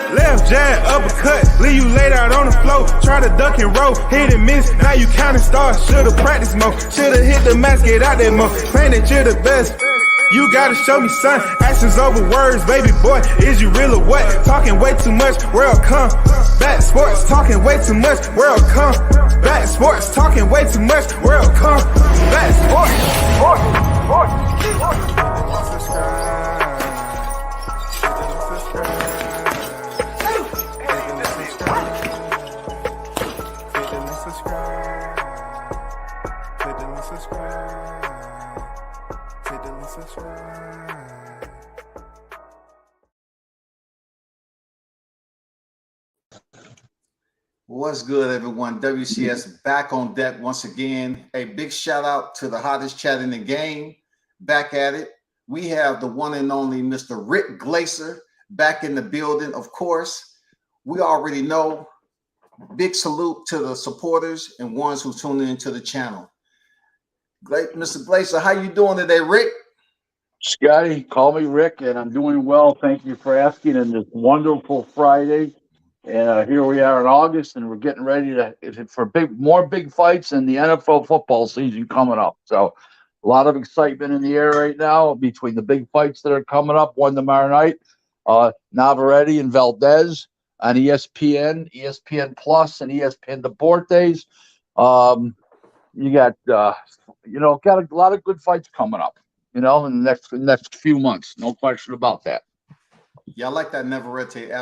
Left jab, uppercut, leave you laid out on the floor. Try to duck and roll, hit and miss, now you counting stars. Should've practiced more, should've hit the mask, get out that more. Claim that you're the best. You gotta show me, son. Actions over words, baby boy. Is you real or what? Talking way too much, world come. Back sports, talking way too much, world come. Back sports, talking way too much, world come. Back sports, What's good, everyone? WCS back on deck once again. A big shout out to the hottest chat in the game. Back at it. We have the one and only Mr. Rick GLASER back in the building. Of course, we already know. Big salute to the supporters and ones who tune into the channel. Mr. GLASER, how you doing today, Rick? Scotty, call me Rick, and I'm doing well. Thank you for asking on this wonderful Friday. And here we are in August, and we're getting ready for more big fights in the NFL football season coming up. So a lot of excitement in the air right now between the big fights that are coming up. One tomorrow night, Navarrete and Valdez on ESPN, ESPN Plus, and ESPN Deportes. You got got a lot of good fights coming up. In the next few months, no question about that. Yeah, I like that Navarrete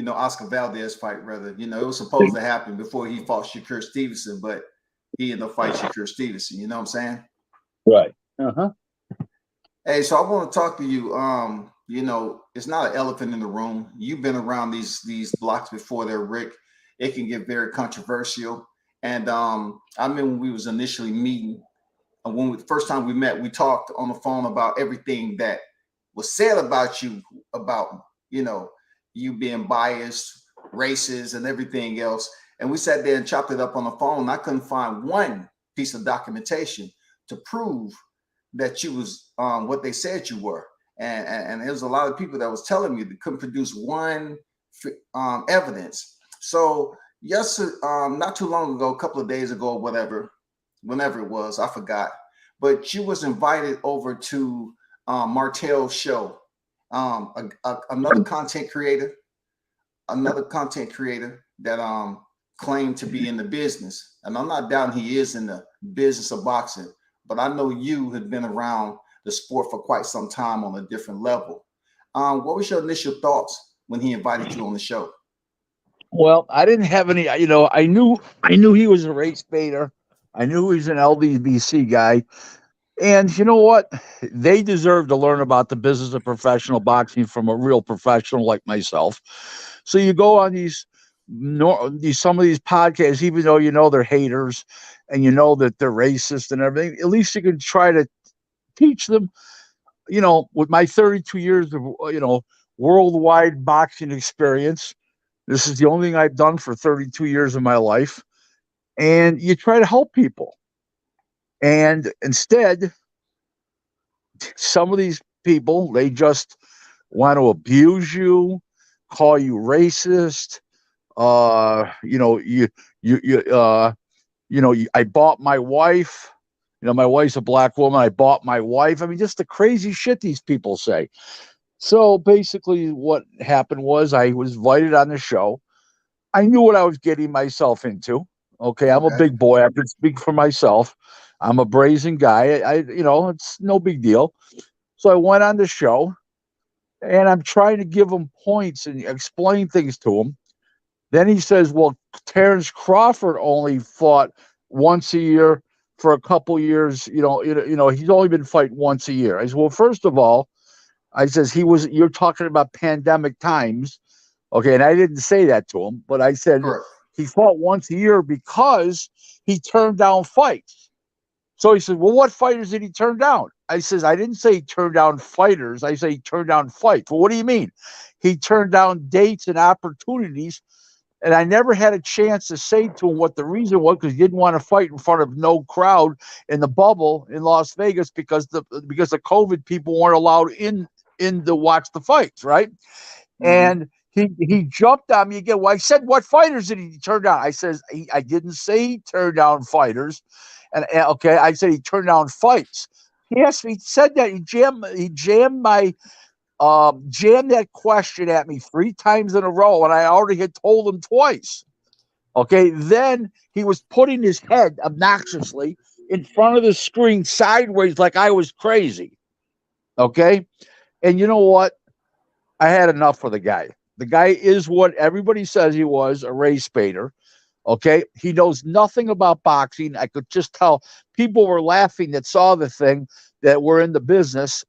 Oscar Valdez fight, rather. It was supposed to happen before he fought Shakur Stevenson, but he ended up fighting Shakur Stevenson. You know what I'm saying? Right. Hey, so I want to talk to you. It's not an elephant in the room. You've been around these blocks before there, Rick. It can get very controversial. And I remember when we was initially meeting, and the first time we met, we talked on the phone about everything that was said about you, about, you being biased, racist, and everything else. And we sat there and chopped it up on the phone. I couldn't find one piece of documentation to prove that you was what they said you were. And there was a lot of people that was telling me they couldn't produce one evidence. So yes, not too long ago, a couple of days ago, whenever it was, I forgot. But you was invited over to Martell's show. Another content creator that claimed to be in the business. And I'm not doubting he is in the business of boxing, but I know you had been around the sport for quite some time on a different level. What was your initial thoughts when he invited you on the show? Well, I didn't have any, I knew he was a race baiter. I knew he was an LDBC guy. And you know what? They deserve to learn about the business of professional boxing from a real professional like myself. So you go on some of these podcasts, even though they're haters and that they're racist and everything, at least you can try to teach them, with my 32 years of, worldwide boxing experience. This is the only thing I've done for 32 years of my life. And you try to help people. And instead, some of these people, they just want to abuse you, call you racist. I bought my wife. My wife's a black woman. I bought my wife. I mean, just the crazy shit these people say. So basically what happened was I was invited on the show. I knew what I was getting myself into. Okay, I'm a big boy. I can speak for myself. I'm a brazen guy. It's no big deal. So I went on the show, and I'm trying to give him points and explain things to him. Then he says, well, Terrence Crawford only fought once a year for a couple years. He's only been fighting once a year. I said, well, first of all, you're talking about pandemic times. Okay, and I didn't say that to him, but I said, sure. He fought once a year because he turned down fights. So he said, well, what fighters did he turn down? I says, I didn't say he turned down fighters. I say he turned down fights. Well, what do you mean? He turned down dates and opportunities. And I never had a chance to say to him what the reason was, because he didn't want to fight in front of no crowd in the bubble in Las Vegas because the COVID people weren't allowed in to watch the fights, right? and he jumped on me again. Well, I said, "What fighters did he turn down?" I says, "I didn't say he turned down fighters," and okay, I said he turned down fights. He asked me, said that he jammed that question at me 3 times in a row, and I already had told him twice. Okay, then he was putting his head obnoxiously in front of the screen sideways like I was crazy. Okay, and you know what? I had enough for the guy. The guy is what everybody says he was, a race baiter. Okay. He knows nothing about boxing. I could just tell people were laughing that saw the thing, that were in the business,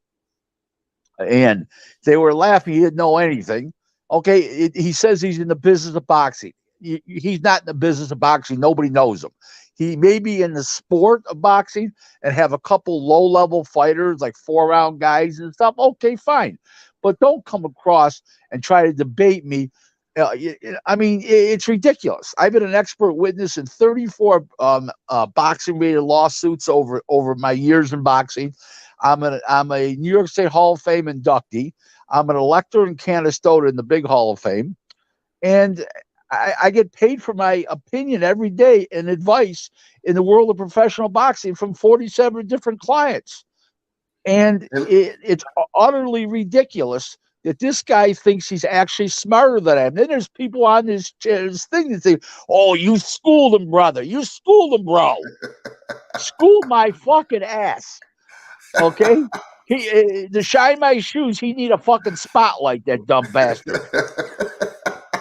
and they were laughing. He didn't know anything. Okay. He says he's in the business of boxing. He's not in the business of boxing. Nobody knows him. He may be in the sport of boxing and have a couple low level fighters, like 4-round guys and stuff. Okay, fine. But don't come across and try to debate me. I mean, it's ridiculous. I've been an expert witness in 34 boxing related lawsuits over my years in boxing. I'm a New York State Hall of Fame inductee. I'm an elector in Canastota in the big Hall of Fame. And I get paid for my opinion every day and advice in the world of professional boxing from 47 different clients. And it's utterly ridiculous that this guy thinks he's actually smarter than I am. Then there's people on this thing that say, "Oh, you schooled him, brother. You schooled him, bro." Schooled my fucking ass. Okay? To shine my shoes, he need a fucking spotlight, that dumb bastard.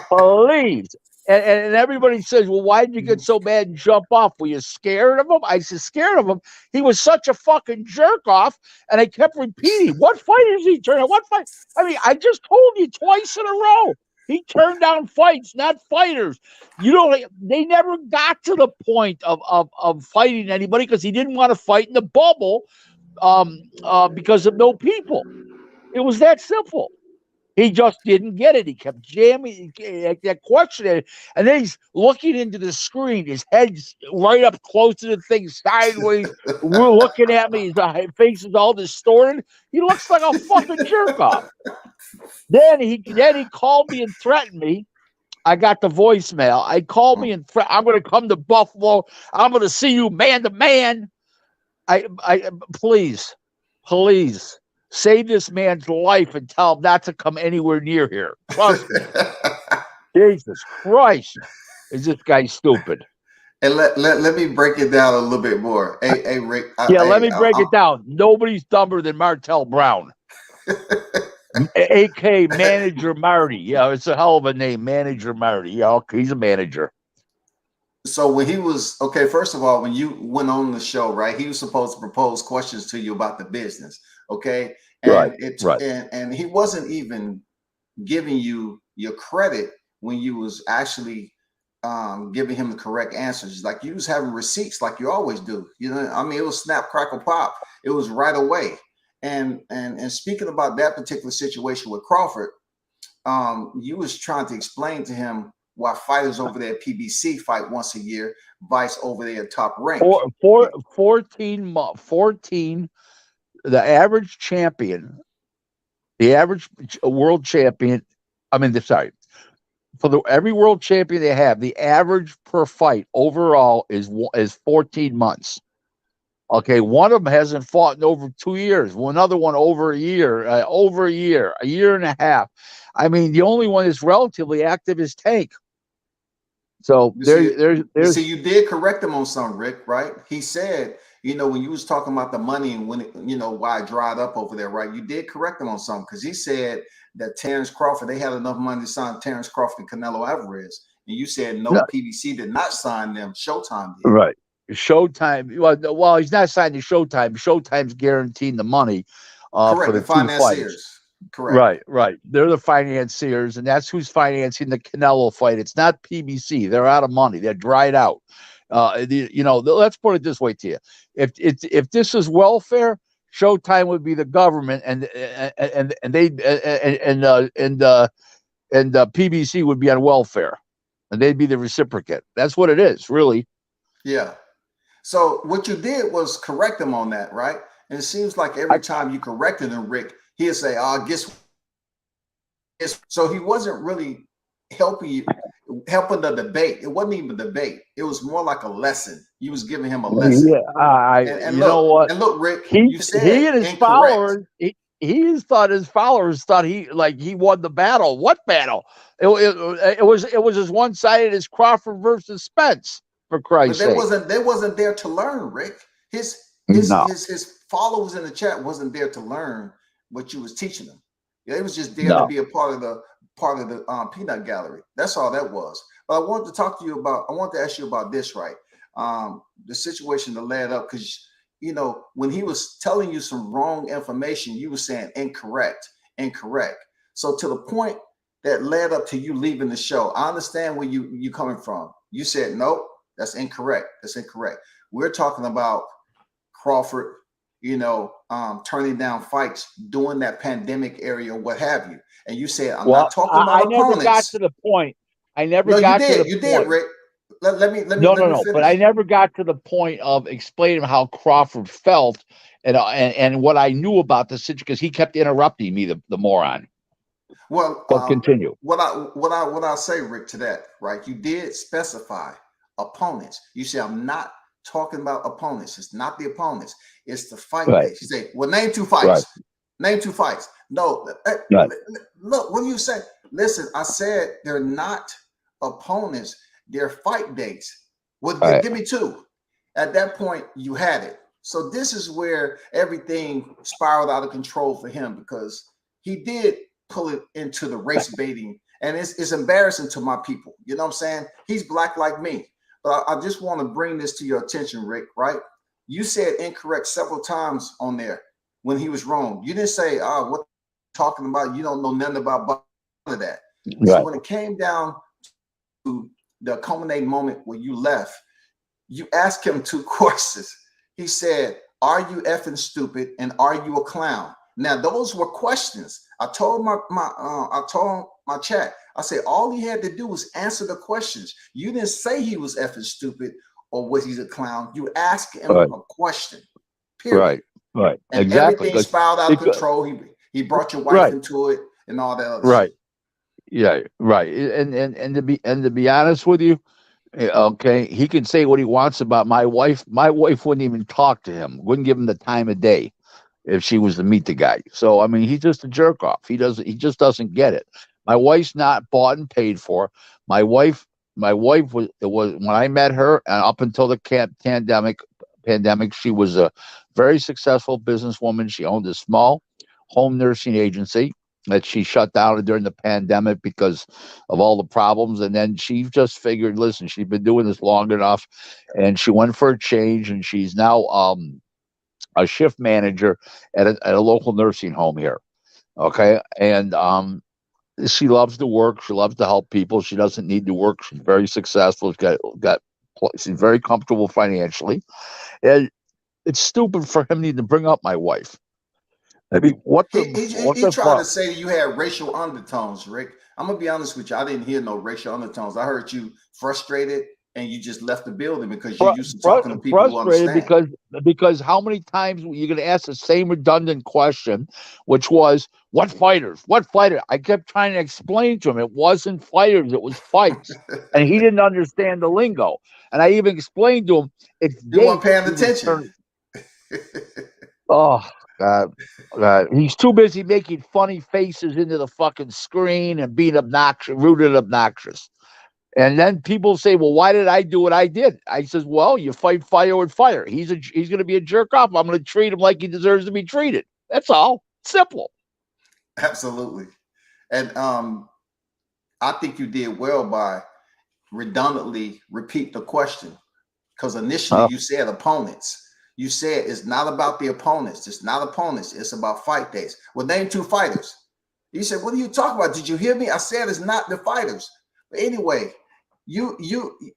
Please. And everybody says, "Well, why did you get so mad and jump off? Were you scared of him?" I said, "Scared of him? He was such a fucking jerk off." And I kept repeating, "What fight is he turning? What fight?" I mean, I just told you twice in a row. He turned down fights, not fighters. You know, they never got to the point of fighting anybody because he didn't want to fight in the bubble because of no people. It was that simple. He just didn't get it. He kept jamming that question, and then he's looking into the screen. His head's right up close to the thing, sideways. We're looking at me. His face is all distorted. He looks like a fucking jerk off. Then he called me and threatened me. I got the voicemail. I called me and I'm going to come to Buffalo. I'm going to see you man to man. Please. Save this man's life and tell him not to come anywhere near here. Trust me. Jesus Christ. Is this guy stupid? And let me break it down a little bit more. Hey Rick. Let me break it down. Nobody's dumber than Martel Brown. AK Manager Marty. Yeah, it's a hell of a name. Manager Marty. Yeah, he's a manager. So when he was, okay, first of all, when you went on the show, right, he was supposed to propose questions to you about the business. Okay. And right. And he wasn't even giving you your credit when you was actually giving him the correct answers. Like you was having receipts like you always do. You know, I mean, it was snap, crackle, pop. It was right away. And speaking about that particular situation with Crawford, you was trying to explain to him why fighters over there at PBC fight once a year, vice over there at Top Rank. 14, the average champion, the average world champion, for every world champion they have, the average per fight overall is 14 months. Okay, one of them hasn't fought in over 2 years. One other one over a year, a year and a half. I mean, the only one that's relatively active is Tank. So there's. See, you did correct him on something, Rick. Right? He said, you know, when you was talking about the money and when it, you know, why it dried up over there, right? You did correct him on something because he said that Terrence Crawford, they had enough money to sign Terrence Crawford and Canelo Alvarez, and you said no, PBC did not sign them. Showtime did. Right. Showtime. Well, he's not signed to Showtime. Showtime's guaranteeing the money for the financiers. Correct. Right. They're the financiers, and that's who's financing the Canelo fight. It's not PBC. They're out of money. They're dried out. Let's put it this way to you: if this is welfare, Showtime would be the government, and PBC would be on welfare, and they'd be the reciprocate. That's what it is, really. Yeah. So what you did was correct him on that, right? And it seems like every time you corrected him, Rick, he'll say, "Oh, guess So he wasn't really helping you, helping the debate. It wasn't even a debate. It was more like a lesson. You was giving him a lesson. Yeah, And you know what? look, Rick, He you said he and his incorrect. followers, his followers thought he won the battle. What battle? It was as one sided as Crawford versus Spence, for But Christ's sake. they wasn't there to learn, Rick. No, His followers in the chat wasn't there to learn what you was teaching them. They was just there to no. be a part of the peanut gallery. That's all that was. But I wanted to talk to you about. I wanted to ask you about this, right? The situation that led up, because when he was telling you some wrong information, you were saying incorrect. So to the point that led up to you leaving the show, I understand where you coming from. You said nope, that's incorrect. We're talking about Crawford, turning down fights during that pandemic area, what have you. And you said, I'm not talking I about never got opponents. to the point. I never No, got to the you did, point. Rick. Let me No. But I finish. never got to the point of explaining how Crawford felt and what I knew about the situation, because he kept interrupting me, the moron. Well, But continue. what I say, Rick, to that, right? You did specify opponents. You say, I'm not talking about opponents. It's not the opponents. It's the fight Right. days. You say, well, name two fights. Right. Name two fights. No, Right. look, what do you say? Listen, I said they're not opponents. They're fight dates. Well, Right. give me two. At that point, you had it. So this is where everything spiraled out of control for him, because he did pull it into the race baiting, and it's embarrassing to my people. You know what I'm saying? He's black like me. But I just want to bring this to your attention, Rick, right? You said incorrect several times on there when he was wrong. You didn't say, what you're talking about? You don't know nothing about none of that. Right. So when it came down to the culminating moment where you left, you asked him two questions. He said, are you effing stupid? And are you a clown? Now, those were questions. I told my chat, I said, all he had to do was answer the questions. You didn't say he was effing stupid or was he a clown. You asked him a question, period. Right. And Exactly. everything spiraled out of control. He brought your wife into it and all that other right. shit. Yeah, right. And to be honest with you, okay, he can say what he wants about my wife. My wife wouldn't even talk to him, wouldn't give him the time of day if she was to meet the guy. So I mean, he's just a jerk off. He just doesn't get it. My wife's not bought and paid for. My wife was when I met her, and up until the pandemic, she was a very successful businesswoman. She owned a small home nursing agency that she shut down during the pandemic because of all the problems. And then she just figured, listen, she's been doing this long enough, and she went for a change, and she's now a shift manager at a local nursing home here. Okay. And she loves to work. She loves to help people. She doesn't need to work. She's very successful. She's very comfortable financially. And it's stupid for him to even bring up my wife. I mean, He tried to say you had racial undertones, Rick. I'm gonna be honest with you. I didn't hear no racial undertones. I heard you frustrated and you just left the building because you're used to talking to people who understand. Because how many times you're going to ask the same redundant question, which was what fighters? I kept trying to explain to him it wasn't fighters, it was fights, and he didn't understand the lingo. And I even explained to him it's you weren't paying attention. Oh God. He's too busy making funny faces into the fucking screen and being rude and obnoxious. And then people say, well, why did I do what I did? I says, well, you fight fire with fire. He's going to be a jerk off. I'm going to treat him like he deserves to be treated. That's all. Simple. Absolutely. And I think you did well by redundantly repeat the question, because initially you said opponents. You said it's not about the opponents. It's not opponents. It's about fight days. Well, name two fighters. You said, what are you talking about? Did you hear me? I said it's not the fighters. But anyway, you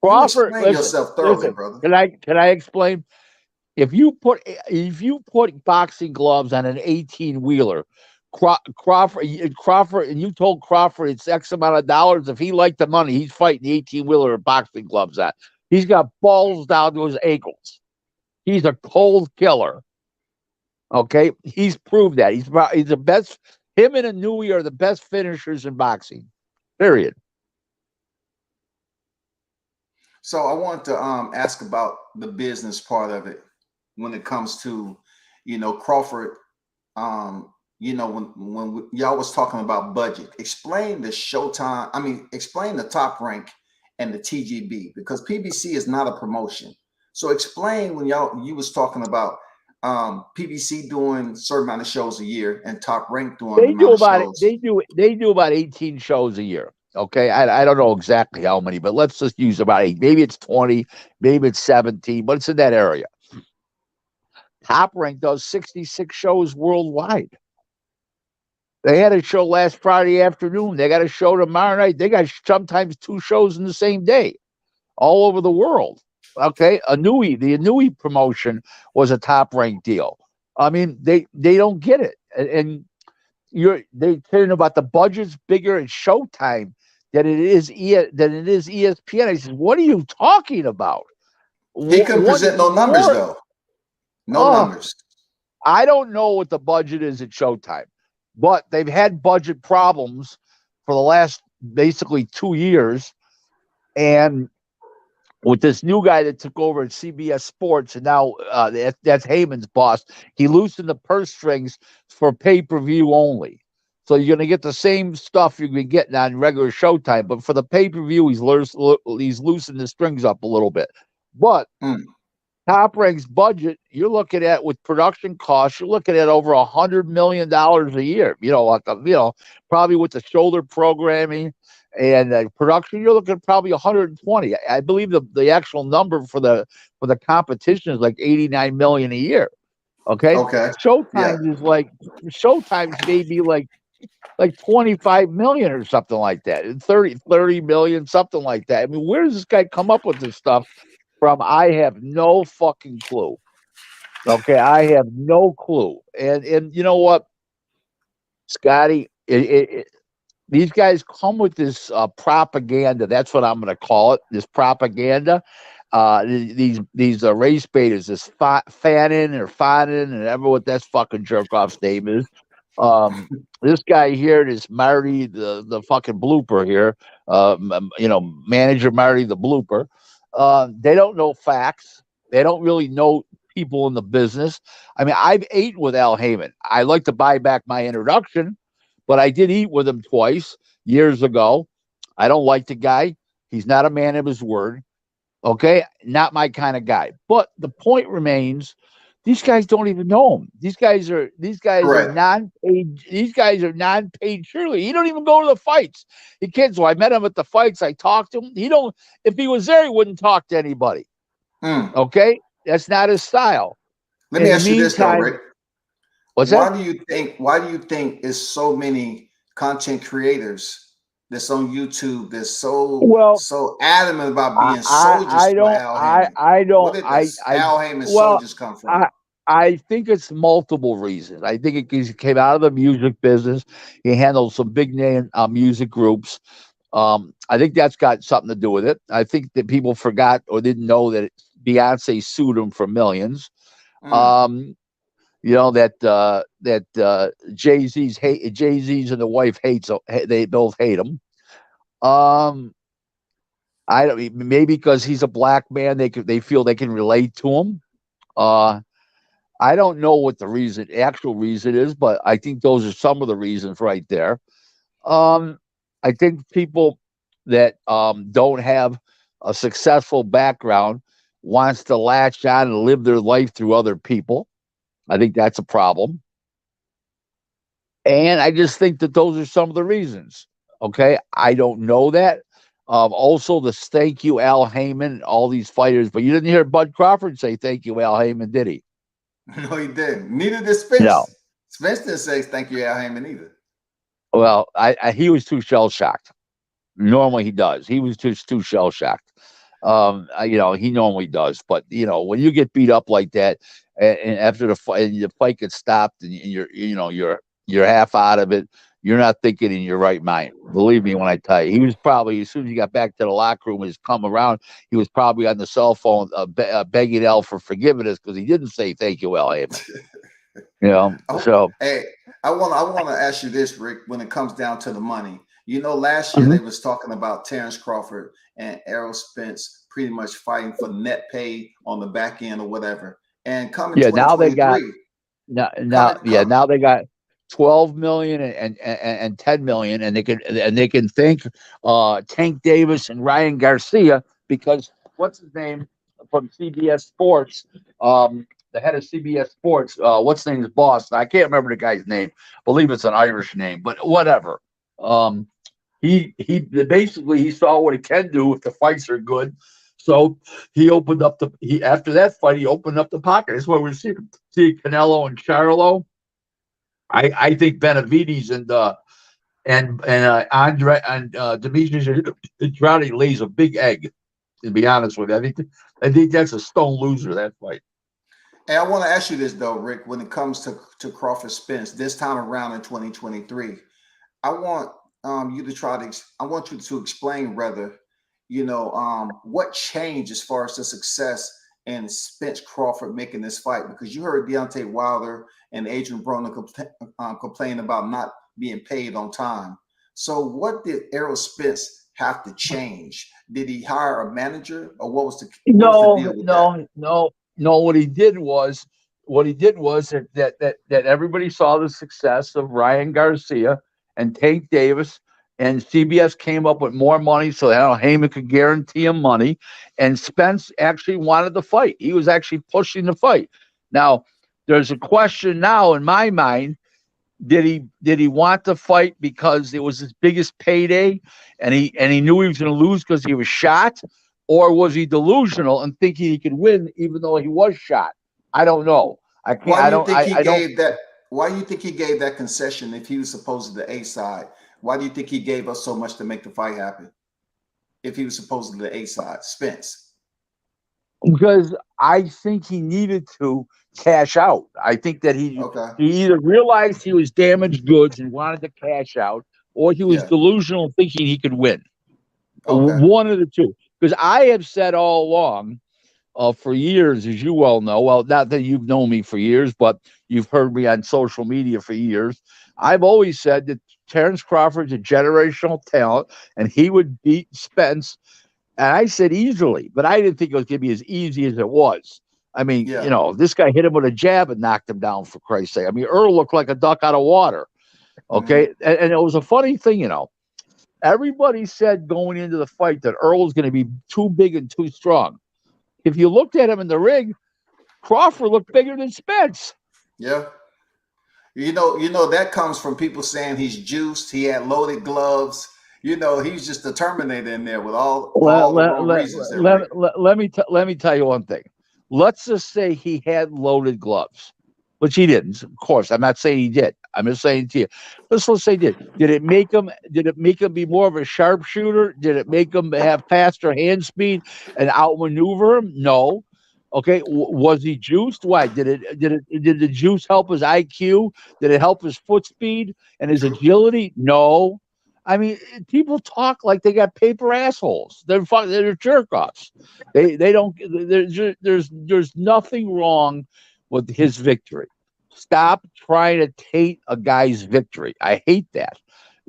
Crawford, explain yourself thoroughly, brother. Can I explain? If you put boxing gloves on an 18-wheeler, Crawford, and you told Crawford it's X amount of dollars. If he liked the money, he's fighting the 18-wheeler with boxing gloves on. He's got balls down to his ankles. He's a cold killer. Okay, he's proved that. He's the best. Him and Inouye are the best finishers in boxing. Period. So I want to ask about the business part of it when it comes to, Crawford. Y'all was talking about budget. Explain the Showtime. I mean, explain the Top Rank and the TGB, because PBC is not a promotion. So explain when you was talking about PBC doing certain amount of shows a year and Top Rank doing the They amount do of about it. shows. They do about 18 shows a year. Okay, I don't know exactly how many, but let's just use about 8. Maybe it's 20, maybe it's 17, but it's in that area. Top Rank does 66 shows worldwide. They had a show last Friday afternoon. They got a show tomorrow night. They got sometimes 2 shows in the same day, all over the world. Okay, the Inouye promotion was a Top Rank deal. I mean, they don't get it, and they telling about the budget's bigger at Showtime than it is ESPN. I said, what are you talking about? He couldn't What present no numbers more? though. No numbers. I don't know what the budget is at Showtime, but they've had budget problems for the last basically 2 years, and with this new guy that took over at CBS Sports, and now that's Heyman's boss, he loosened the purse strings for pay-per-view only. So you're going to get the same stuff you've been getting on regular Showtime, but for the pay-per-view, he's loosened the strings up a little bit. But Top Rank's budget, you're looking at with production costs, you're looking at over $100 million a year. Probably with the shoulder programming and production, you're looking at probably 120. I believe the actual number for the competition is like 89 million a year. Okay. Okay. Showtime's maybe like 25 million or something like that. 30 million, something like that. I mean, where does this guy come up with this stuff from? I have no fucking clue. Okay, I have no clue. And you know what, Scotty, these guys come with this propaganda. That's what I'm going to call it. This propaganda. These race baiters, this Fannin or Fannin, and ever what that fucking jerk off's name is. This guy here, this Marty, the fucking blooper here. Manager Marty the blooper. They don't know facts. They don't really know people in the business. I mean, I've ate with Al Heyman. I like to buy back my introduction, but I did eat with him twice years ago. I don't like the guy. He's not a man of his word. Okay, not my kind of guy. But the point remains, these guys don't even know him. These guys are non-paid. These guys are non-paid. Surely he don't even go to the fights. He can't. So I met him at the fights. I talked to him. He don't. If he was there, he wouldn't talk to anybody. Okay, that's not his style. Let me ask you this though, Rick. What's that? Why do you think is so many content creators that's on YouTube that's so adamant about being soldiers for Al Heyman? Where did Al Heyman soldiers come from? I think it's multiple reasons. I think he came out of the music business. He handled some big name music groups. I think that's got something to do with it. I think that people forgot or didn't know that Beyonce sued him for millions. That Jay-Z's and the wife they both hate him. I don't, maybe because he's a black man, they feel they can relate to him. I don't know what the actual reason is, but I think those are some of the reasons right there. I think people that don't have a successful background wants to latch on and live their life through other people. I think that's a problem. And I just think that those are some of the reasons. Okay. I don't know that. Also, the thank you, Al Heyman, all these fighters, but you didn't hear Bud Crawford say thank you, Al Heyman, did he? No, he didn't. Neither did Spence. No. Spence didn't say thank you, Al Heyman, either. Well, he was too shell shocked. Normally he does. He was just too shell shocked. He normally does. But when you get beat up like that, and after the fight gets stopped, and you're half out of it, you're not thinking in your right mind. Believe me when I tell you, he was probably, as soon as he got back to the locker room, he's come around, he was probably on the cell phone begging Al for forgiveness because he didn't say thank you, Al Heyman. So hey, I want to ask you this, Rick. When it comes down to the money, last year Mhm. they was talking about Terrence Crawford and Errol Spence pretty much fighting for net pay on the back end or whatever. And coming Yeah, now they got 2023, now coming yeah, come now they got 12 million and 10 million, and they can thank Tank Davis and Ryan Garcia, because what's his name from CBS Sports, the head of CBS Sports, what's his name's boss, I can't remember the guy's name, I believe it's an Irish name, but whatever. um he basically he saw what he can do if the fights are good. So he opened up he after that fight, he opened up the pocket. That's why we're seeing Canelo and Charlo. I think Benavides and Andre and Demetrius Andrade lays a big egg. To be honest with you, I think that's a stone loser, that fight. And I want to ask you this though, Rick, when it comes to Crawford Spence this time around in 2023, I want you to I want you to explain rather, what changed as far as the success and Spence Crawford making this fight, because you heard Deontay Wilder and Adrian Broner complain about not being paid on time. So what did Errol Spence have to change? Did he hire a manager, or what was the No, deal with that? no, no, no. What he did was that everybody saw the success of Ryan Garcia and Tank Davis, and CBS came up with more money so that Heyman could guarantee him money. And Spence actually wanted the fight. He was actually pushing the fight. Now, there's a question now in my mind: did he want to fight because it was his biggest payday, and he knew he was going to lose because he was shot, or was he delusional and thinking he could win even though he was shot? I don't know. I can't. Why I do you don't. think he I don't. gave that? Why do you think he gave that concession if he was supposedly the A side? Why do you think he gave us so much to make the fight happen if he was supposedly the A side? Spence. Because I think he needed to cash out. I think that he Okay. he either realized he was damaged goods and wanted to cash out, or he was Yeah. delusional thinking he could win. Okay. One of the two. Because I have said all along, for years, as you well know. Well, not that you've known me for years, but you've heard me on social media for years. I've always said that Terrence Crawford's a generational talent, and he would beat Spence. And I said easily, but I didn't think it was going to be as easy as it was. I mean, Yeah. this guy hit him with a jab and knocked him down, for Christ's sake. I mean, Earl looked like a duck out of water. Hmm. Okay. And it was a funny thing. Everybody said going into the fight that Earl was going to be too big and too strong. If you looked at him in the ring, Crawford looked bigger than Spence. Yeah. That comes from people saying he's juiced. He had loaded gloves. He's just a Terminator in there with all Let, the let, wrong let, reasons there, Rick. let me tell you one thing. Let's just say he had loaded gloves, which he didn't. Of course, I'm not saying he did. I'm just saying to you. Let's say he did. Did it make him be more of a sharpshooter? Did it make him have faster hand speed and outmaneuver him? No. Okay. Was he juiced? Why did the juice help his IQ? Did it help his foot speed and his True. agility? No. I mean, people talk like they got paper assholes. They're jerk offs. They don't. There's nothing wrong with his victory. Stop trying to taint a guy's victory. I hate that.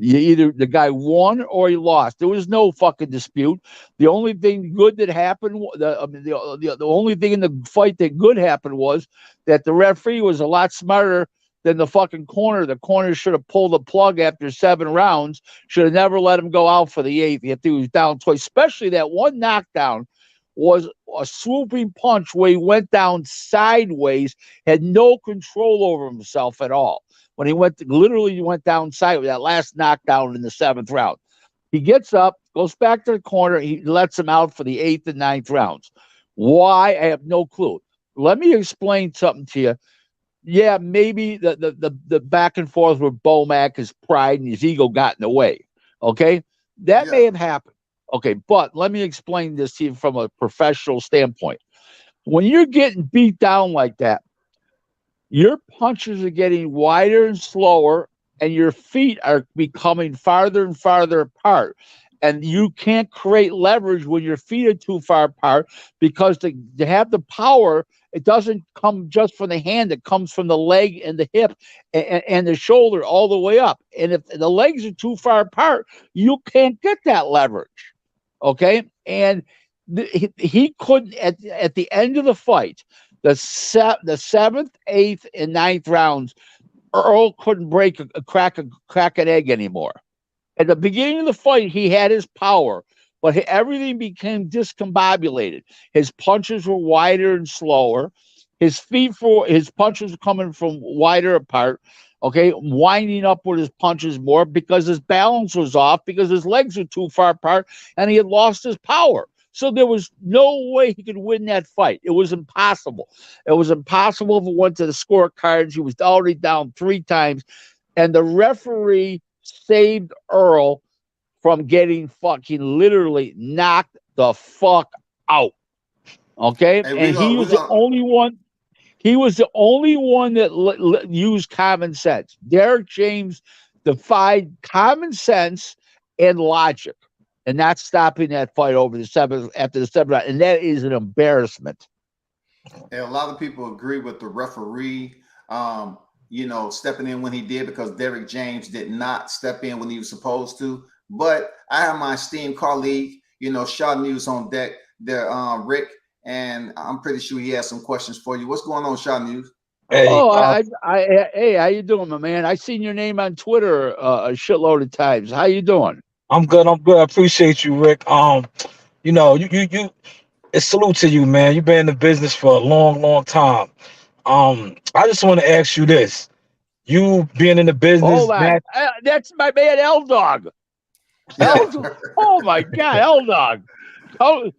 Either the guy won or he lost. There was no fucking dispute. The only thing good that happened, the only thing in the fight that good happened was that the referee was a lot smarter than the fucking corner. The corner should have pulled the plug after 7 rounds. Should have never let him go out for the eighth if he was down twice. Especially that one knockdown was a swooping punch where he went down sideways, had no control over himself at all. When literally went down sideways, that last knockdown in the 7th round. He gets up, goes back to the corner, he lets him out for the 8th and 9th rounds. Why? I have no clue. Let me explain something to you. Yeah, maybe the back and forth with Bomac, his pride and his ego got in the way. Okay, that Yeah. may have happened. Okay, but let me explain this to you from a professional standpoint. When you're getting beat down like that, your punches are getting wider and slower, and your feet are becoming farther and farther apart. And you can't create leverage when your feet are too far apart, because to have the power it doesn't come just from the hand. It comes from the leg and the hip and the shoulder all the way up. And if the legs are too far apart, you can't get that leverage. Okay. And he couldn't, at the end of the fight, the seventh, eighth, and ninth rounds, Earl couldn't crack an egg anymore. At the beginning of the fight, he had his power, but everything became discombobulated. His punches were wider and slower. His punches were coming from wider apart. Okay, winding up with his punches more because his balance was off, because his legs were too far apart, and he had lost his power. So there was no way he could win that fight. It was impossible. It was impossible if it went to the scorecards. He was already down 3 times, and the referee saved Earl from getting fucking literally knocked the fuck out. Okay, and he was the only one. He was the only one that used common sense. Derek James defied common sense and logic, and not stopping that fight over the 7th after the 7th round, and that is an embarrassment. And a lot of people agree with the referee, stepping in when he did, because Derek James did not step in when he was supposed to. But I have my esteemed colleague, Shaw News on deck there, Rick, and I'm pretty sure he has some questions for you. What's going on, Shaw News? Hey, hey, how you doing, my man? I seen your name on Twitter a shitload of times. How you doing? I'm good. I appreciate you, Rick. You it's salute to you, man. You've been in the business for a long, long time. I just want to ask you this. You being in the business. Hold on. That's my man L Dog. Yeah. Oh my God, L Dog. Oh,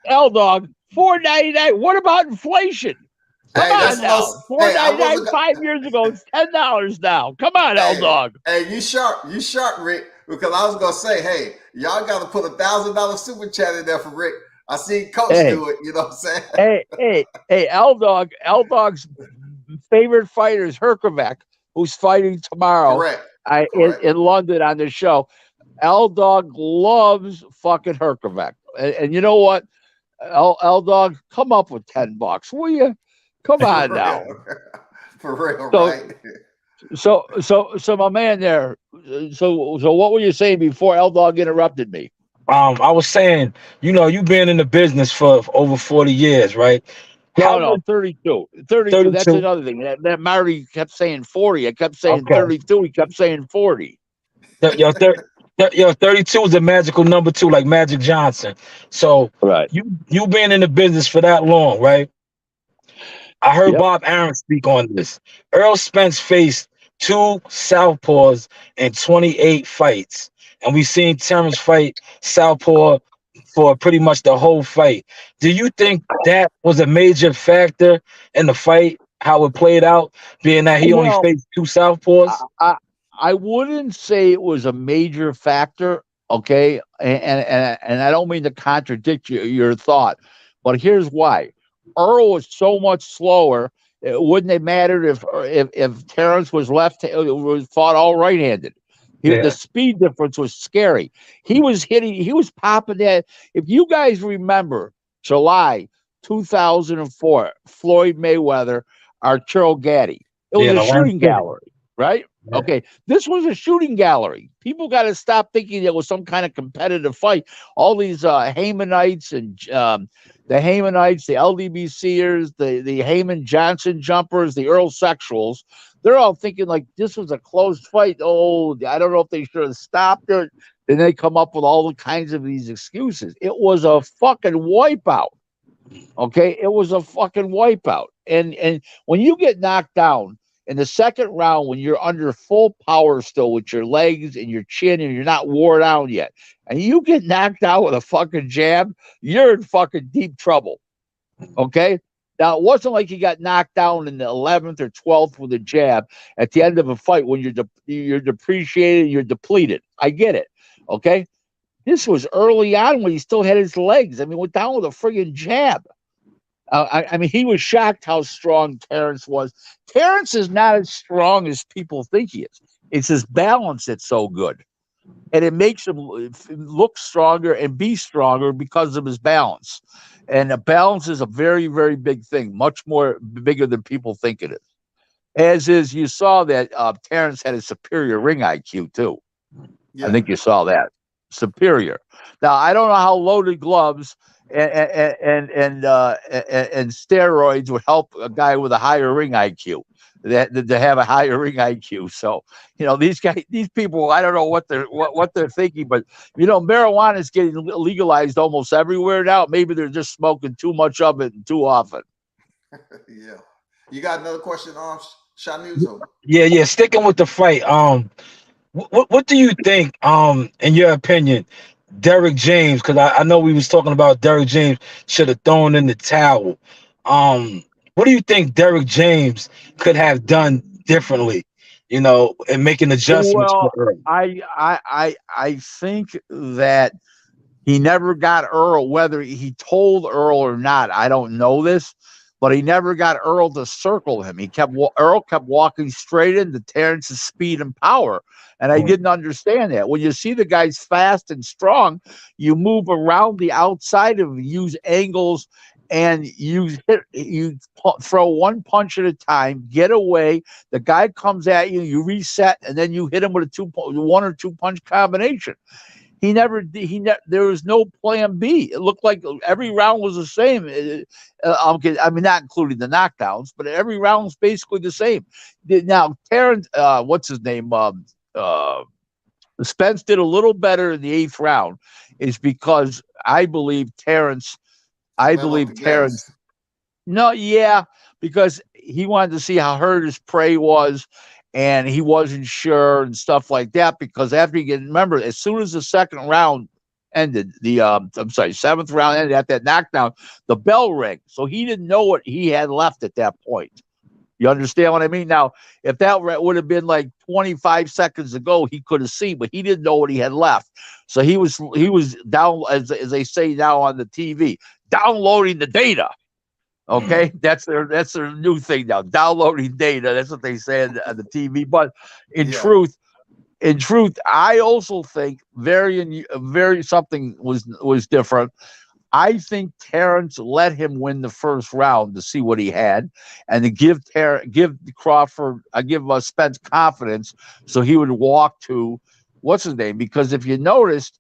L Dog, $4.99. What about inflation? Come on now. $4.99 5 years ago. It's $10 now. Come on, L Dog. Hey, you sharp, Rick. Because I was gonna say, hey, y'all got to put $1,000 super chat in there for Rick. I see Coach do it. You know what I'm saying? Hey, L Dog's favorite fighter is Herkovac, who's fighting tomorrow. Correct. In London on the show. L Dog loves fucking Herkovac, and you know what? L Dog, come up with $10, will you? Come on now. For real, right? So my man there. So what were you saying before L Dog interrupted me? I was saying, you've been in the business for over 40 years, right? No, 32. 32. That's another thing. That Marty kept saying 40. I kept saying 32. He kept saying 40. 32 is a magical number too, like Magic Johnson. So you been in the business for that long, right? I heard Bob Arum speak on this. Earl Spence faced 2 southpaws in 28 fights, and we seen Terrence fight southpaw for pretty much the whole fight. Do you think that was a major factor in the fight, how it played out, being that he only faced 2 southpaws? I wouldn't say it was a major factor, okay? And I don't mean to contradict your thought, but here's why. Earl was so much slower. It wouldn't have mattered if Terrence was fought all right-handed. The speed difference was scary. He was popping that. If you guys remember July 2004, Floyd Mayweather, Arturo Gatti. It was a shooting gallery, right? Yeah. Okay, this was a shooting gallery. People got to stop thinking it was some kind of competitive fight. All these Haymanites and the Haymanites, the LDBCers, the Heyman Johnson jumpers, the Earl sexuals, they're all thinking like this was a close fight. Oh, I don't know if they should have stopped it. Then they come up with all the kinds of these excuses. It was a fucking wipeout. Okay, it was a fucking wipeout. And when you get knocked down in the second round, when you're under full power still with your legs and your chin and you're not wore down yet, and you get knocked out with a fucking jab, you're in fucking deep trouble. Okay? Now, it wasn't like you got knocked down in the 11th or 12th with a jab at the end of a fight when you're depreciated, you're depleted. I get it. Okay? This was early on when he still had his legs. I mean, went down with a friggin' jab. I mean, he was shocked how strong Terrence was. Terrence is not as strong as people think he is. It's his balance that's so good. and it makes him look stronger and be stronger because of his balance. And the balance is a very, very big thing, much more bigger than people think it is. As is, you saw that Terrence had a superior ring IQ too. Yeah. I think you saw that superior. Now I don't know how loaded gloves and steroids would help a guy with a higher ring IQ. That to have a higher ring IQ. So these people, I don't know what they're thinking, but marijuana is getting legalized almost everywhere now. Maybe they're just smoking too much of it and too often. Yeah. You got another question, Shanuzo? Yeah. Sticking with the fight. What do you think, in your opinion, Derrick James? Because I know we was talking about Derrick James should have thrown in the towel. What do you think Derrick James could have done differently? And making adjustments for Well, Earl. I think that he never got Earl, whether he told Earl or not. I don't know this, but he never got Earl to circle him. Earl kept walking straight into Terrence's speed and power, and I didn't understand that. When you see the guy's fast and strong, you move around the outside of him, use angles, and you throw one punch at a time, get away. The guy comes at you, you reset, and then you hit him with a 1 or 2 punch combination. There was no plan B. It looked like every round was the same. I mean, not including the knockdowns, but every round was basically the same. Now, Terrence, what's his name? Spence did a little better in the 8th round, is because I believe Terrence. No, yeah, because he wanted to see how hurt his prey was, and he wasn't sure and stuff like that. Because after remember, as soon as the 2nd round ended, 7th round ended at that knockdown, the bell rang. So he didn't know what he had left at that point. You understand what I mean? Now, if that would have been like 25 seconds ago, he could have seen, but he didn't know what he had left. So he was down, as they say now on the TV, downloading the data. Okay, that's their new thing now, downloading data. That's what they say on the TV. But in truth, I also think very something was different. I think Terrence let him win the 1st round to see what he had, and to give Crawford, give Spence confidence, so he would walk to what's his name. Because if you noticed,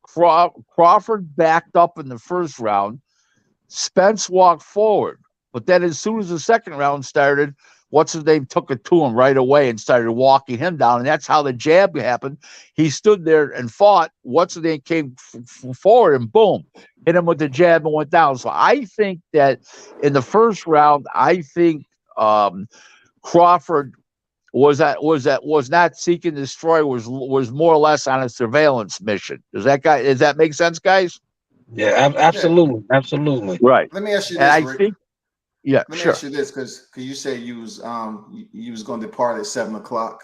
Crawford backed up in the 1st round. Spence walked forward, but then as soon as the 2nd round started, what's his name took it to him right away and started walking him down, and that's how the jab happened. He stood there and fought. What's his name came forward and boom, hit him with the jab and went down. So I think that in the 1st round, I think Crawford was not seek and destroy, was more or less on a surveillance mission. Does that make sense, guys? Yeah, absolutely. Right. Let me ask you this, Rick. Let me ask you this, because you said you was going to depart at 7 o'clock.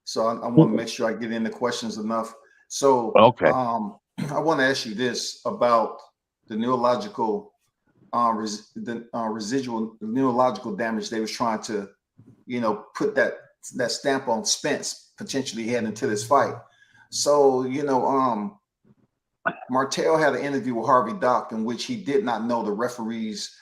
So I want to make sure I get in the questions enough. So okay. I want to ask you this about the neurological residual neurological damage they was trying to, put that stamp on Spence potentially heading into this fight. So, Martel had an interview with Harvey Dock in which he did not know the referee's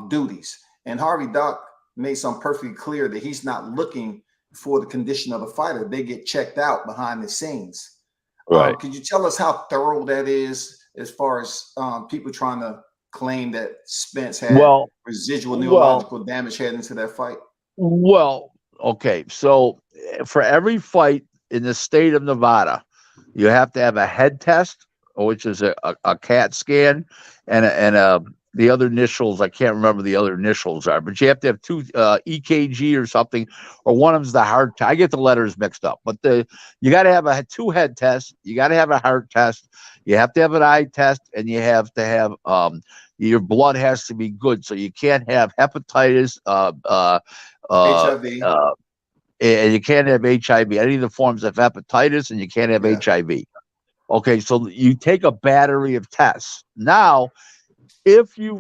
duties. And Harvey Dock made something perfectly clear that he's not looking for the condition of the fighter. They get checked out behind the scenes. Right. Could you tell us how thorough that is as far as people trying to claim that Spence had residual neurological damage heading into that fight? Well, okay. So for every fight in the state of Nevada, you have to have a head test, which is a CAT scan, and the other initials, I can't remember the other initials are, but you have to have 2 EKG or something, or one of them's the heart. I get the letters mixed up, but you got to have 2 head tests. You got to have a heart test. You have to have an eye test, and you have to have your blood has to be good, so you can't have hepatitis, HIV. And you can't have HIV, any of the forms of hepatitis, and you can't have HIV. Okay, so you take a battery of tests. Now, if you're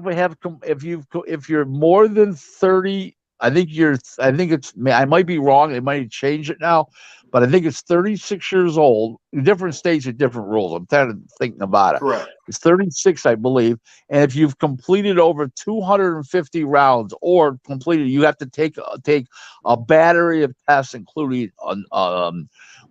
more than 30, I might be wrong. They might change it now, but I think it's 36 years old. Different states have different rules. I'm trying to think Nevada. Correct. It's 36, I believe. And if you've completed over 250 rounds or completed, you have to take a battery of tests, including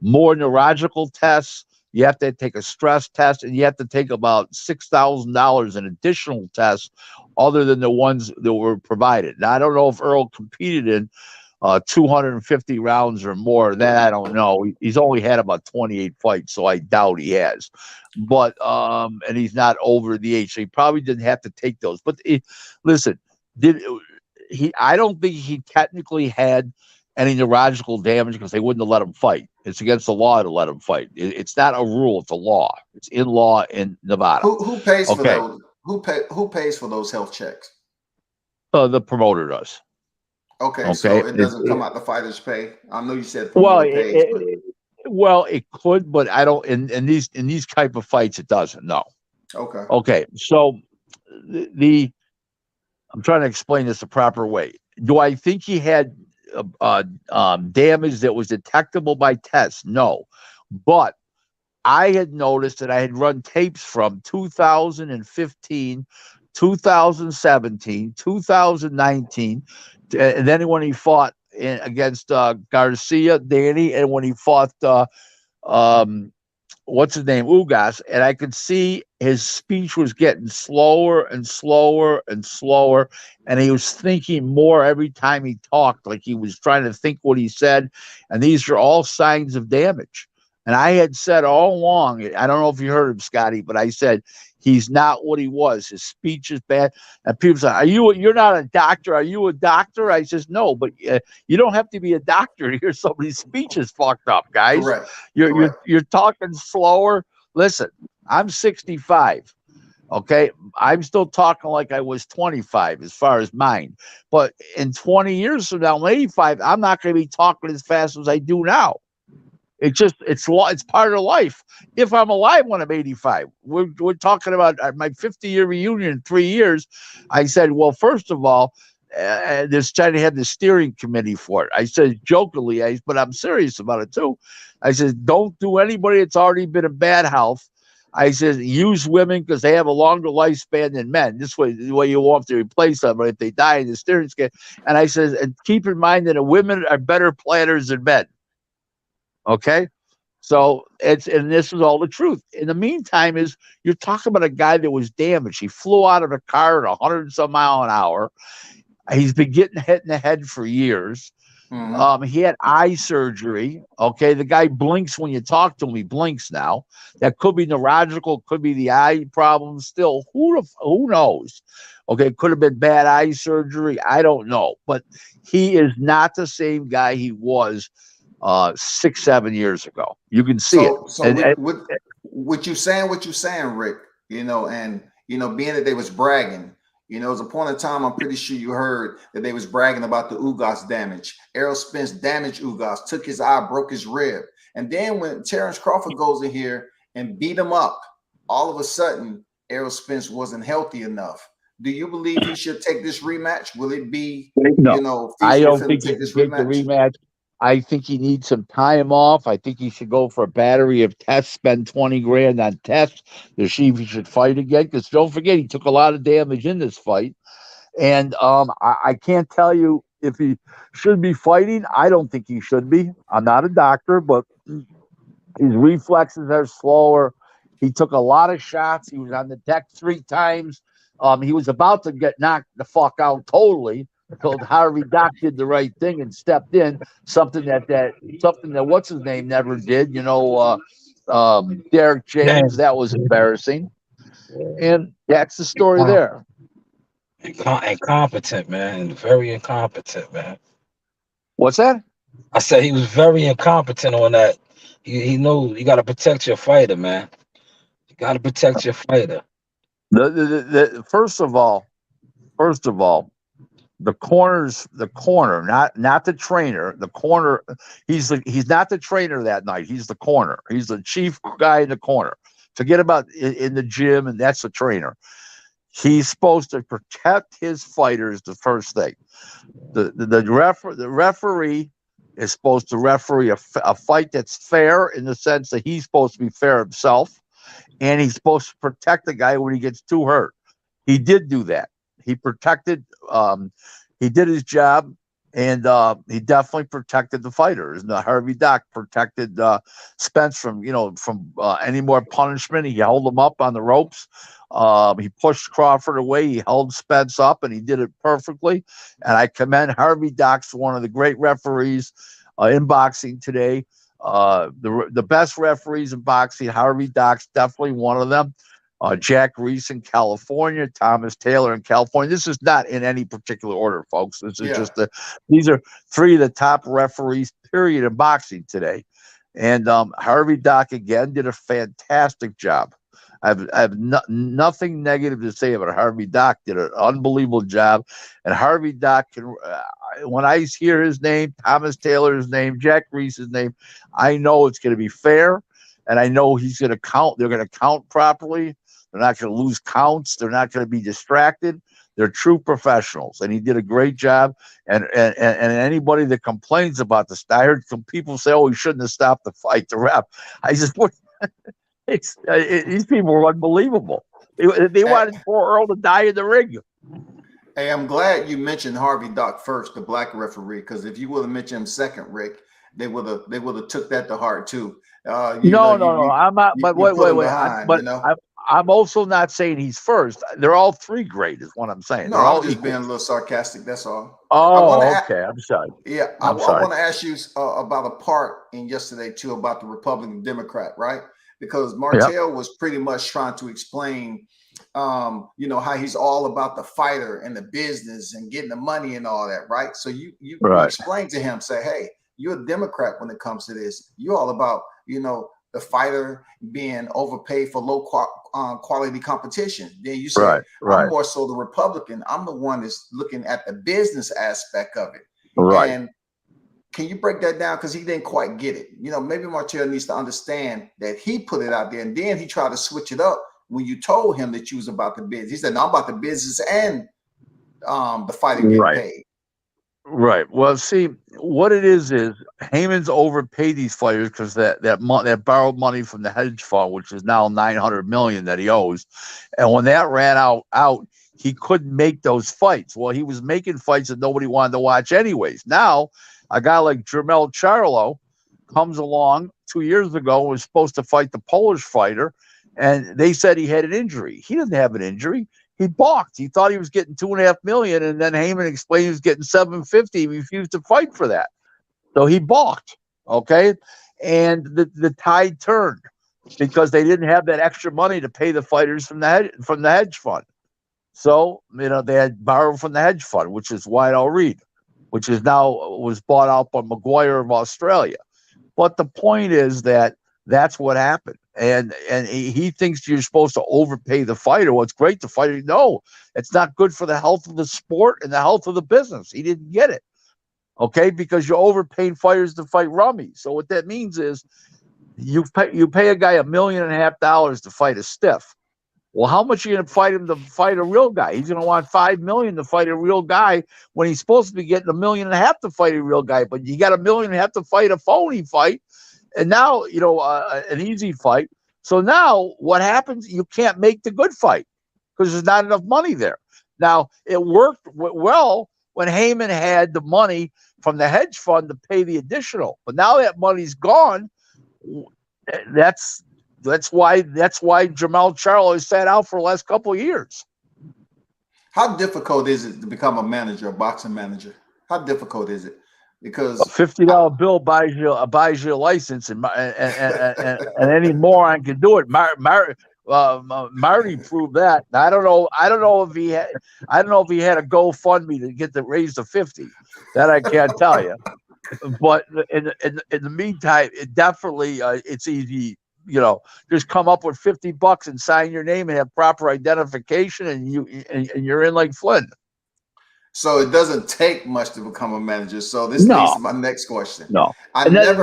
more neurological tests. You have to take a stress test, and you have to take about $6,000 in additional tests other than the ones that were provided. Now, I don't know if Earl competed in 250 rounds or more. That I don't know. He's only had about 28 fights, so I doubt he has. But and he's not over the age, so he probably didn't have to take those. But listen, did he? I don't think he technically had any neurological damage because they wouldn't have let him fight. It's against the law to let him fight. It's not a rule; it's a law. It's in law in Nevada. Who pays for those? Who pays for those health checks? The promoter does. Okay, so it doesn't come out the fighter's pay. I know you said it could, but I don't. In these type of fights, it doesn't. No. Okay. Okay. So I'm trying to explain this the proper way. Do I think he had damage that was detectable by tests? No, but I had noticed that I had run tapes from 2015, 2017, 2019, and then when he fought against Garcia, Danny, and when he fought what's his name, Ugas, and I could see his speech was getting slower and slower and slower, and he was thinking more every time he talked, like he was trying to think what he said, and these are all signs of damage. And I had said all along, I don't know if you heard him, Scotty, but I said he's not what he was. His speech is bad. And people say, you're not a doctor. Are you a doctor? I says, no, but you don't have to be a doctor to hear somebody's speech is fucked up, guys. Correct. You're talking slower. Listen, I'm 65. Okay. I'm still talking like I was 25 as far as mine. But in 20 years from now, I'm 85, I'm not going to be talking as fast as I do now. It's part of life. If I'm alive when I'm 85, we're talking about my 50-year reunion in 3 years. I said, well, first of all, this China had the steering committee for it. I said jokingly, but I'm serious about it too. I said, don't do anybody that's already been in bad health. I said, use women because they have a longer lifespan than men. This way, the way you want to replace them, but if they die in the steering scale. And I said, and keep in mind that women are better planners than men. Okay, so and this is all the truth. In the meantime, you're talking about a guy that was damaged. He flew out of a car at 100 some mile an hour. He's been getting hit in the head for years. Mm-hmm. He had eye surgery. Okay, the guy blinks when you talk to him. He blinks now. That could be neurological. Could be the eye problem. Still, who knows? Okay, it could have been bad eye surgery. I don't know, but he is not the same guy he was 6-7 years ago. You can see it. So what you saying, Rick, and being that they was bragging, there was a point in time, I'm pretty sure you heard that they was bragging about the Ugas damage. Errol Spence damaged Ugas, took his eye, broke his rib. And then when Terrence Crawford goes in here and beat him up, all of a sudden, Errol Spence wasn't healthy enough. Do you believe he should take this rematch? Will it be, no, I don't think he should take the rematch. I think he needs some time off. I think he should go for a battery of tests, spend 20 grand on tests to see if he should fight again. Because don't forget, he took a lot of damage in this fight. And I can't tell you if he should be fighting. I don't think he should be. I'm not a doctor, but his reflexes are slower. He took a lot of shots. He was on the deck 3 times. He was about to get knocked the fuck out totally. Told Harvey Doc did the right thing and stepped in, something that what's his name never did. Derek James, that was embarrassing, and that's the story there. Incompetent, man, very incompetent, man. What's that? I said he was very incompetent on that. He knew you got to protect your fighter, man. You got to protect your fighter. First of all. The corner, not the trainer. The corner, he's not the trainer that night. He's the corner. He's the chief guy in the corner. Forget about in the gym, and that's the trainer. He's supposed to protect his fighters. The first thing, the referee is supposed to referee a fight that's fair in the sense that he's supposed to be fair himself, and he's supposed to protect the guy when he gets too hurt. He did do that. He protected. He did his job, and he definitely protected the fighters. And Harvey Dock protected Spence from any more punishment. He held him up on the ropes. He pushed Crawford away. He held Spence up, and he did it perfectly. And I commend Harvey Dock's one of the great referees in boxing today. The best referees in boxing, Harvey Dock's definitely one of them. Jack Reese in California, Thomas Taylor in California. This is not in any particular order, folks. This is just these are three of the top referees, period, in boxing today. And Harvey Dock again did a fantastic job. I have nothing negative to say about Harvey Dock. Did an unbelievable job, and Harvey Dock can. When I hear his name, Thomas Taylor's name, Jack Reese's name, I know it's going to be fair, and I know he's going to count. They're going to count properly. They're not going to lose counts. They're not going to be distracted. They're true professionals, and he did a great job. And anybody that complains about this, I heard some people say, "Oh, he shouldn't have stopped the fight." The ref, I just. These people were unbelievable. They wanted poor Earl to die in the ring. Hey, I'm glad you mentioned Harvey Dock first, the black referee, because if you would have mentioned him second, Rick, they would have took that to heart too. No. I'm not. But wait. I'm also not saying he's first. They're all three great, is what I'm saying. No, I'm just being a little sarcastic. That's all. Oh, okay. I'm sorry. Yeah, I want to ask you about a part in yesterday too about the Republican Democrat, right? Because Martell was pretty much trying to explain, how he's all about the fighter and the business and getting the money and all that, right? So you explain to him, say, hey, you're a Democrat when it comes to this. You're all about, the fighter being overpaid for low quality competition. Then you say, I'm more so the Republican. I'm the one that's looking at the business aspect of it. Right. And can you break that down? Because he didn't quite get it. Maybe Martell needs to understand that he put it out there, and then he tried to switch it up when you told him that you was about the business. He said, no, I'm about the business and the fighting getting paid. Right. Well, see, what it is Heyman's overpaid these fighters because that borrowed money from the hedge fund, which is now $900 million that he owes, and when that ran out, he couldn't make those fights. Well, he was making fights that nobody wanted to watch anyways. Now, a guy like Jermell Charlo comes along 2 years ago and was supposed to fight the Polish fighter, and they said he had an injury. He didn't have an injury. He balked. He thought he was getting $2.5 million, and then Heyman explained he was getting $750. He refused to fight for that, so he balked. Okay, and the tide turned because they didn't have that extra money to pay the fighters from the hedge fund. So they had borrowed from the hedge fund, which is White Al Reed, which is now was bought out by McGuire of Australia. But the point is that's what happened. And he thinks you're supposed to overpay the fighter. Well, it's great the fighter. No, it's not good for the health of the sport and the health of the business. He didn't get it. Okay, because you're overpaying fighters to fight rummies. So what that means is you pay a guy $1.5 million to fight a stiff. Well, how much are you going to fight him to fight a real guy? He's going to want $5 million to fight a real guy when he's supposed to be getting $1.5 million to fight a real guy. But you got $1.5 million to fight a phony fight, and now an easy fight. So now what happens? You can't make the good fight because there's not enough money there. Now it worked well when Heyman had the money from the hedge fund to pay the additional, but now that money's gone. That's why Jermell Charlo sat out for the last couple of years. How difficult is it to become a manager, a boxing manager? How difficult is it? Because a $50 bill buys you a license, and any moron can do it. Marty proved that. I don't know if he had a GoFundMe to get the raise to 50. That I can't tell you. But in the meantime, it definitely it's easy. Just come up with $50 and sign your name and have proper identification, and you're in like Flynn. So it doesn't take much to become a manager. So this leads to my next question. No. Another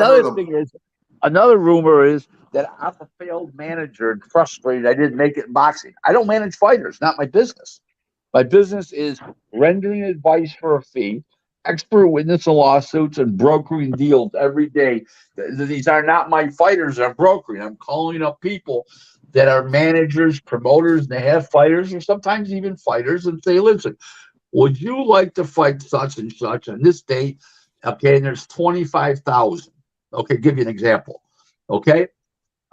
rumor is that I'm a failed manager and frustrated I didn't make it in boxing. I don't manage fighters, not my business. My business is rendering advice for a fee expert witness in lawsuits and brokering deals every day. These are not my fighters I'm brokering. I'm calling up people that are managers, promoters, and they have fighters, or sometimes even fighters, and say, listen, would you like to fight such and such on this date? Okay, and there's 25,000. Okay, give you an example. Okay,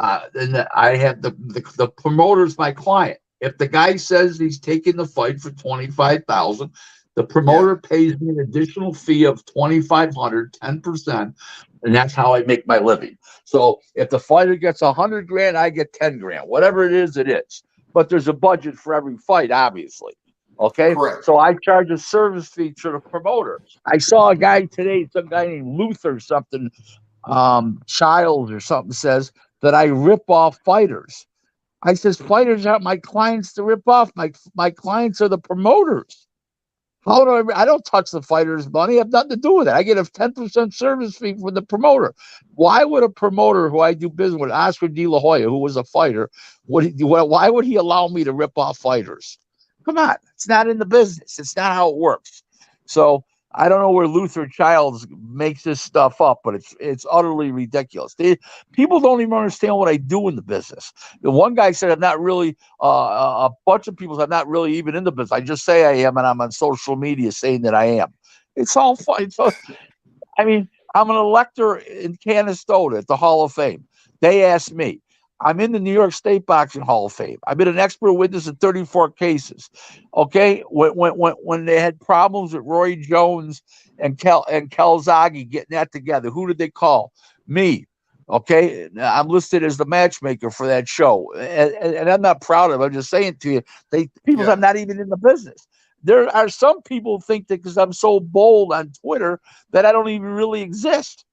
and I have the promoter's my client. If the guy says he's taking the fight for 25,000, the promoter pays me an additional fee of 2,500, 10%, and that's how I make my living. So if the fighter gets 100 grand, I get 10 grand. Whatever it is, it is. But there's a budget for every fight, obviously. Okay, correct. so I charge a service fee to the promoter. I saw a guy today, some guy named Luther something, Childs or something, says that I rip off fighters. I says fighters aren't my clients to rip off. My clients are the promoters. How do I don't touch the fighters' money. I have nothing to do with it. I get a 10% service fee from the promoter. Why would a promoter who I do business with, Oscar De La Hoya, who was a fighter, why would he allow me to rip off fighters? Come on, it's not in the business. It's not how it works. So I don't know where Luther Childs makes this stuff up, but it's utterly ridiculous. People don't even understand what I do in the business. The one guy said I'm not really. A bunch of people said I'm not really even in the business. I just say I am, and I'm on social media saying that I am. It's all fun. I mean, I'm an elector in Canastota at the Hall of Fame. They asked me. I'm in the New York State Boxing Hall of Fame. I've been an expert witness in 34 cases. Okay, when they had problems with Roy Jones and Calzaghe getting that together, who did they call? Me. Okay, I'm listed as the matchmaker for that show, and I'm not proud of it. I'm just saying to you, people I'm not even in the business. There are some people who think that because I'm so bold on Twitter that I don't even really exist.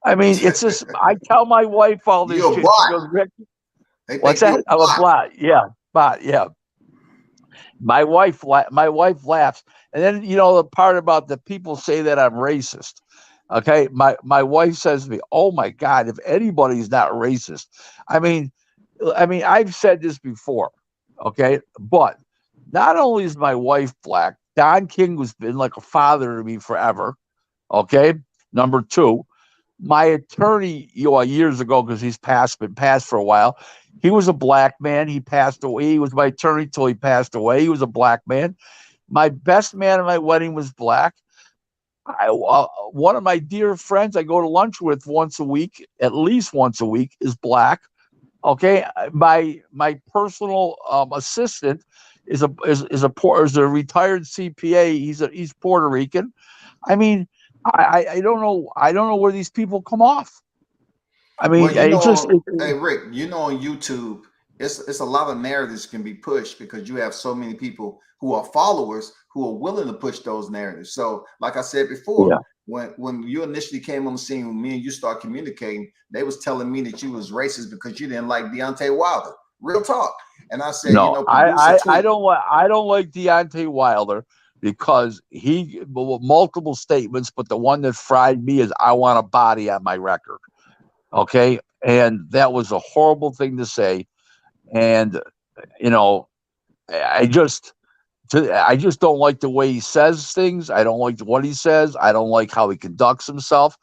I mean, it's just, I tell my wife all this shit. She goes, Rick, what's that? I'm a bot. Yeah, bot. Yeah. My wife laughs. And then, the part about the people say that I'm racist. Okay. My wife says to me, oh my God, if anybody's not racist. I mean, I've said this before. Okay. But not only is my wife black, Don King has been like a father to me forever. Okay. Number two, my attorney, years ago, because been passed for a while. He was a black man. He passed away. He was my attorney till he passed away. He was a black man. My best man at my wedding was black. One of my dear friends I go to lunch with at least once a week, is black. Okay, my personal assistant is a retired CPA. He's Puerto Rican. I mean, I don't know. I don't know where these people come off. I mean, hey Rick, on YouTube, it's a lot of narratives can be pushed because you have so many people who are followers who are willing to push those narratives. So, like I said before, when you initially came on the scene, when me and you start communicating, they was telling me that you was racist because you didn't like Deontay Wilder. Real talk. And I said, no, I don't like Deontay Wilder. Because he multiple statements, but the one that fried me is I want a body on my record. Okay. And that was a horrible thing to say. And, I just don't like the way he says things. I don't like what he says. I don't like how he conducts himself.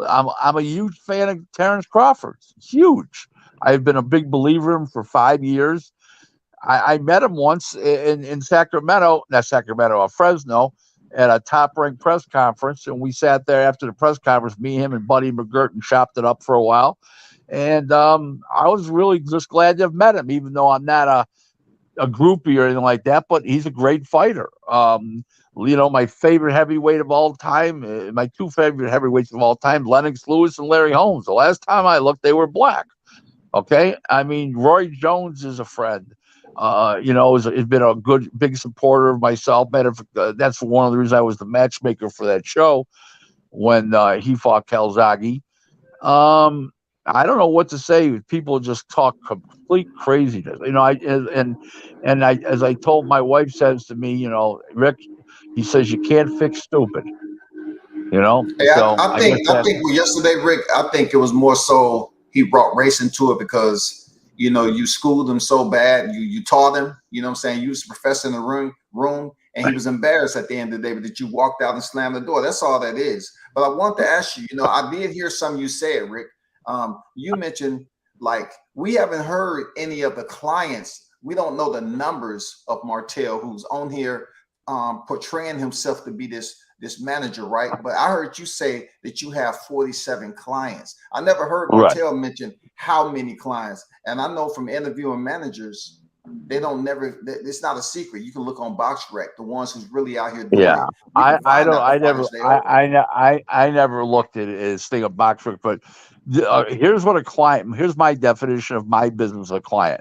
I'm a huge fan of Terrence Crawford. Huge. I've been a big believer in him for 5 years. I met him once in Fresno, at a top-ranked press conference, and we sat there after the press conference, me, him, and Buddy McGirt, and chopped it up for a while. And I was really just glad to have met him, even though I'm not a groupie or anything like that, but he's a great fighter. My favorite heavyweight of all time, my two favorite heavyweights of all time, Lennox Lewis and Larry Holmes. The last time I looked, they were black. Okay? I mean, Roy Jones is a friend. Has been a good, big supporter of myself. That's one of the reasons I was the matchmaker for that show when he fought Calzaghe. I don't know what to say. People just talk complete craziness. As I told my wife says to me, Rick, he says you can't fix stupid. Hey, I think yesterday, Rick, I think it was more so he brought race into it because you schooled him so bad. You taught him, you know what I'm saying? You was a professor in the room and he was embarrassed at the end of the day, but that you walked out and slammed the door. That's all that is. But I want to ask you, I did hear something you said, Rick. You mentioned, like, we haven't heard any of the clients. We don't know the numbers of Martell, who's on here portraying himself to be this manager, right? But I heard you say that you have 47 clients. I never heard Martell mention how many clients. And I know from interviewing managers, they don't never. It's not a secret. You can look on BoxRec, the ones who's really out here doing it. I never looked at this thing of BoxRec, but here's what a client. Here's my definition of my business: a client,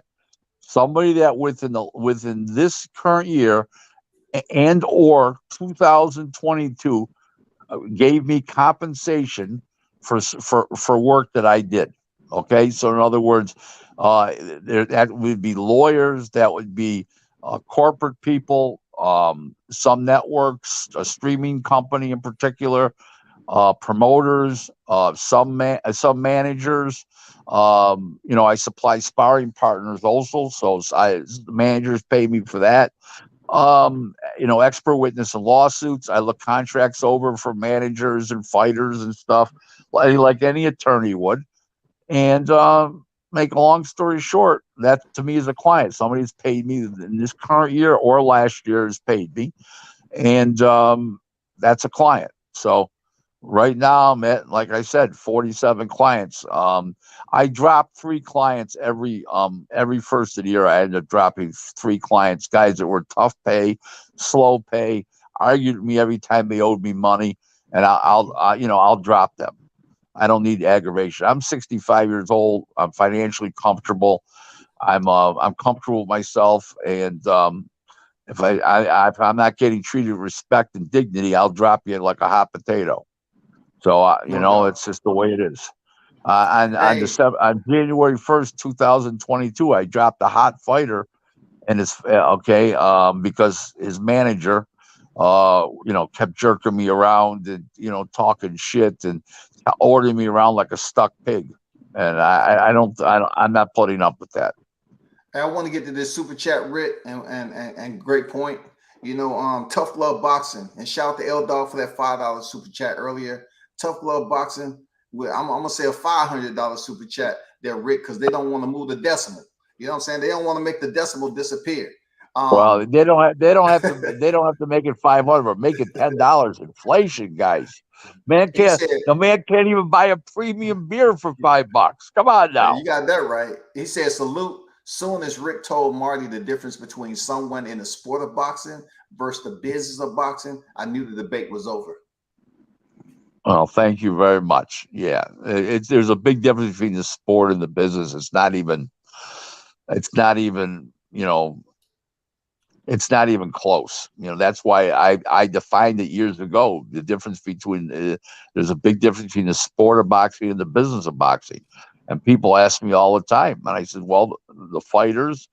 somebody that within this current year and or 2022 gave me compensation for work that I did. Okay, so in other words, that would be lawyers, that would be corporate people, some networks, a streaming company in particular, promoters, some managers. I supply sparring partners also, so the managers pay me for that. Expert witness in lawsuits. I look contracts over for managers and fighters and stuff, like any attorney would. And make a long story short, that to me is a client. Somebody's paid me in this current year or last year has paid me, and that's a client. So right now I'm at, like I said, 47 clients. I drop 3 clients every first of the year. I end up dropping 3 clients, guys that were tough pay, slow pay, argued with me every time they owed me money, and I'll drop them. I don't need aggravation. I'm 65 years old. I'm financially comfortable. I'm comfortable with myself, and if I'm not getting treated with respect and dignity, I'll drop you like a hot potato. So it's just the way it is. On January 1st, 2022, I dropped a hot fighter, and it's because his manager, kept jerking me around and talking shit and ordering me around like a stuck pig, and I'm not putting up with that. I want to get to this super chat, Rick, and great point. Tough Love Boxing, and shout out to L Dog for that $5 super chat earlier. Tough Love Boxing, I'm gonna say a $500 super chat there, Rick, because they don't want to move the decimal. You know what I'm saying? They don't want to make the decimal disappear. Well, they don't have to make it 500, but make it $10. Inflation, guys. The man can't even buy a premium beer for $5. Come on now. You got that right. He said, salute. Soon as Rick told Marty the difference between someone in the sport of boxing versus the business of boxing, I knew the debate was over. Well, thank you very much. Yeah, there's a big difference between the sport and the business. It's not even close. That's why I defined it years ago. The difference between there's a big difference between the sport of boxing and the business of boxing. And people ask me all the time, and I said, well, the fighters,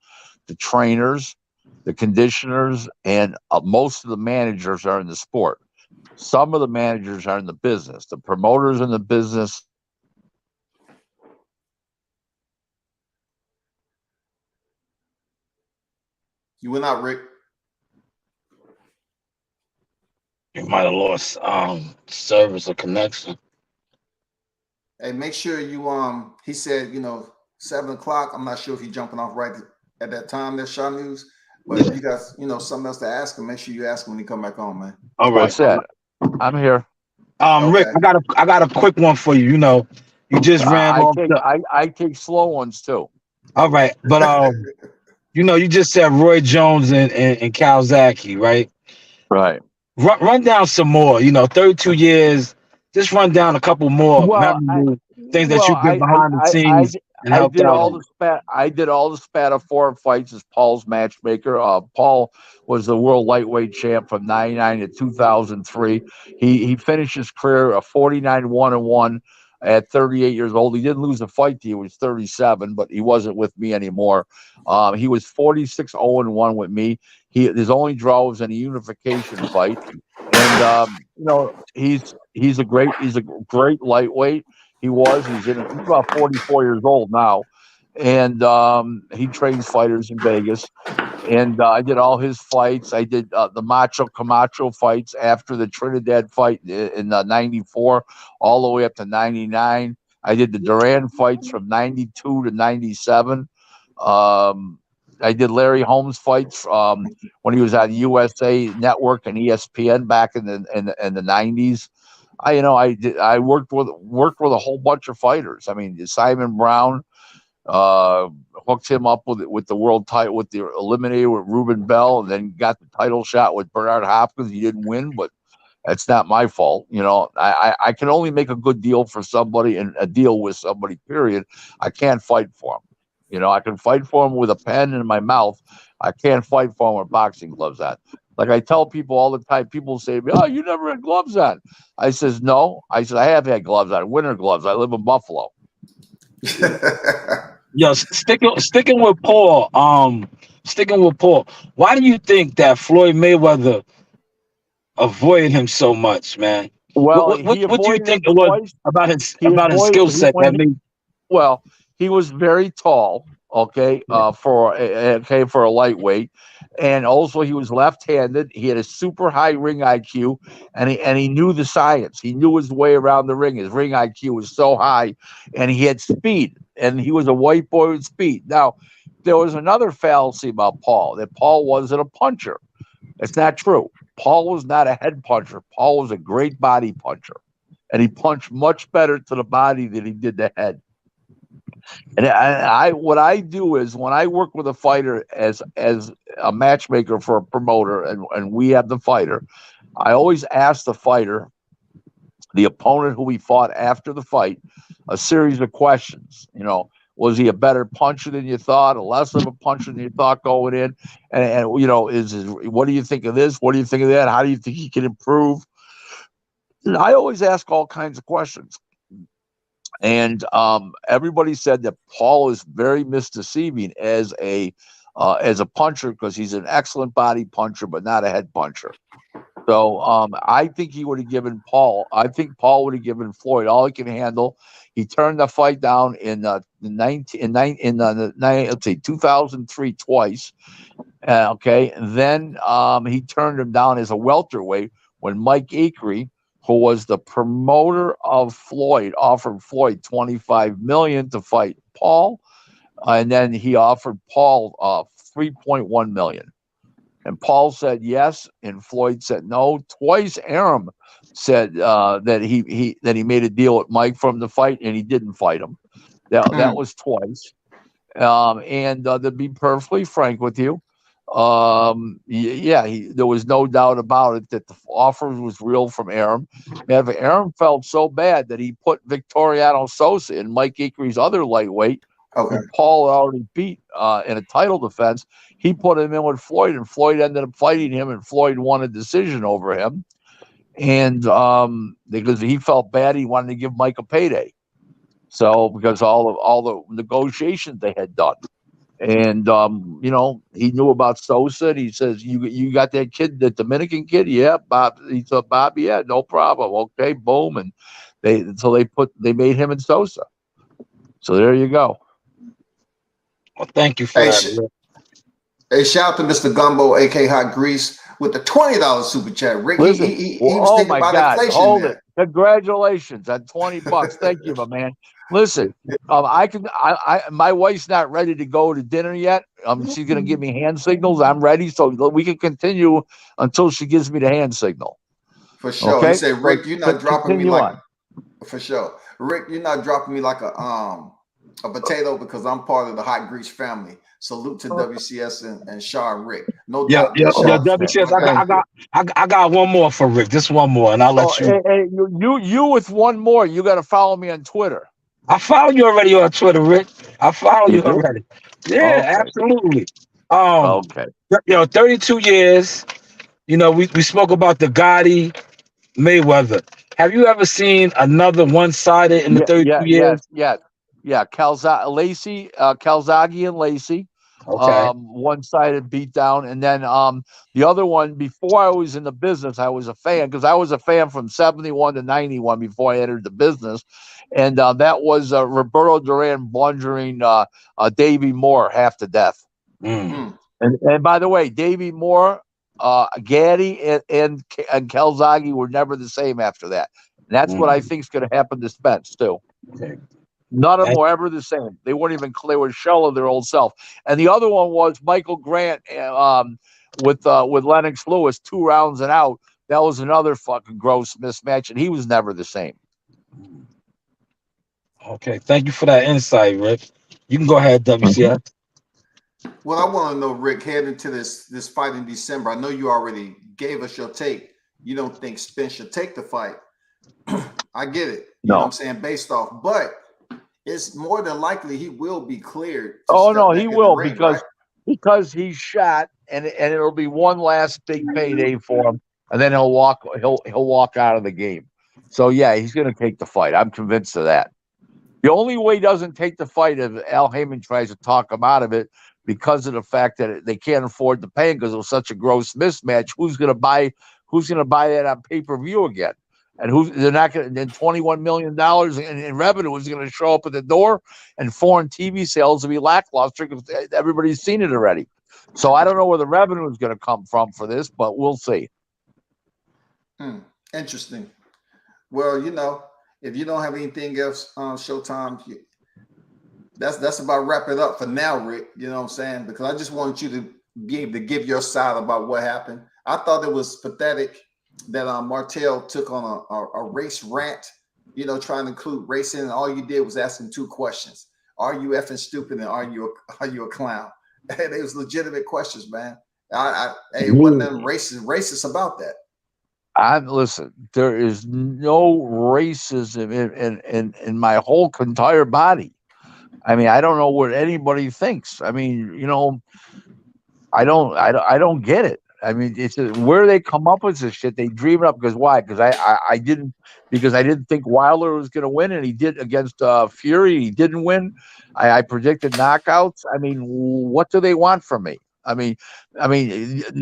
the trainers, the conditioners, and most of the managers are in the sport. Some of the managers are in the business. The promoters in the business. You went out, Rick. You might have lost service or connection. Hey, make sure you he said 7 o'clock. I'm not sure if he's jumping off right at that time. That's Shaw News. But if you got something else to ask him, make sure you ask him when he come back on, man. All right, I'm here. Okay. Rick, I got a quick one for you. You just ran off. I take slow ones too. All right, but you just said Roy Jones and Calzaghe, right? Right. Run down some more. 32 years. Just run down a couple more things that you did behind the scenes and helped out. I did all the Spatafora fights as Paul's matchmaker. Paul was the world lightweight champ from 99 to 2003. He finished his career a 49-1-1 at 38 years old. He didn't lose a fight till he was 37, but he wasn't with me anymore. He was 46-0-1 with me. His only draw was in a unification fight. And he's a great lightweight. He's about 44 years old now, and he trains fighters in Vegas. And I did all his fights. I did the Macho Camacho fights after the Trinidad fight in '94, all the way up to '99. I did the Duran fights from '92 to '97. I did Larry Holmes fights when he was on USA Network and ESPN back in the '90s. I worked with a whole bunch of fighters. I mean, Simon Brown. Hooked him up with the world title, with the eliminator with Ruben Bell, and then got the title shot with Bernard Hopkins. He didn't win, but that's not my fault. I can only make a good deal for somebody and a deal with somebody, period. I can't fight for him. I can fight for him with a pen in my mouth. I can't fight for him with boxing gloves on. Like I tell people all the time, people say to me, "Oh, you never had gloves on." I says, "No." I said, "I have had gloves on, winter gloves. I live in Buffalo." Yo, sticking with Paul. Why do you think that Floyd Mayweather avoided him so much, man? Well, What do you avoided him think it was twice. about his skill set that made? Well, he was very tall. Okay, for a lightweight, and also he was left-handed. He had a super high ring IQ, and he knew the science. He knew his way around the ring. His ring IQ was so high, and he had speed. And he was a white boy with speed. Now, there was another fallacy about Paul, that Paul wasn't a puncher. It's not true. Paul was not a head puncher. Paul was a great body puncher, and he punched much better to the body than he did the head. And what I do is, when I work with a fighter as a matchmaker for a promoter, and we have the fighter, I always ask the fighter, the opponent who we fought after the fight, a series of questions. Was he a better puncher than you thought, a less of a puncher than you thought going in? And what do you think of this? What do you think of that? How do you think he can improve? And I always ask all kinds of questions. And everybody said that Paul is very misdeceiving as a puncher, because he's an excellent body puncher, but not a head puncher. So I think he would have given Paul. I think Paul would have given Floyd all he can handle. He turned the fight down in 2003 twice. Okay, and then he turned him down as a welterweight when Mike Acree, who was the promoter of Floyd, offered Floyd $25 million to fight Paul, and then he offered Paul $3.1 million. And Paul said yes, and Floyd said no. Twice Arum said that he made a deal with Mike from the fight, and he didn't fight him. That was twice. And to be perfectly frank with you, there was no doubt about it that the offer was real from Arum. Arum felt so bad that he put Victoriano Sosa in Mike Acree's other lightweight, who Paul already beat in a title defense. He put him in with Floyd, and Floyd ended up fighting him, and Floyd won a decision over him. And because he felt bad, he wanted to give Mike a payday. So because all the negotiations they had done. And he knew about Sosa, and he says, you got that kid, the Dominican kid? Yeah, Bob. He said, Bob, yeah, no problem. Okay, boom. And they made him and Sosa. So there you go. Well, thank you for that. Hey, shout out to Mr. Gumbo, aka Hot Grease, with the $20 super chat. Rick, Listen, he was thinking about inflation. Hold it. Congratulations on $20. Thank you, my man. Listen, my wife's not ready to go to dinner yet. She's gonna give me hand signals. I'm ready, so we can continue until she gives me the hand signal. For sure. Okay? He said, Rick, you're not dropping me like on. For sure. Rick, you're not dropping me like a potato, because I'm part of the Hot Grease family. Salute to WCS and Sean Rick. No doubt. WCS. I got one more for Rick. Just one more, and I'll let you. Hey, you with one more. You got to follow me on Twitter. I follow you already on Twitter, Rick. I follow you already. Yeah, absolutely. Okay. 32 years. We spoke about the Gotti Mayweather. Have you ever seen another one-sided in the 32 years? Yeah. Calzaghe and Lacey. Okay. One-sided beatdown. And then the other one, before I was in the business, I was a fan, because I was a fan from 71 to 91 before I entered the business. And that was Roberto Duran bludgeoning Davey Moore half to death. Mm. And by the way, Davey Moore, Gaddy, and Calzaghe were never the same after that. And that's what I think is going to happen to Spence too. Okay. None of them were ever the same. They weren't even clear with shell of their old self. And the other one was Michael Grant with Lennox Lewis, 2 rounds and out. That was another fucking gross mismatch, and he was never the same. Okay, thank you for that insight, Rick. You can go ahead, WCF. Well, I want to know, Rick, heading into this fight in December. I know you already gave us your take. You don't think Spence should take the fight. I get it. You know what I'm saying? Based off, but it's more than likely he will be cleared. Oh no, he will ring, because he's shot, and it'll be one last big payday for him, and then he'll walk out of the game. So yeah, he's going to take the fight. I'm convinced of that. The only way he doesn't take the fight is if Al Heyman tries to talk him out of it because of the fact that they can't afford to pay him because it was such a gross mismatch. Who's going to buy that on pay-per-view again? And they're not going to, then $21 million in revenue is going to show up at the door, and foreign TV sales will be lackluster because everybody's seen it already. So I don't know where the revenue is going to come from for this, but we'll see. Interesting. Well, if you don't have anything else on Showtime, that's about wrap it up for now, Rick. You know what I'm saying? Because I just wanted you to be able to give your side about what happened. I thought it was pathetic that Martel took on a race rant, trying to include racing, and all you did was ask him 2 questions: Are you effing stupid, and are you a clown? And it was legitimate questions, man. It wasn't nothing racist about that. Listen, there is no racism in my whole entire body. I mean, I don't know what anybody thinks. I mean, I don't get it. I mean, it's where they come up with this shit. They dream it up because why? Because I didn't think Wilder was going to win, and he did against Fury. He didn't win. I predicted knockouts. I mean, what do they want from me? I mean,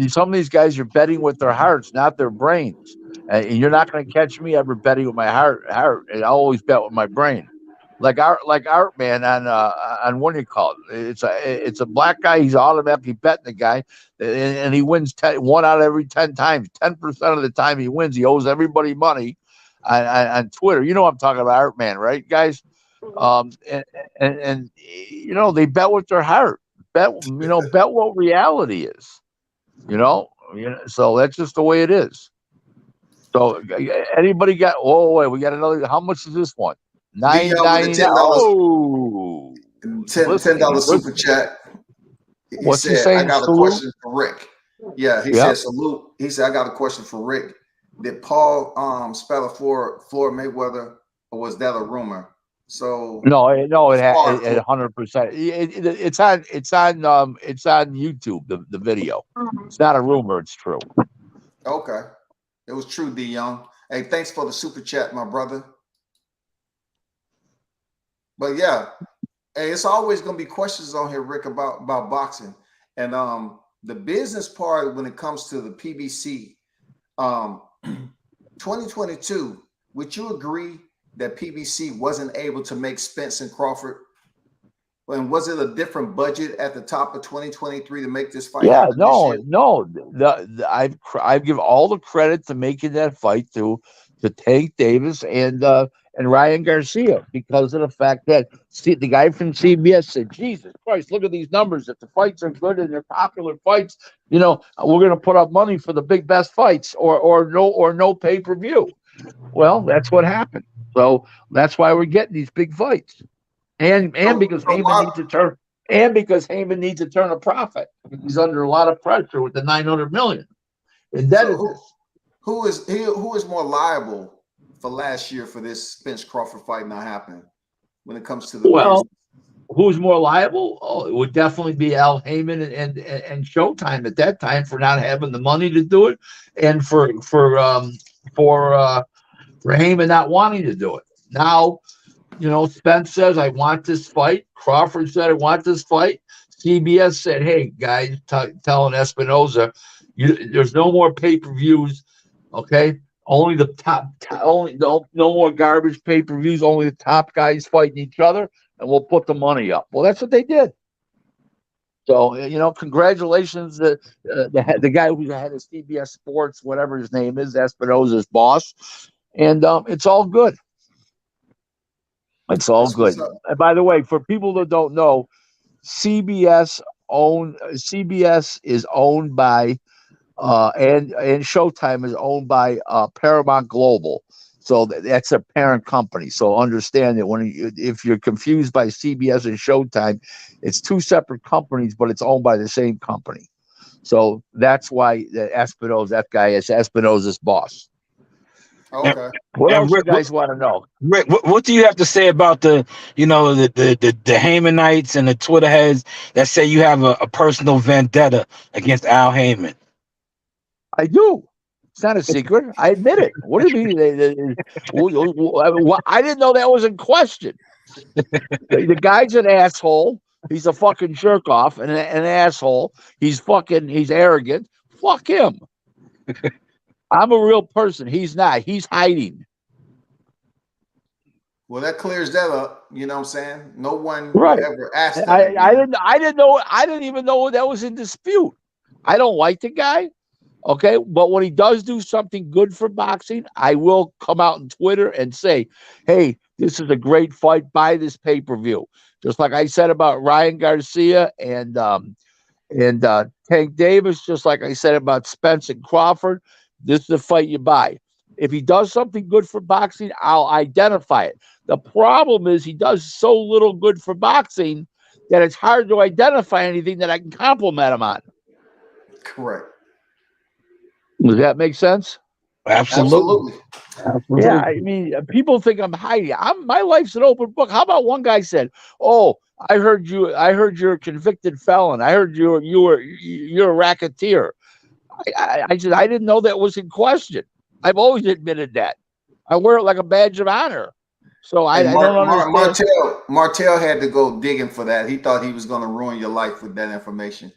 some of these guys are betting with their hearts, not their brains. And you're not going to catch me ever betting with my heart. And I always bet with my brain. Like Art Man on what do you call it? It's a black guy. He's automatically betting the guy, and he wins 1 out of every 10 times. 10% of the time he wins. He owes everybody money on Twitter. You know what I'm talking about, Art Man, right, guys? And they bet with their heart. Bet what reality is. So that's just the way it is. So anybody got? Oh wait, we got another. How much is this one? $9.99. Oh, $10 super chat. What's he saying? I got a question for Rick. Yeah, he said salute. He said I got a question for Rick. Did Paul spell it for Floyd Mayweather, or was that a rumor? So no, it 100%. It's on YouTube. The video. It's not a rumor. It's true. Okay, it was true, D Young. Hey, thanks for the super chat, my brother. But yeah, hey, it's always gonna be questions on here, Rick, about boxing and the business part when it comes to the PBC. 2022. Would you agree that PBC wasn't able to make Spence and Crawford? And was it a different budget at the top of 2023 to make this fight? Yeah, no. I give all the credit to making that fight to Tank Davis and Ryan Garcia because of the fact that the guy from CBS said, "Jesus Christ, look at these numbers. If the fights are good and they're popular fights, we're going to put up money for the best fights or no pay-per-view." Well, that's what happened. So that's why we're getting these big fights. And because Heyman needs to turn a profit. He's under a lot of pressure with the $900 million. And that who is more liable for last year for this Spence Crawford fight not happening when it comes to the business? Who's more liable? Oh, it would definitely be Al Heyman and Showtime at that time for not having the money to do it, and for Heyman not wanting to do it. Now, Spence says, I want this fight. Crawford said, I want this fight. CBS said, hey, guys, telling Espinoza, there's no more pay-per-views, okay? Only the top, no more garbage pay-per-views, only the top guys fighting each other, and we'll put the money up. Well, that's what they did. So congratulations, the guy who had his CBS Sports, whatever his name is, Espinosa's boss, and it's all good. It's all That's what's good. up. And by the way, for people that don't know, CBS is owned by and Showtime is owned by Paramount Global. So that's a parent company. So understand that if you're confused by CBS and Showtime, it's two separate companies, but it's owned by the same company. So that's why that guy is Espinosa's boss. Okay. What else Rick, you guys want to know? Rick, what do you have to say about the Haymanites and the Twitter heads that say you have a personal vendetta against Al Heyman? I do. It's not a secret. I admit it. What do you mean? I didn't know that was in question. The guy's an asshole. He's a fucking jerk off and an asshole. He's arrogant. Fuck him. I'm a real person. He's not. He's hiding. Well, that clears that up. You know what I'm saying? No one Right. ever asked that. I didn't know. I didn't even know that was in dispute. I don't like the guy. Okay, but when he does do something good for boxing, I will come out on Twitter and say, "Hey, this is a great fight. Buy this pay-per-view." Just like I said about Ryan Garcia and Tank Davis, just like I said about Spence and Crawford. This is the fight you buy. If he does something good for boxing, I'll identify it. The problem is he does so little good for boxing that it's hard to identify anything that I can compliment him on. Correct. Does that make sense? Absolutely. Yeah, I mean, people think I'm hiding. My life's an open book. How about one guy said, "Oh, I heard you're a convicted felon. I heard you're a racketeer." I said I didn't know that was in question. I've always admitted that. I wear it like a badge of honor. So I don't understand. Martel had to go digging for that. He thought he was going to ruin your life with that information.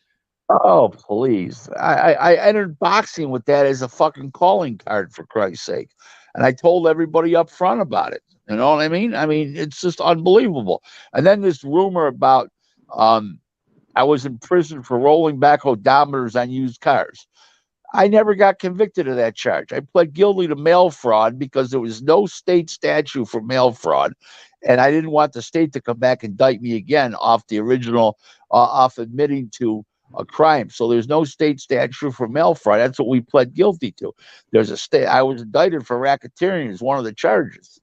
Oh, please. I entered boxing with that as a fucking calling card, for Christ's sake. And I told everybody up front about it. You know what I mean? I mean, it's just unbelievable. And then this rumor about I was in prison for rolling back odometers on used cars. I never got convicted of that charge. I pled guilty to mail fraud because there was no state statute for mail fraud. And I didn't want the state to come back and indict me again off the original, off admitting to a crime. So there's no state statute for mail fraud. That's what we pled guilty to. There's a state. I was indicted for racketeering as one of the charges.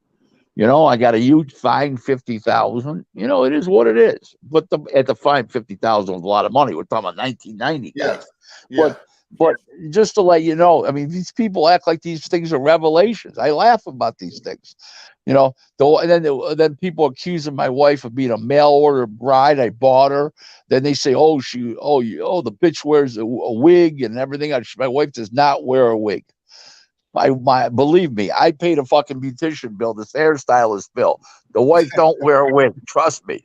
I got a huge fine, 50,000. It is what it is. But at the fine, 50,000 was a lot of money. We're talking about 1990. Yeah. Yeah. But just to let you know, I mean, these people act like these things are revelations. I laugh about these things, and then people accusing my wife of being a mail order bride. I bought her. Then they say, the bitch wears a wig and everything. My wife does not wear a wig. Believe me, I paid a fucking beautician bill, this hairstylist bill. The wife don't wear a wig. Trust me.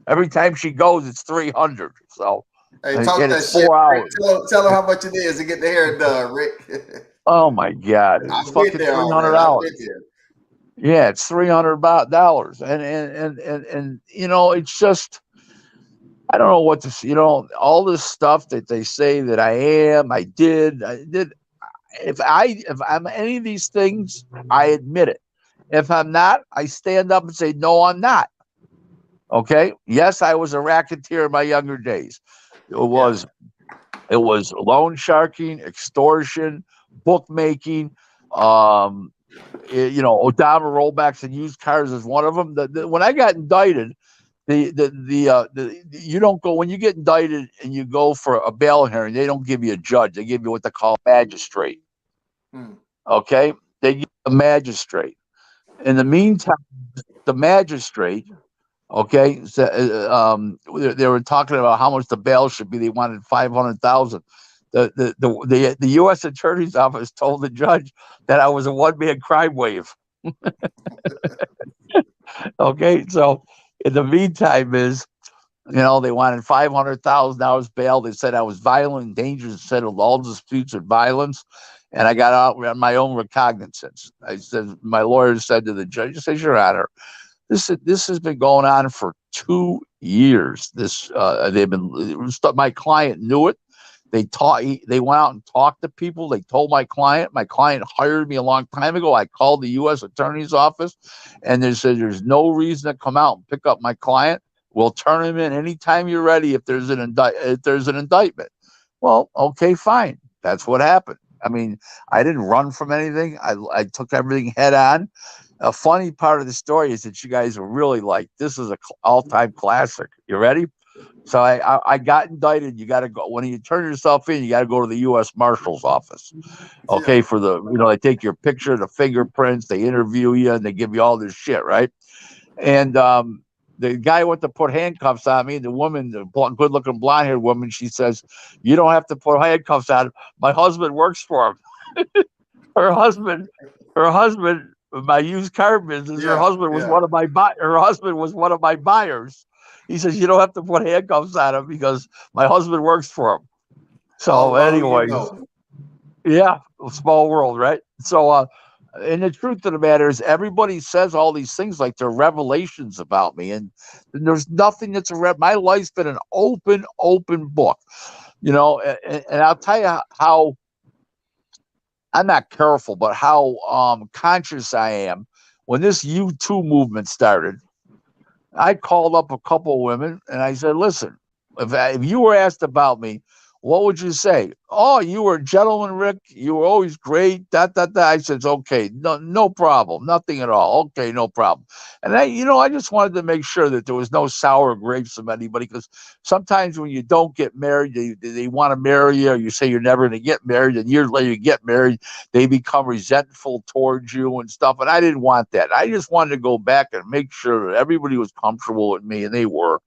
Every time she goes, it's $300. So. Hey, talk that shit. 4 hours. Tell her how much it is to get the hair done, Rick. Oh my God! It's fucking $300. Yeah, it's $300, and it's just I don't know what to say. All this stuff that they say that I did. If I'm any of these things, I admit it. If I'm not, I stand up and say no, I'm not. Okay. Yes, I was a racketeer in my younger days. It was loan sharking, extortion, bookmaking, odometer rollbacks and used cars is one of them. When I got indicted, you don't go when you get indicted and you go for a bail hearing. They don't give you a judge. They give you what they call a magistrate. Okay, they give a magistrate. In the meantime, the magistrate. Okay, so, they were talking about how much the bail should be. They wanted 500,000. The U.S. Attorney's Office told the judge that I was a one-man crime wave. Okay, so in the meantime, they wanted $500,000 bail. They said I was violent, dangerous, settled all disputes with violence, and I got out on my own recognizance. My lawyer said to the judge, "Says Your Honor, this has been going on for 2 years. This my client knew it. They went out and talked to people. They told my client. My client hired me a long time ago. I called the U.S. Attorney's Office, and they said there's no reason to come out and pick up my client. We'll turn him in anytime you're ready if there's an indictment. Well, okay, fine. That's what happened. I mean, I didn't run from anything. I took everything head on. A funny part of the story is that you guys are really like, this is a all-time classic. You ready? So I got indicted. You got to go when you turn yourself in. You got to go to the U.S. Marshal's office. Okay, Yeah. for the they take your picture, the fingerprints, they interview you, and they give you all this shit, right? And the guy went to put handcuffs on me. The woman, the good-looking blonde-haired woman, she says, "You don't have to put handcuffs on him. My husband works for him." her husband, her husband, my used car business. Her Yeah. husband was Yeah. one of my her husband was one of my buyers. He says, "You don't have to put handcuffs on him because my husband works for him." All So, about who you anyways, know. yeah, small world, right? So, and the truth of the matter is, everybody says all these things like they're revelations about me, and there's nothing that's my life's been an open book, and I'll tell you how I'm not careful, but how conscious I am. When this U2 movement started, I called up a couple of women and I said, "Listen, if you were asked about me, what would you say? Oh, you were a gentleman, Rick. You were always great. I said, okay, no problem, nothing at all. Okay, no problem. And I just wanted to make sure that there was no sour grapes from anybody, because sometimes when you don't get married, they want to marry you, or you say you're never going to get married, and years later you get married, they become resentful towards you and stuff. And I didn't want that. I just wanted to go back and make sure that everybody was comfortable with me, and they were.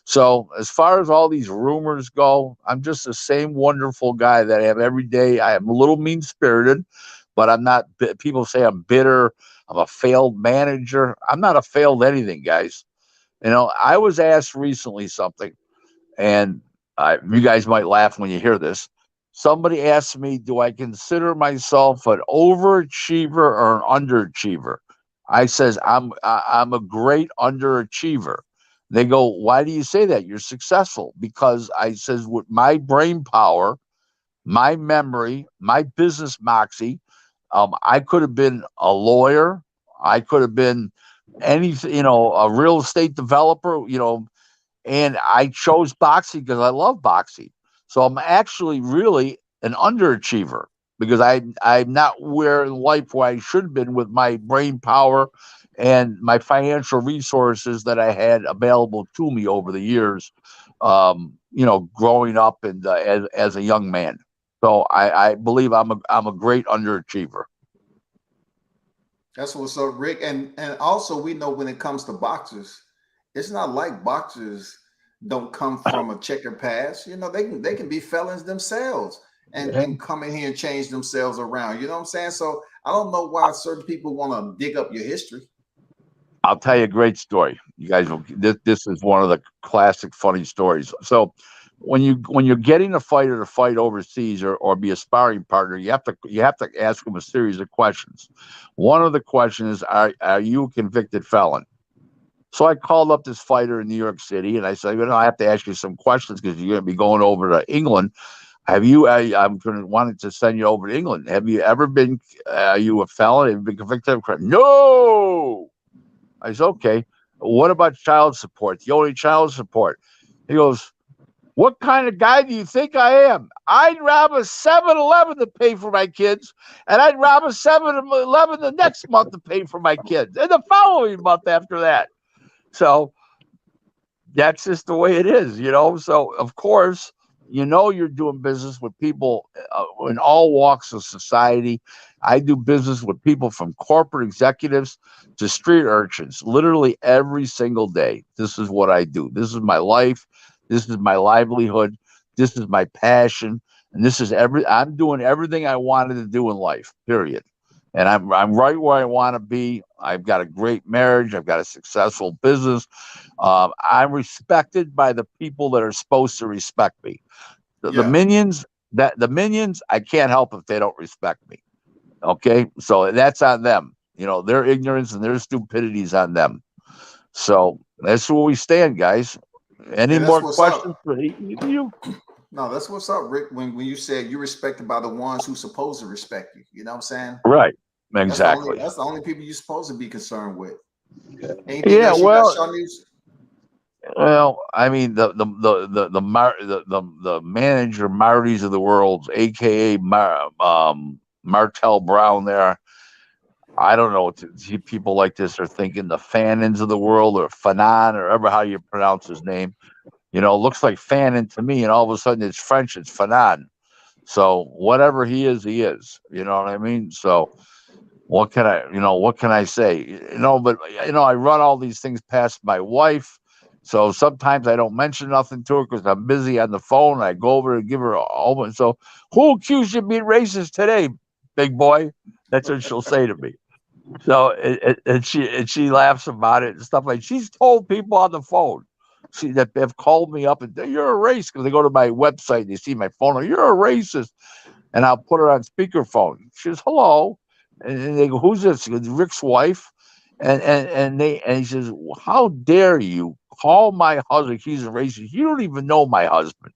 So as far as all these rumors go, I'm just the same wonderful guy that I am every day. I am a little mean-spirited, but I'm not. People say I'm bitter. I'm a failed manager. I'm not a failed anything, guys. I was asked recently something, and you guys might laugh when you hear this. Somebody asked me, do I consider myself an overachiever or an underachiever? I says, I'm a great underachiever. They go, why do you say that? You're successful. Because I says, with my brain power, my memory, my business moxie, I could have been a lawyer. I could have been anything, a real estate developer, and I chose boxing because I love boxing. So I'm actually really an underachiever because I'm not where in life where I should have been with my brain power and my financial resources that I had available to me over the years, growing up and as a young man. So I believe I'm a great underachiever. That's what's up, Rick. And also we know when it comes to boxers, it's not like boxers don't come from a checkered past. They can be felons themselves and come in here and change themselves around. You know what I'm saying? So I don't know why certain people want to dig up your history. I'll tell you a great story. You guys will. This is one of the classic funny stories. So, when you're getting a fighter to fight overseas or be a sparring partner, you have to ask them a series of questions. One of the questions is, are you a convicted felon? So I called up this fighter in New York City, and I said, I have to ask you some questions because you're going to be going over to England. I'm wanting to send you over to England. Have you ever been? Are you a felon? Have you been convicted of crime? No. I said, okay. What about child support? The only child support. He goes, what kind of guy do you think I am? I'd rob a 7-Eleven to pay for my kids, and I'd rob a 7-Eleven the next month to pay for my kids, and the following month after that. So that's just the way it is, So, of course, you're doing business with people in all walks of society. I do business with people from corporate executives to street urchins, literally every single day. This is what I do. This is my life. This is my livelihood. This is my passion. And I'm doing everything I wanted to do in life, period. And I'm right where I want to be. I've got a great marriage. I've got a successful business. I'm respected by the people that are supposed to respect me. The minions, I can't help if they don't respect me. Okay, so that's on them. Their ignorance and their stupidity is on them. So that's where we stand, guys. Any Hey, that's more what's questions up. for you? No, that's what's up, Rick. When you said you're respected by the ones who supposed to respect you, you know what I'm saying? Right. That's the only Exactly. that's the only people you're supposed to be concerned with. Anything Yeah. else you got, Well, Shaw News? I mean the manager Martys of the world, aka Martel Brown. There, I don't know what people like this are thinking. The Fanons of the world, or Fanon, or ever how you pronounce his name. Looks like Fanon to me, and all of a sudden it's French. It's Fanon. So whatever he is, he is. You know what I mean? So what can I say? But I run all these things past my wife. So sometimes I don't mention nothing to her because I'm busy on the phone. I go over and give her all. So who accused you of being racist today, big boy? That's what she'll say to me. So and she laughs about it and stuff like. She's told people on the phone. That have called me up and you're a racist because they go to my website and they see my phone. You're a racist, and I'll put her on speakerphone. She says hello, and they go, "Who's this?" She goes, Rick's wife, and he says, "How dare you call my husband? He's a racist. You don't even know my husband.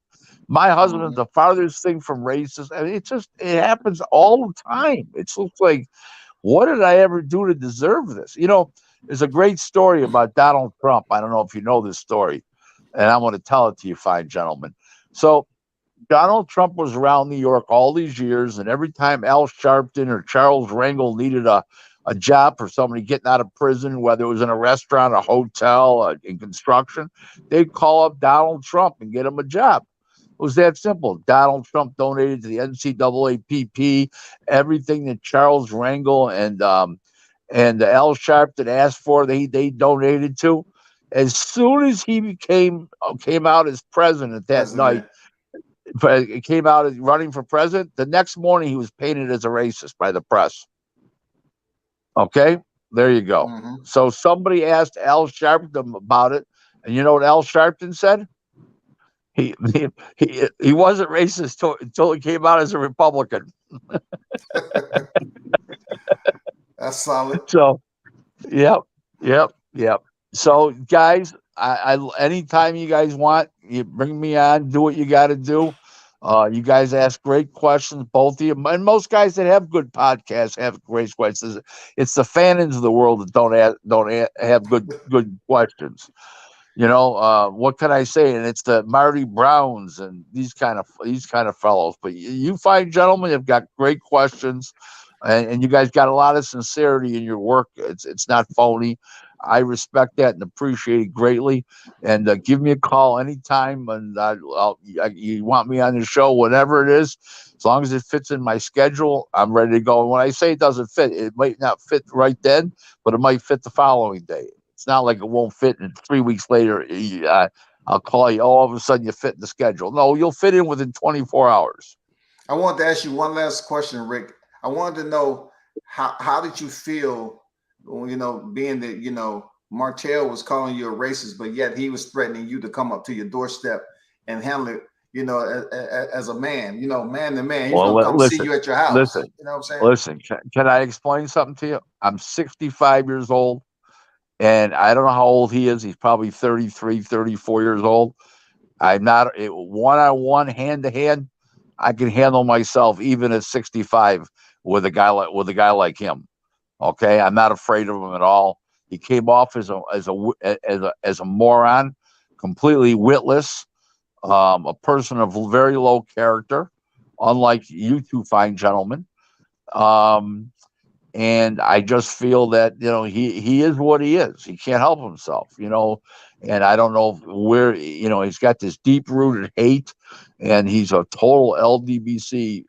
My husband's Mhm. the farthest thing from racist. I mean, it happens all the time. It looks like, what did I ever do to deserve this? There's a great story about Donald Trump. I don't know if you know this story, and I'm going to tell it to you, fine gentlemen. So Donald Trump was around New York all these years, and every time Al Sharpton or Charles Rangel needed a job for somebody getting out of prison, whether it was in a restaurant, a hotel, in construction, they'd call up Donald Trump and get him a job. It was that simple. Donald Trump donated to the NCAAPP everything that Charles Rangel and Al Sharpton asked for. They donated to. As soon as he came out as president that night, President. came out as running for president, the next morning he was painted as a racist by the press. Okay, there you go. Hmm. So somebody asked Al Sharpton about it, and you know what Al Sharpton said? He wasn't racist until he came out as a Republican. That's solid. So yep, yep. So guys, I anytime you guys want, you bring me on. Do what you got to do. You guys ask great questions, both of you, and most guys that have good podcasts have great questions. It's the Fanons of the world that have good questions. What can I say? And it's the Marty Browns and these kind of fellows. But you fine gentlemen have got great questions, and you guys got a lot of sincerity in your work. It's not phony. I respect that and appreciate it greatly. And give me a call anytime, and you want me on the show, whatever it is, as long as it fits in my schedule, I'm ready to go. And when I say it doesn't fit, it might not fit right then, but it might fit the following day. It's not like it won't fit, and 3 weeks later, I'll call you. All of a sudden, you fit in the schedule. No, you'll fit in within 24 hours. I want to ask you one last question, Rick. I wanted to know how did you feel, being that Martell was calling you a racist, but yet he was threatening you to come up to your doorstep and handle it, as a man, man to man. He's Well, gonna come see listen, you at your house. listen, You know what I'm saying? listen. Can I explain something to you? I'm 65 years old, and I don't know how old he is. He's probably 33, 34 years old. I'm not one-on-one, hand-to-hand. I can handle myself even at 65 with a guy like him. Okay, I'm not afraid of him at all. He came off as a moron, completely witless, a person of very low character, unlike you two fine gentlemen. Um, and I just feel that he is what he is. He can't help himself. And I don't know where he's got this deep rooted hate, and he's a total LDBC.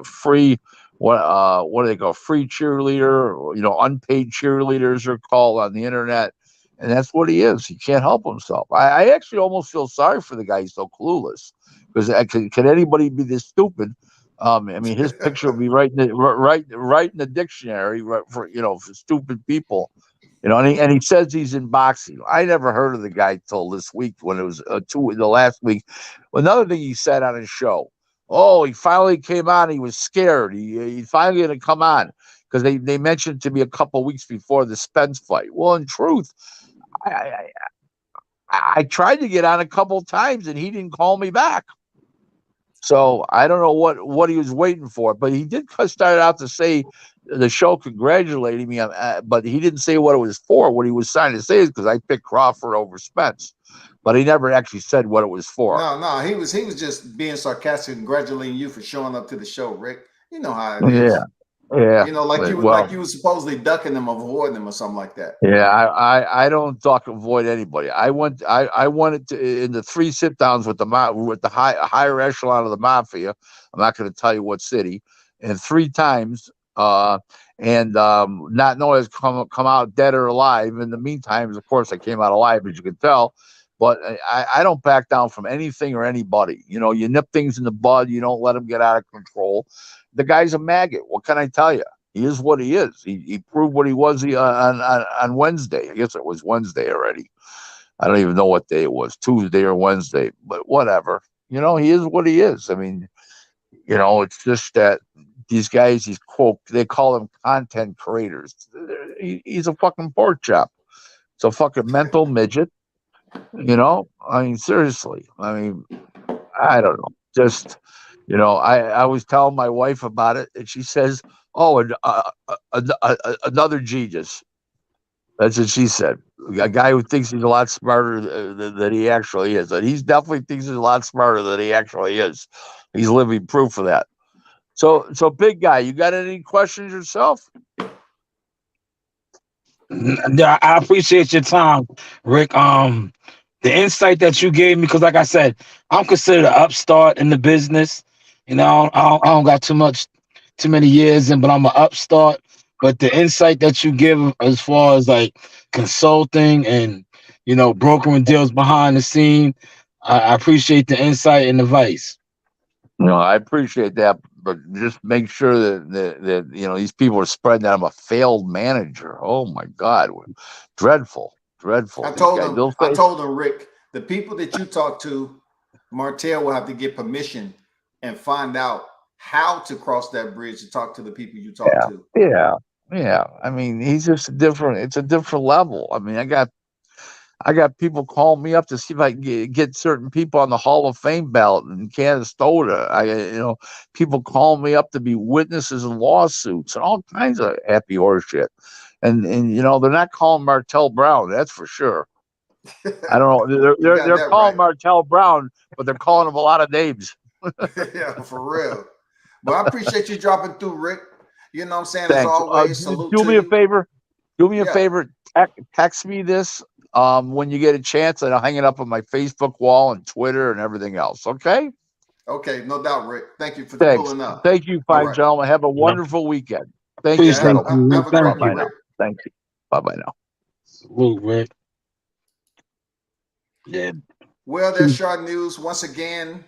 Free what do they call free cheerleader? Or, unpaid cheerleaders are called on the internet, and that's what he is. He can't help himself. I actually almost feel sorry for the guy. He's so clueless because can anybody be this stupid? I mean, his picture will be right in the dictionary, right, for stupid people. And he says he's in boxing. I never heard of the guy till this week when it was the last week. Another thing he said on his show. Oh, he finally came on. He was scared. He finally going to come on because they mentioned to me a couple of weeks before the Spence fight. Well, in truth, I, I tried to get on a couple times and he didn't call me back. So I don't know what he was waiting for, but he did start out to say the show congratulating me, but he didn't say what it was for. What he was trying to say is because I picked Crawford over Spence, but he never actually said what it was for. No, he was just being sarcastic, congratulating you for showing up to the show, Rick. You know how it is. Yeah. You know, like you were supposedly ducking them, avoiding them, or something like that. Yeah, I don't avoid anybody. I wanted to in the 3 sit downs with the higher echelon of the mafia. I'm not going to tell you what city, and 3 times, and not knowing it's come out dead or alive. In the meantime, of course, I came out alive, as you can tell. But I don't back down from anything or anybody. You know, you nip things in the bud. You don't let them get out of control. The guy's a maggot. What can I tell you? He is what he is. He proved what he was on Wednesday. I guess it was Wednesday already. I don't even know what day it was, Tuesday or Wednesday, but whatever. You know, he is what he is. I mean, you know, it's just that these guys, they call them content creators. He's a fucking pork chop. It's a fucking mental midget. You know, I mean, seriously. I mean, I don't know. Just, you know, I was telling my wife about it, and she says, "Oh, and another genius." That's what she said. A guy who thinks he's a lot smarter than he actually is, and he definitely thinks he's a lot smarter than he actually is. He's living proof of that. So, big guy, you got any questions yourself? I appreciate your time, Rick. The insight that you gave me, because like I said, I'm considered an upstart in the business. You know, I don't got too many years in, but I'm an upstart. But the insight that you give as far as like consulting and, you know, brokering deals behind the scene, I appreciate the insight and advice. No, I appreciate that, but just make sure that you know these people are spreading that I'm a failed manager. Oh my God, dreadful. I told him, Rick, the people that you talk to, Martell will have to get permission and find out how to cross that bridge to talk to the people you talk to. Yeah. I mean, he's just it's a different level. I mean, I got people calling me up to see if I can get certain people on the Hall of Fame ballot in Canastota. People calling me up to be witnesses in lawsuits and all kinds of happy horse shit. And you know, they're not calling Martell Brown, that's for sure. I don't know. They're calling Martell Brown, but they're calling him a lot of names. Yeah, for real. Well, I appreciate you dropping through, Rick. You know what I'm saying? Thanks. As always, salute do me a favor. Do me a favor. Text me this when you get a chance, and I'll hang it up on my Facebook wall and Twitter and everything else. Okay? Okay, no doubt, Rick. Thank you for pulling up. Thank you, fine gentlemen. Have a wonderful weekend. Thank you. Yeah, have a great one, Rick. Thank you. Bye-bye now. Salute, Rick. Yeah. Well, that's Shard News. Once again,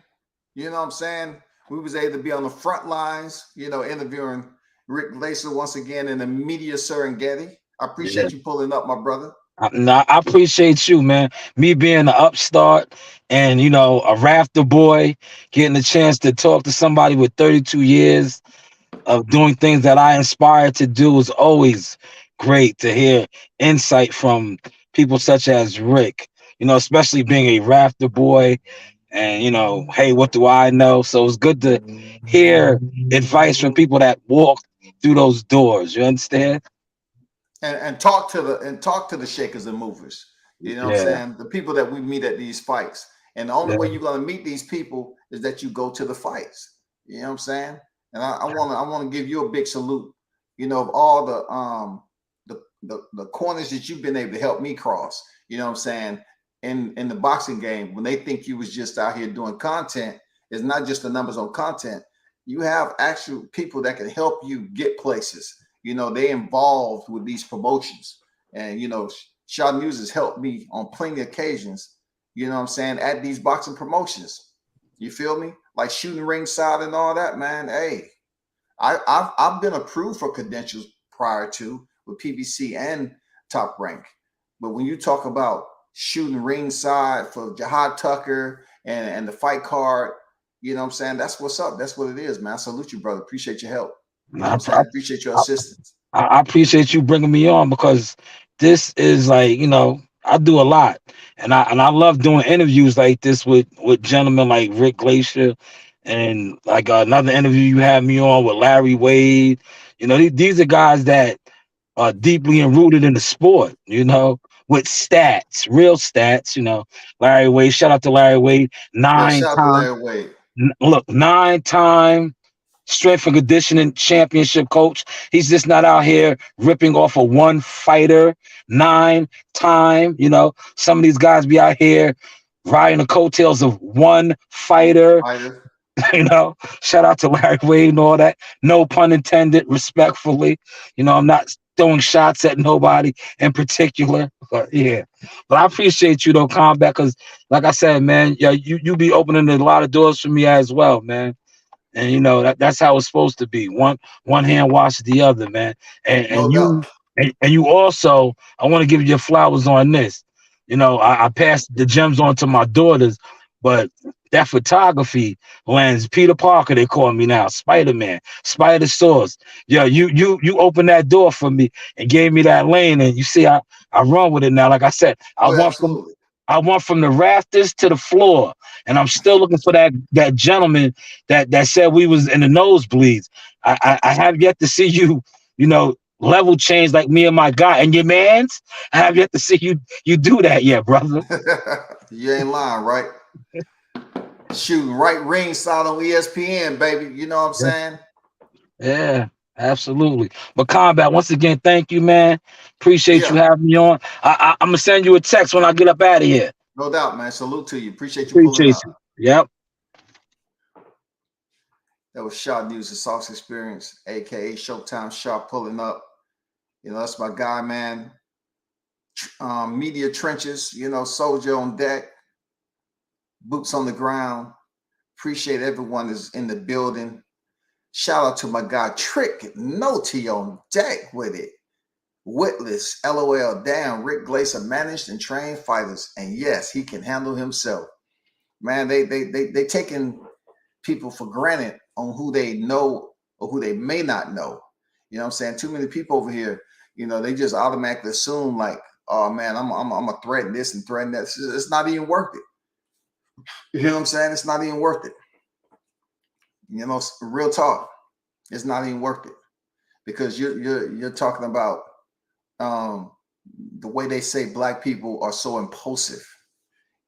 you know what I'm saying? We was able to be on the front lines, you know, interviewing Rick GLASER once again in the media Serengeti. I appreciate you pulling up, my brother. I appreciate you, man. Me being an upstart and, you know, a rafter boy, getting a chance to talk to somebody with 32 years of doing things that I inspired to do is always great to hear insight from people such as Rick, you know, especially being a rafter boy and, you know, hey, what do I know? So it's good to hear advice from people that walk through those doors. You understand? And talk to the shakers and movers. You know what I'm saying? The people that we meet at these fights. And the only way you're gonna meet these people is that you go to the fights. You know what I'm saying? And I wanna give you a big salute, you know, of all the corners that you've been able to help me cross, you know what I'm saying, in the boxing game. When they think you was just out here doing content, it's not just the numbers on content. You have actual people that can help you get places. You know, they involved with these promotions. And, you know, Shard News has helped me on plenty of occasions, you know what I'm saying, at these boxing promotions. You feel me? Like shooting ringside and all that, man. Hey, I've been approved for credentials prior to with PBC and Top Rank. But when you talk about shooting ringside for Jihad Tucker and the fight card, you know what I'm saying? That's what's up. That's what it is, man. I salute you, brother. Appreciate your help. You know I appreciate your assistance. I appreciate you bringing me on because this is like, you know, I do a lot, and I love doing interviews like this with gentlemen like Rick Glacier, and like another interview you had me on with Larry Wade. You know, these are guys that are deeply rooted in the sport. You know, with stats, real stats. You know, Larry Wade. Shout out to Larry Wade. Yeah, shout out to Larry Wade. Look, 9-time strength and conditioning championship coach. He's just not out here ripping off of one fighter. 9-time, you know, some of these guys be out here riding the coattails of one fighter. You know, shout out to Larry Wade and all that. No pun intended, respectfully. You know, I'm not throwing shots at nobody in particular, but yeah. But I appreciate you though, Combat, because like I said, man, yeah, you be opening a lot of doors for me as well, man. And you know that's how it's supposed to be. One hand washes the other, man. And you also, I want to give you your flowers on this. You know, I passed the gems on to my daughters, but that photography lens, Peter Parker, they call me now, Spider-Man, Spider Source. Yeah, you opened that door for me and gave me that lane, and you see I run with it now. Like I said, I went from the rafters to the floor, and I'm still looking for that gentleman that said we was in the nosebleeds. I have yet to see you, you know, level change like me and my guy and your man's. I have yet to see you do that yet, brother. You ain't lying, right? Shooting right ringside on ESPN, baby. You know what I'm saying? Yeah, absolutely. But Combat, once again, thank you, man. Appreciate you having me on. I'm gonna send you a text when I get up out of here. No doubt, man. Salute to you. Appreciate you pulling up. Yep. That was Shot News, the Sauce Experience, aka Showtime Shot, pulling up. You know, that's my guy, man. Media trenches, you know, soldier on deck, boots on the ground. Appreciate everyone is in the building. Shout out to my guy Trick Noti on deck with it. Witless, LOL, damn, Rick Glaser managed and trained fighters, and yes, he can handle himself. Man, they taking people for granted on who they know or who they may not know. You know what I'm saying? Too many people over here, you know, they just automatically assume like, oh man, I'm gonna threaten this and threaten that. It's not even worth it. You know what I'm saying? It's not even worth it. You know, real talk. It's not even worth it because you're talking about the way they say black people are so impulsive.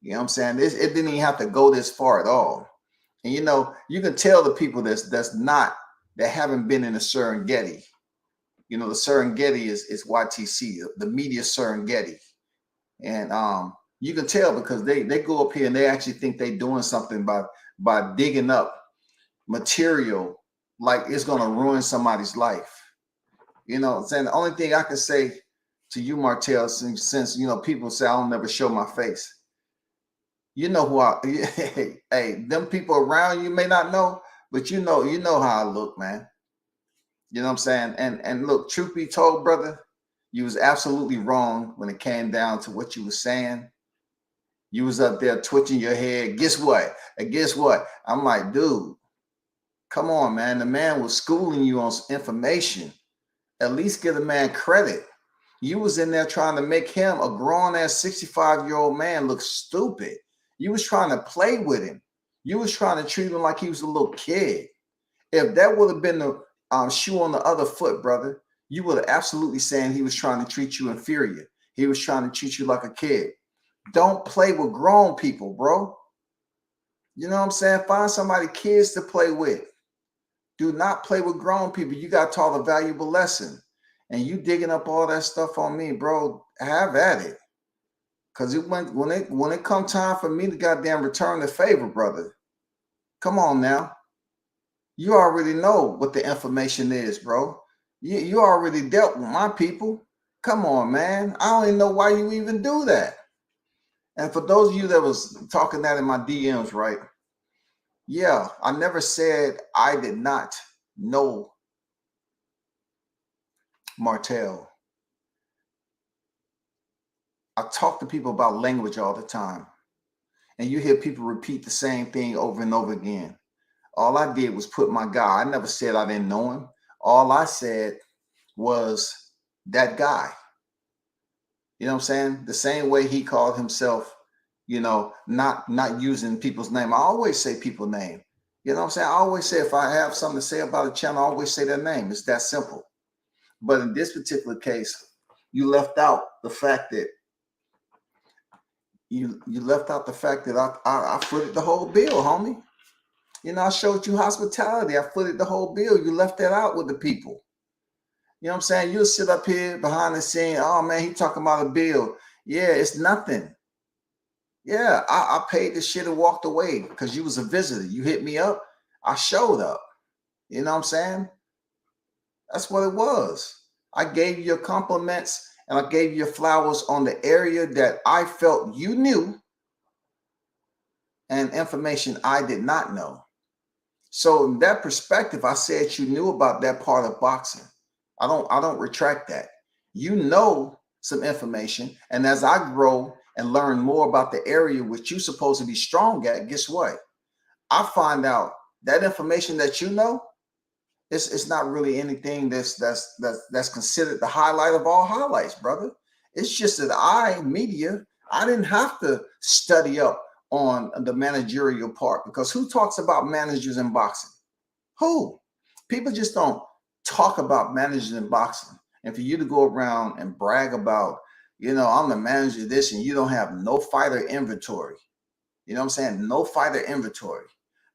You know what I'm saying? It didn't even have to go this far at all. And you know, you can tell the people that haven't been in the Serengeti. You know, the Serengeti is YTC, the media Serengeti. And you can tell because they go up here and they actually think they're doing something by digging up material like it's gonna ruin somebody's life. You know what I'm saying? The only thing I can say to you, Martell, since you know people say I don't never show my face. You know who hey, them people around you may not know, but you know how I look, man. You know what I'm saying? And look, truth be told, brother, you was absolutely wrong when it came down to what you was saying. You was up there twitching your head. Guess what? And guess what? I'm like, dude, come on, man. The man was schooling you on information. At least give the man credit. You was in there trying to make him, a grown-ass 65-year-old man, look stupid. You was trying to play with him. You was trying to treat him like he was a little kid. If that would have been the shoe on the other foot, brother, you would have absolutely saying he was trying to treat you inferior. He was trying to treat you like a kid. Don't play with grown people, bro. You know what I'm saying? Find somebody kids to play with. Do not play with grown people. You got taught a valuable lesson. And you digging up all that stuff on me, bro, have at it. Because when it come time for me to goddamn return the favor, brother, come on now. You already know what the information is, bro. You already dealt with my people. Come on, man. I don't even know why you even do that. And for those of you that was talking that in my DMs, right? Yeah, I never said I did not know Martell. I talk to people about language all the time. And you hear people repeat the same thing over and over again. All I did was put my guy. I never said I didn't know him. All I said was that guy. You know what I'm saying? The same way he called himself, you know, not using people's name. I always say people's name. You know what I'm saying? I always say if I have something to say about a channel, I always say their name. It's that simple. But in this particular case, you left out the fact that I footed the whole bill, homie. You know, I showed you hospitality. I footed the whole bill. You left that out with the people. You know what I'm saying? You'll sit up here behind the scene. Oh man, he talking about a bill. Yeah, it's nothing. Yeah, I paid the shit and walked away because you was a visitor. You hit me up. I showed up. You know what I'm saying? That's what it was. I gave you your compliments and I gave you your flowers on the area that I felt you knew and information I did not know. So in that perspective, I said you knew about that part of boxing. I don't retract that. You know some information, and as I grow and learn more about the area which you're supposed to be strong at, guess what? I find out that information that you know, it's not really anything that's considered the highlight of all highlights, brother. It's just that media, I didn't have to study up on the managerial part, because who talks about managers in boxing? Who? People just don't talk about managers in boxing. And for you to go around and brag about, you know, I'm the manager of this, and you don't have no fighter inventory. You know what I'm saying? No fighter inventory.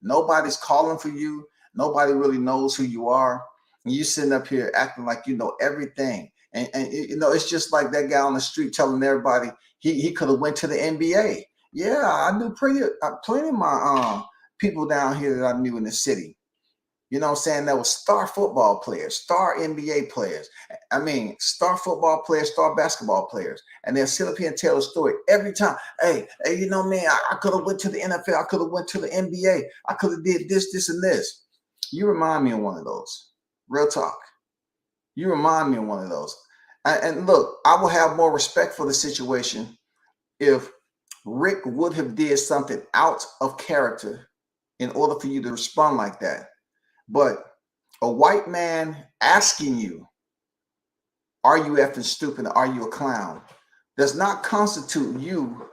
Nobody's calling for you. Nobody really knows who you are. And you sitting up here acting like you know everything. And you know, it's just like that guy on the street telling everybody he could have went to the NBA. Yeah, I knew plenty of my people down here that I knew in the city. You know what I'm saying? That was star football players, star NBA players. I mean, star football players, star basketball players. And they'll sit up here and tell a story every time. Hey, you know, man, I could have went to the NFL. I could have went to the NBA. I could have did this, this, and this. You remind me of one of those. Real talk. You remind me of one of those. And look, I will have more respect for the situation if Rick would have did something out of character in order for you to respond like that. But a white man asking you, are you effing stupid? Are you a clown? Does not constitute you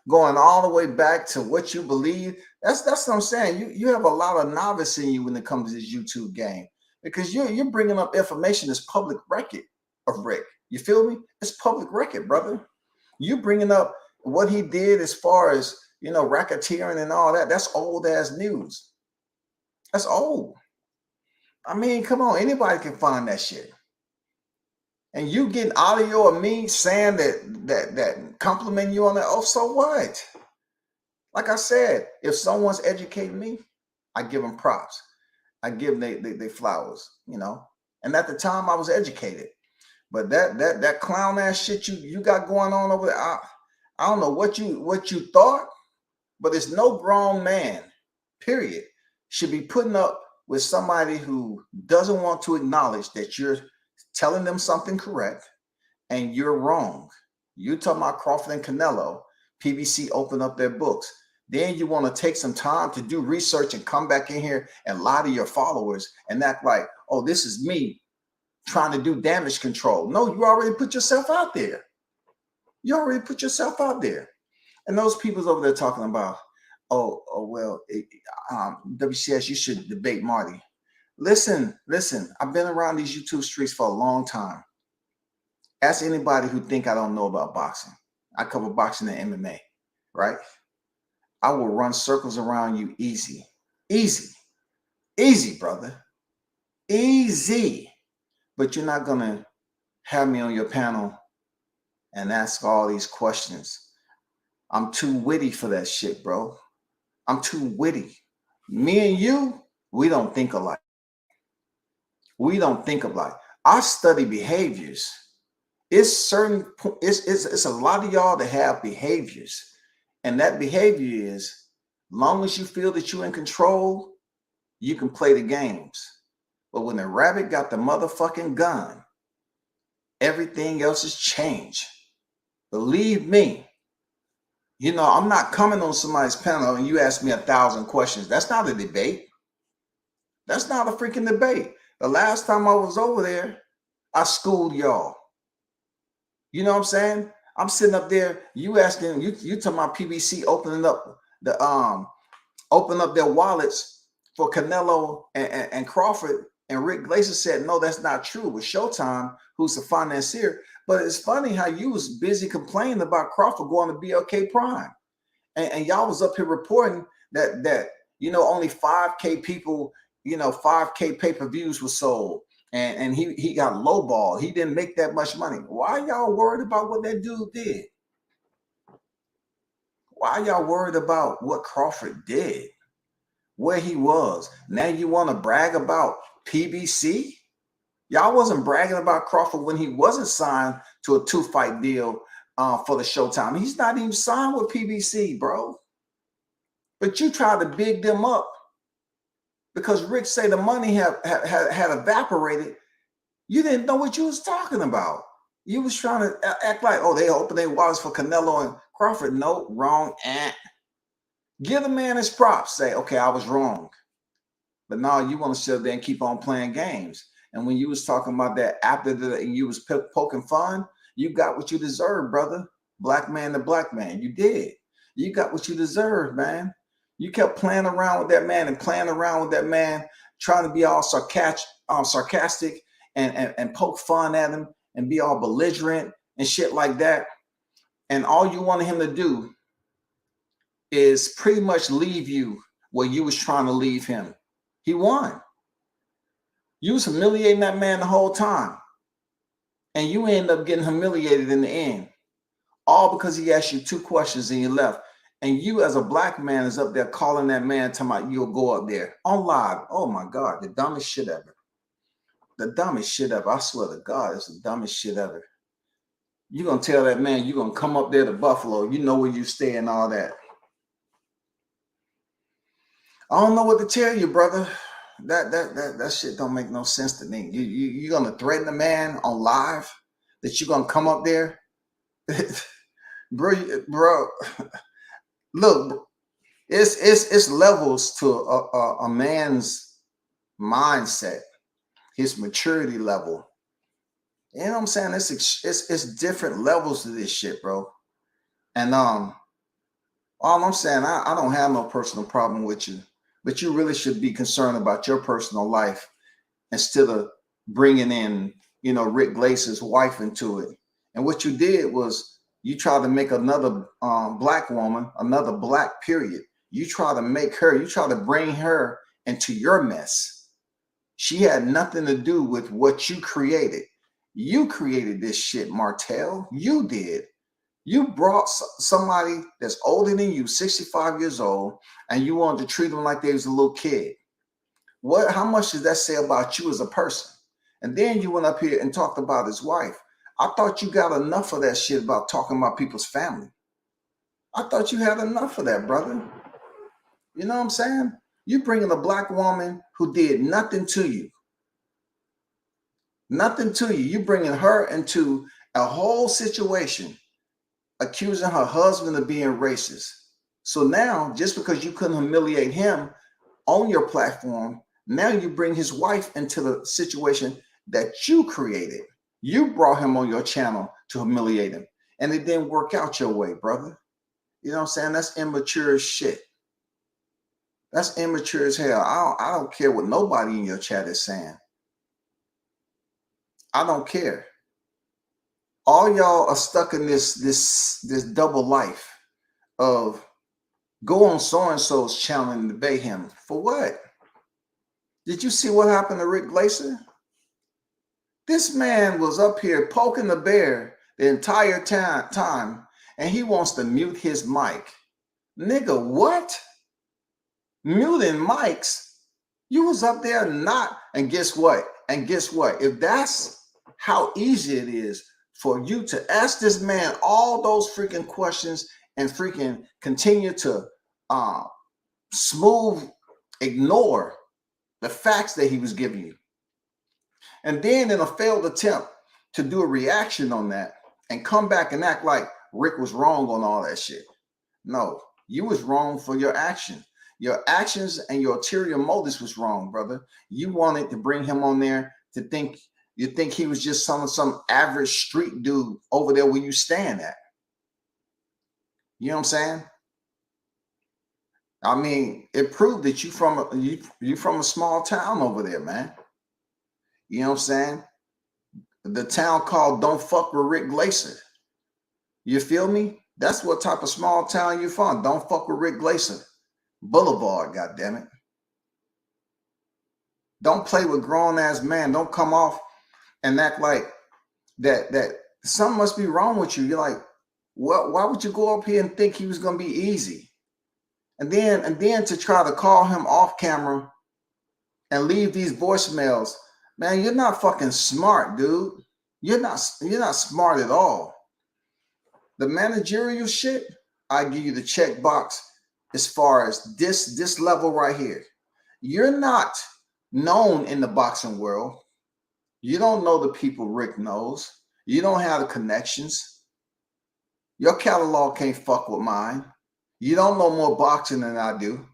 going all the way back to what you believe. That's what I'm saying. You have a lot of novice in you when it comes to this YouTube game, because you're bringing up information that's public record of Rick. You feel me? It's public record, brother. You bringing up what he did as far as, you know, racketeering and all that. That's old ass news. That's old. I mean, come on, anybody can find that shit. And you getting audio of me saying that complimenting you on that, oh, so what? Like I said, if someone's educating me, I give them props. I give them they flowers, you know. And at the time I was educated. But that clown ass shit you got going on over there, I don't know what you thought, but it's no grown man, period, should be putting up with somebody who doesn't want to acknowledge that you're telling them something correct and you're wrong. You talking about Crawford and Canelo, PBC opened up their books. Then you want to take some time to do research and come back in here and lie to your followers and act like, oh, this is me trying to do damage control. No, you already put yourself out there. You already put yourself out there. And those people's over there talking about, well, WCS, you should debate Marty. Listen, I've been around these YouTube streets for a long time. Ask anybody who think I don't know about boxing. I cover boxing and MMA, right? I will run circles around you easy, brother, easy. But you're not gonna have me on your panel and ask all these questions. I'm too witty for that shit, bro. I'm too witty. Me and you, we don't think alike. We don't think alike. I study behaviors. It's a lot of y'all that have behaviors. And that behavior is, long as you feel that you're in control, you can play the games. But when the rabbit got the motherfucking gun, everything else has changed. Believe me. You know, I'm not coming on somebody's panel and you ask me 1,000 questions. That's not a debate. That's not a freaking debate. The last time I was over there, I schooled y'all. You know what I'm saying? I'm sitting up there, you asking, you talking about PBC opening up their wallets for Canelo and Crawford, and Rick Glaser said, no, that's not true. With Showtime, who's the financier. But it's funny how you was busy complaining about Crawford going to BLK Prime. And y'all was up here reporting that only 5K people, 5K pay-per-views were sold. And he got lowballed. He didn't make that much money. Why y'all worried about what that dude did? Why y'all worried about what Crawford did? Where he was? Now you want to brag about PBC? Y'all wasn't bragging about Crawford when he wasn't signed to a 2-fight deal for the Showtime. He's not even signed with PBC, bro. But you tried to big them up because Rick say the money had evaporated. You didn't know what you was talking about. You was trying to act like, oh, they opened their wallets for Canelo and Crawford. No, wrong. Give the man his props. Say, okay, I was wrong. But now you want to sit there and keep on playing games. And when you was talking about that after you was poking fun, you got what you deserve, brother. Black man to black man. You did. You got what you deserve, man. You kept playing around with that man and playing around with that man, trying to be all sarcastic and poke fun at him and be all belligerent and shit like that. And all you wanted him to do is pretty much leave you where you was trying to leave him. He won. You was humiliating that man the whole time. And you end up getting humiliated in the end. All because he asked you 2 questions and you left. And you as a black man is up there calling that man, talking about you'll go up there on live. Oh my God, the dumbest shit ever. The dumbest shit ever. I swear to God, it's the dumbest shit ever. You're going to tell that man you're going to come up there to Buffalo. You know where you stay and all that. I don't know what to tell you, brother. That shit don't make no sense to me. You're going to threaten a man on live that you're going to come up there? bro. Look, it's levels to a man's mindset, his maturity level. You know what I'm saying? It's different levels to this shit, bro. And all I'm saying, I don't have no personal problem with you, but you really should be concerned about your personal life instead of bringing in, Rick Glaser's wife into it. And what you did was you tried to make another black woman, another black period. You try to bring her into your mess. She had nothing to do with what you created. You created this shit, Martell. You did. You brought somebody that's older than you, 65 years old, and you wanted to treat them like they was a little kid. How much does that say about you as a person? And then you went up here and talked about his wife. I thought you got enough of that shit about talking about people's family. I thought you had enough of that, brother. You know what I'm saying? You bringing a black woman who did nothing to you. Nothing to you. You bringing her into a whole situation, accusing her husband of being racist. So now, just because you couldn't humiliate him on your platform, now you bring his wife into the situation that you created. You brought him on your channel to humiliate him, and it didn't work out your way, brother. You know what I'm saying? That's immature as shit. That's immature as hell. I don't care what nobody in your chat is saying. I don't care. All y'all are stuck in this double life of go on so-and-so's channel and debate him. For what? Did you see what happened to Rick Glaser? This man was up here poking the bear the entire time, and he wants to mute his mic. Nigga, what? Muting mics? You was up there not, and guess what? If that's how easy it is for you to ask this man all those freaking questions and freaking continue to smooth ignore the facts that he was giving you. And then in a failed attempt to do a reaction on that and come back and act like Rick was wrong on all that shit. No, you was wrong for your action. Your actions and your ulterior motives was wrong, brother. You wanted to bring him on there to think he was just some average street dude over there where you stand at. You know what I'm saying? I mean, it proved that you from a small town over there, man. You know what I'm saying? The town called Don't Fuck with Rick GLASER. You feel me? That's what type of small town you're from. Don't fuck with Rick GLASER. Boulevard, goddammit. Don't play with grown-ass man. Don't come off and act like that something must be wrong with you. You're like, well, why would you go up here and think he was gonna be easy? And then to try to call him off camera and leave these voicemails, man, you're not fucking smart, dude. You're not smart at all. The managerial shit, I give you the check box as far as this level right here. You're not known in the boxing world. You don't know the people Rick knows. You don't have the connections. Your catalog can't fuck with mine. You don't know more boxing than I do.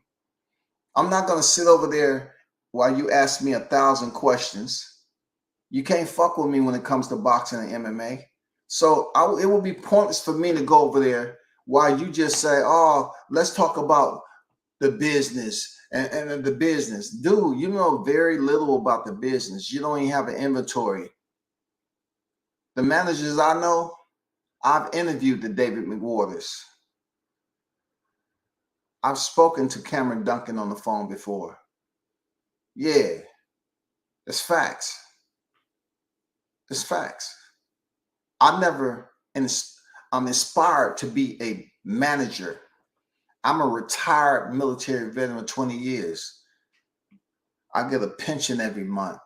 I'm not going to sit over there while you ask me 1,000 questions. You can't fuck with me when it comes to boxing and MMA. So it would be pointless for me to go over there while you just say, oh, let's talk about the business and the business. Dude, you know very little about the business. You don't even have an inventory. The managers I know, I've interviewed the David McWaters. I've spoken to Cameron Duncan on the phone before. Yeah, it's facts. It's facts. I'm inspired to be a manager. I'm a retired military veteran of 20 years. I get a pension every month.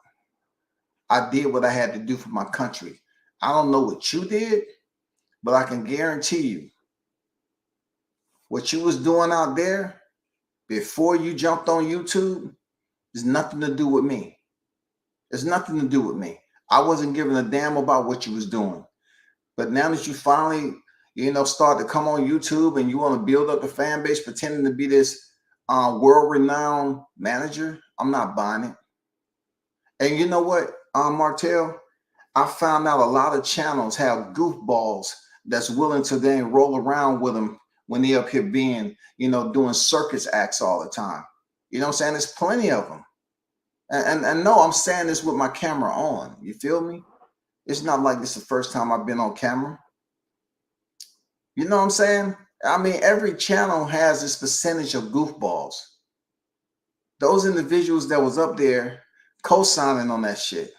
I did what I had to do for my country. I don't know what you did, but I can guarantee you what you was doing out there before you jumped on YouTube is nothing to do with me. It's nothing to do with me. I wasn't giving a damn about what you was doing. But now that you finally, start to come on YouTube and you want to build up the fan base pretending to be this world-renowned manager, I'm not buying it. And you know what, Martell? I found out a lot of channels have goofballs that's willing to then roll around with them when they up here being, doing circus acts all the time. You know what I'm saying? There's plenty of them. And no, I'm saying this with my camera on. You feel me? It's not like this is the first time I've been on camera. You know what I'm saying? I mean, every channel has this percentage of goofballs. Those individuals that was up there co-signing on that shit.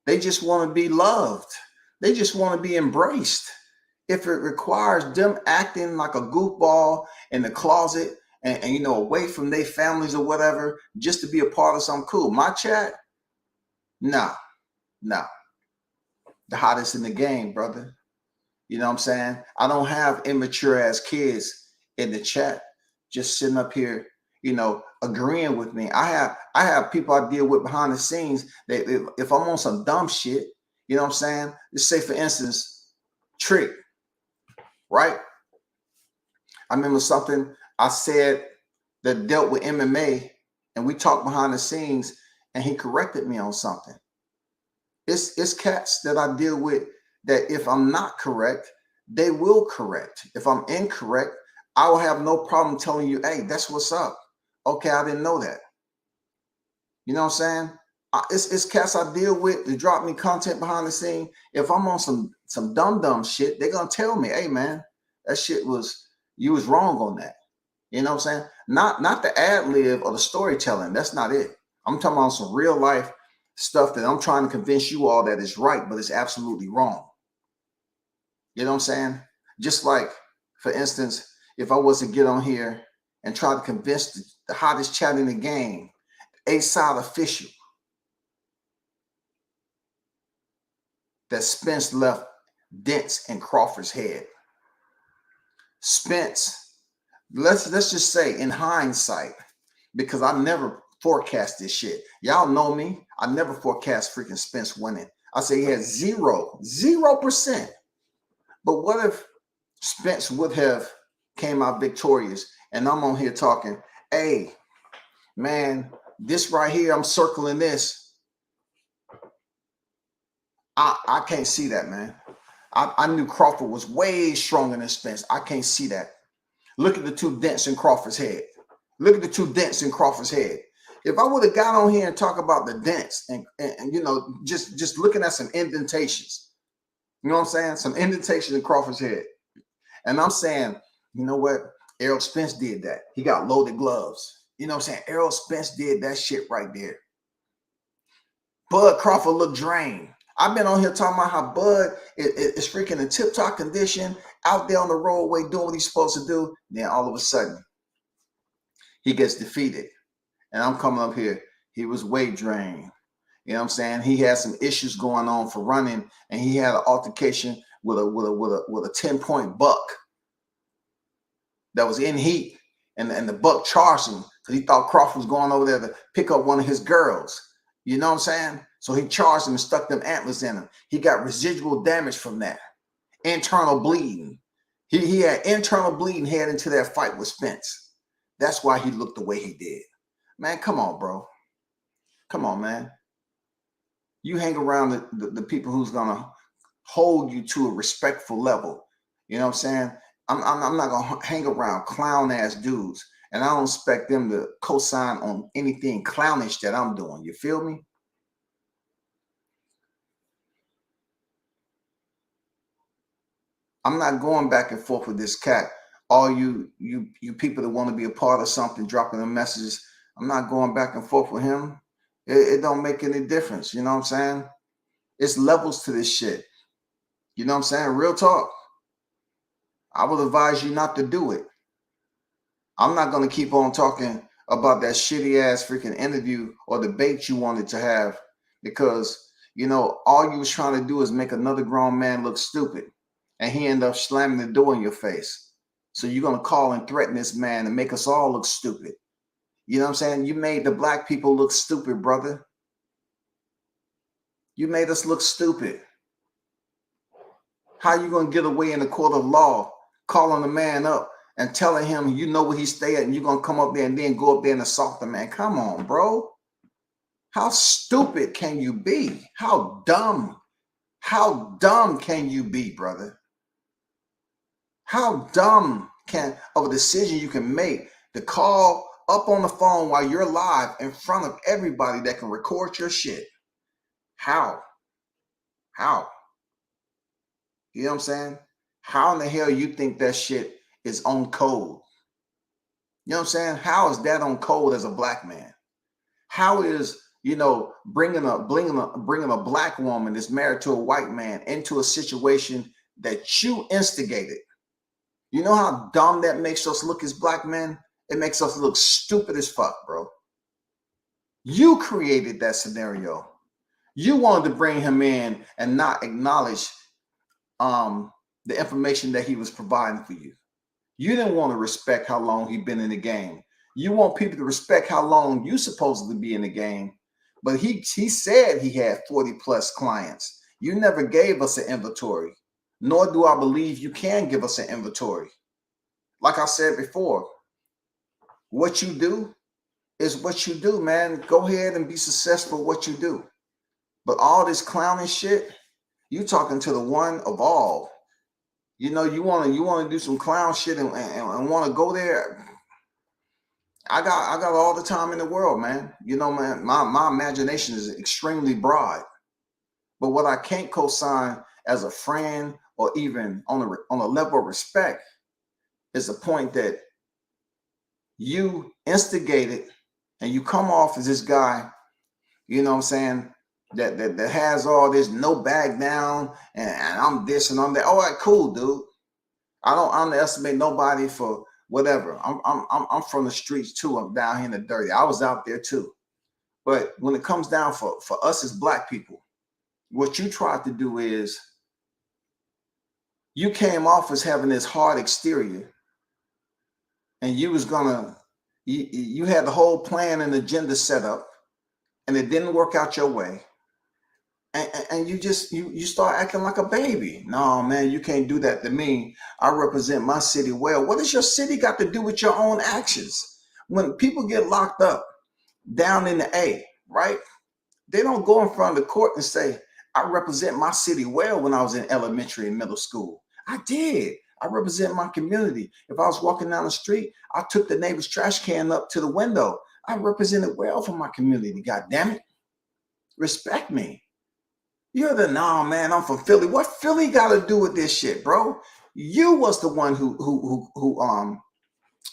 They just want to be loved. They just want to be embraced. If it requires them acting like a goofball in the closet and away from their families or whatever, just to be a part of something cool. My chat, no. The hottest in the game, brother. You know what I'm saying? I don't have immature ass kids in the chat just sitting up here, agreeing with me. I have people I deal with behind the scenes that if I'm on some dumb shit, you know what I'm saying? Let's say, for instance, Trick, right? I remember something I said that dealt with MMA, and we talked behind the scenes, and he corrected me on something. It's cats that I deal with that if I'm not correct, they will correct. If I'm incorrect, I will have no problem telling you, hey, that's what's up. Okay, I didn't know that. You know what I'm saying? It's cats I deal with to drop me content behind the scene. If I'm on some dumb shit, they're gonna tell me, hey man, that shit you was wrong on that. You know what I'm saying? Not the ad lib or the storytelling. That's not it. I'm talking about some real life stuff that I'm trying to convince you all that is right, but it's absolutely wrong. You know what I'm saying? Just like, for instance, if I was to get on here and try to convince the hottest chat in the game, A-side official, that Spence left dents in Crawford's head. Spence, let's just say in hindsight, because I never forecast this shit. Y'all know me. I never forecast freaking Spence winning. I say he had 0%. But what if Spence would have came out victorious and I'm on here talking, hey, man, this right here, I'm circling this. I can't see that, man. I knew Crawford was way stronger than Spence. I can't see that. Look at the two dents in Crawford's head. Look at the two dents in Crawford's head. If I would have got on here and talk about the dents and you know, just looking at some indentations, you know what I'm saying? Some indentations in Crawford's head. And I'm saying, you know what? Errol Spence did that. He got loaded gloves. You know what I'm saying? Errol Spence did that shit right there. Bud Crawford looked drained. I've been on here talking about how Bud is freaking in tip-top condition, out there on the roadway doing what he's supposed to do. Then all of a sudden, he gets defeated. And I'm coming up here. He was weight drained. You know what I'm saying? He had some issues going on for running, and he had an altercation with a 10-point buck that was in heat. And the buck charged him because he thought Crawford was going over there to pick up one of his girls. You know what I'm saying? So he charged him and stuck them antlers in him. He got residual damage from that. Internal bleeding. He had internal bleeding heading into that fight with Spence. That's why he looked the way he did. Man, come on, bro. Come on, man. You hang around the people who's going to hold you to a respectful level. You know what I'm saying? I'm not going to hang around clown-ass dudes. And I don't expect them to co-sign on anything clownish that I'm doing. You feel me? I'm not going back and forth with this cat. All you people that want to be a part of something, dropping the messages, I'm not going back and forth with him. It don't make any difference. You know what I'm saying? It's levels to this shit. You know what I'm saying? Real talk. I would advise you not to do it. I'm not going to keep on talking about that shitty ass freaking interview or debate you wanted to have because, you know, all you was trying to do is make another grown man look stupid. And he ended up slamming the door in your face. So you're going to call and threaten this man and make us all look stupid. You know what I'm saying? You made the black people look stupid, brother. You made us look stupid. How you going to get away in the court of law, calling a man up and telling him you know where he stay at and you're going to come up there and then go up there and assault the man? Come on, bro. How stupid can you be? How dumb can you be, brother? How dumb of a decision you can make to call up on the phone while you're live in front of everybody that can record your shit? How? You know what I'm saying? How in the hell you think that shit is on code? You know what I'm saying? How is that on code as a black man? How is, you know, bringing a black woman that's married to a white man into a situation that you instigated? You know how dumb that makes us look as black men? It makes us look stupid as fuck, bro. You created that scenario. You wanted to bring him in and not acknowledge the information that he was providing for you. You didn't want to respect how long he'd been in the game. You want people to respect how long you supposedly be in the game. But he said he had 40 plus clients. You never gave us an inventory, nor do I believe you can give us an inventory. Like I said before, what you do is what you do, man. Go ahead and be successful at what you do. But all this clowning shit, you talking to the one of all. You know, you want to do some clown shit and want to go there. I got all the time in the world, man. You know, man, my imagination is extremely broad. But what I can't co-sign as a friend or even on a level of respect is the point that you instigated and you come off as this guy, you know what I'm saying, that has all this no back down and I'm this and I'm that. All right, cool, dude. I don't underestimate nobody for whatever. I'm from the streets too. I'm down here in the dirty. I was out there too. But when it comes down for us as black people, what you tried to do is you came off as having this hard exterior and you was gonna, you had the whole plan and agenda set up and it didn't work out your way. And you start acting like a baby. No, man, you can't do that to me. I represent my city well. What does your city got to do with your own actions? When people get locked up down in the A, right? They don't go in front of the court and say, I represent my city well when I was in elementary and middle school. I did. I represent my community. If I was walking down the street, I took the neighbor's trash can up to the window. I represented well for my community. God damn it. Respect me. You're the, nah, man, I'm from Philly. What Philly got to do with this shit, bro? You was the one who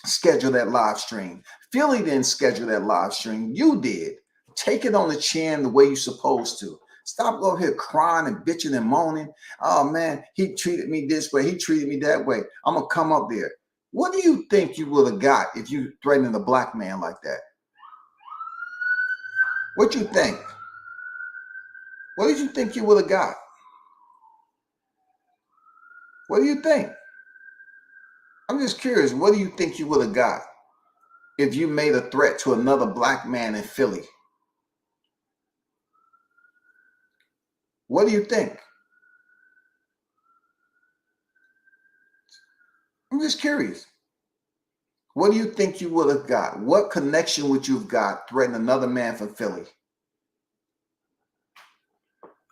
scheduled that live stream. Philly didn't schedule that live stream. You did. Take it on the chin the way you're supposed to. Stop over here crying and bitching and moaning. Oh man, he treated me this way. He treated me that way. I'm gonna come up there. What do you think you would have got if you threatened a black man like that? What you think? What did you think you would have got? What do you think? I'm just curious. What do you think you would have got if you made a threat to another black man in Philly? What do you think? I'm just curious. What do you think you would have got? What connection would you have got threatening another man from Philly?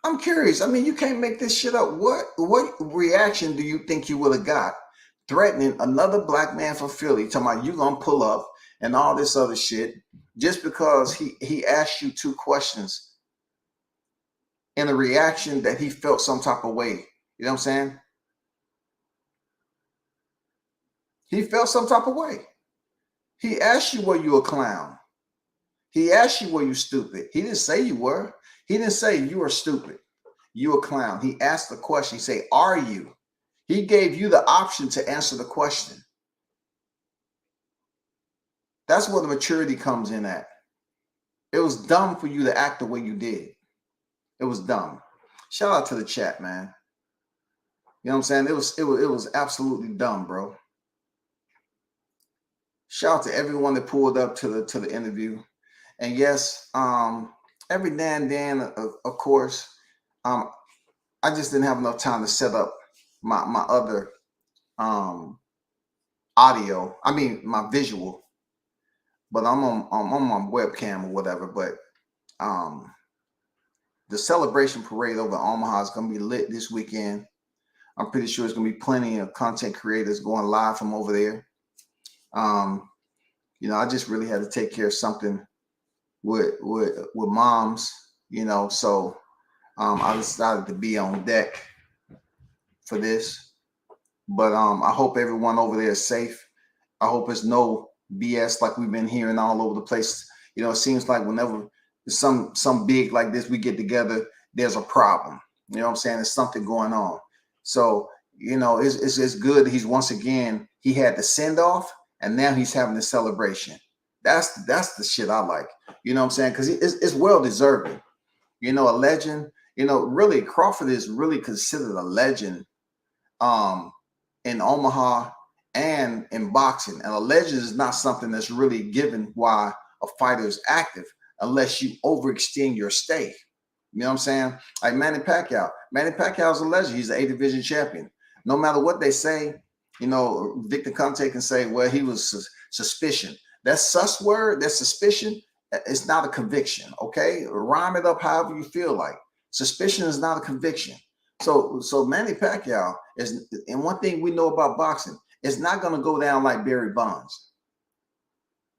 I'm curious. I mean, you can't make this shit up. What reaction do you think you would have got threatening another black man from Philly, talking about you gonna pull up and all this other shit just because he asked you 2 questions in a reaction that he felt some type of way? You know what I'm saying? He felt some type of way. He asked you, were you a clown? He asked you, were you stupid? He didn't say you were. He didn't say you are stupid. You a clown. He asked the question. He said, are you? He gave you the option to answer the question. That's where the maturity comes in at. It was dumb for you to act the way you did. It was dumb. Shout out to the chat, man. You know what I'm saying? It was absolutely dumb, bro. Shout out to everyone that pulled up to the interview. And yes, every now and then, of course, I just didn't have enough time to set up my other audio. I mean, my visual. But I'm on my webcam or whatever. But the celebration parade over Omaha is going to be lit this weekend. I'm pretty sure there's going to be plenty of content creators going live from over there. You know, I just really had to take care of something with moms, you know, so I decided to be on deck for this. But I hope everyone over there is safe. I hope it's no BS like we've been hearing all over the place. You know, it seems like whenever some big like this we get together, there's a problem. You know what I'm saying? There's something going on. So, you know, it's good that he's once again, he had the send off and now he's having the celebration. That's the shit I like. You know what I'm saying? Because it's well deserving. You know, a legend. You know, really, Crawford is really considered a legend in Omaha and in boxing. And a legend is not something that's really given while a fighter is active unless you overextend your stay. You know what I'm saying? Like Manny Pacquiao. Manny Pacquiao is a legend. He's an 8th division champion. No matter what they say, you know, Victor Conte can say, well, he was suspicion. That sus word, that suspicion, it's not a conviction, okay? Rhyme it up however you feel like. Suspicion is not a conviction. So Manny Pacquiao is, and one thing we know about boxing, it's not going to go down like Barry Bonds.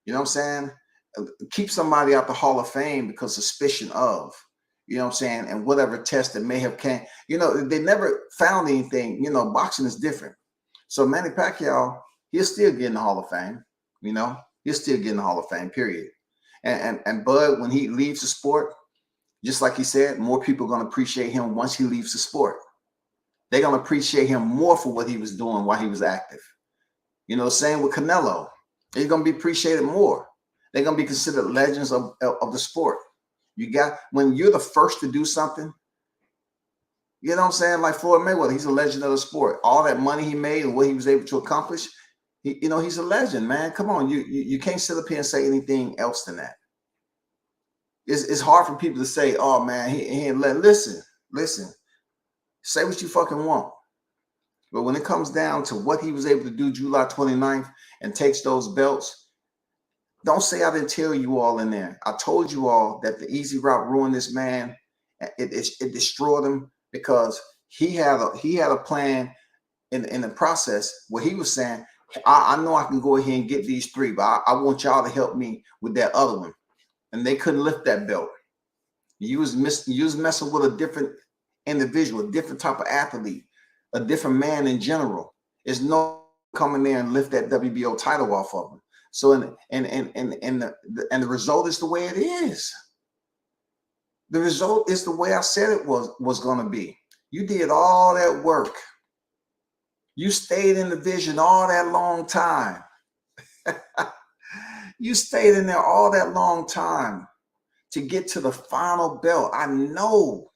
You know what I'm saying? Keep somebody out the Hall of Fame because suspicion of, you know what I'm saying? And whatever test that may have came, you know, they never found anything. You know, boxing is different. So Manny Pacquiao, he'll still get in the Hall of Fame, you know? He'll still get in the Hall of Fame, period. And Bud, when he leaves the sport, just like he said, more people are going to appreciate him once he leaves the sport. They're going to appreciate him more for what he was doing while he was active. You know, same with Canelo. He's going to be appreciated more. They're going to be considered legends of the sport. You got, when you're the first to do something, you know what I'm saying? Like Floyd Mayweather, he's a legend of the sport. All that money he made and what he was able to accomplish, you know, he's a legend, man. Come on, you can't sit up here and say anything else than that. It's hard for people to say, oh man, listen, say what you fucking want. But when it comes down to what he was able to do July 29th and takes those belts, don't say I didn't tell you all in there. I told you all that the easy route ruined this man It destroyed him because he had a plan in the process where he was saying, I know I can go ahead and get these 3, but I want y'all to help me with that other one. And they couldn't lift that belt. You was messing with a different individual, a different type of athlete, a different man in general. It's no coming there and lift that WBO title off of him. So the result is the way it is. The result is the way I said it was going to be. You did all that work. You stayed in the division all that long time. You stayed in there all that long time to get to the final belt. I know.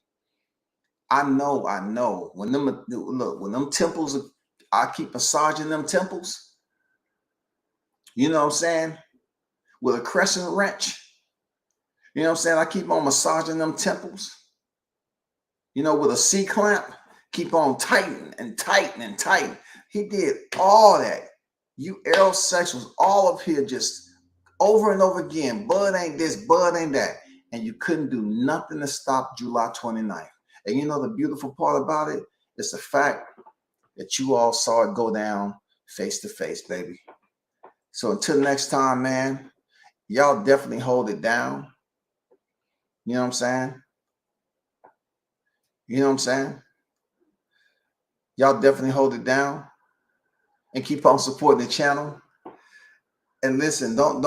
When them temples, I keep massaging them temples. You know what I'm saying? With a crescent wrench. You know what I'm saying? I keep on massaging them temples. You know, with a C-clamp, keep on tightening and tightening and tightening. He did all that. You aerosexuals, all up here just over and over again. Bud ain't this, Bud ain't that. And you couldn't do nothing to stop July 29th. And you know the beautiful part about it is the fact that you all saw it go down face to face, baby. So until next time, man, y'all definitely hold it down. You know what I'm saying? You know what I'm saying? Y'all definitely hold it down and keep on supporting the channel. And listen, don't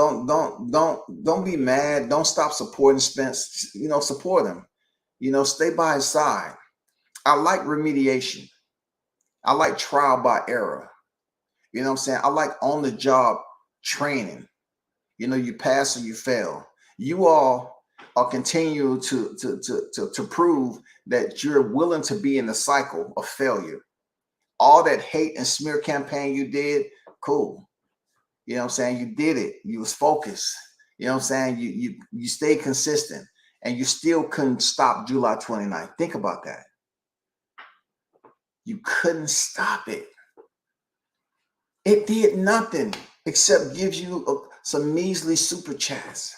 be mad. Don't stop supporting Spence. You know, support him. You know, stay by his side. I like remediation. I like trial by error. You know what I'm saying? I like on the job training. You know, you pass or you fail. You all are continue to prove that you're willing to be in the cycle of failure. All that hate and smear campaign you did, cool. You know what I'm saying? You did it. You was focused. You know what I'm saying? You stayed consistent and you still couldn't stop July 29th. Think about that. You couldn't stop it. It did nothing except give you some measly super chats.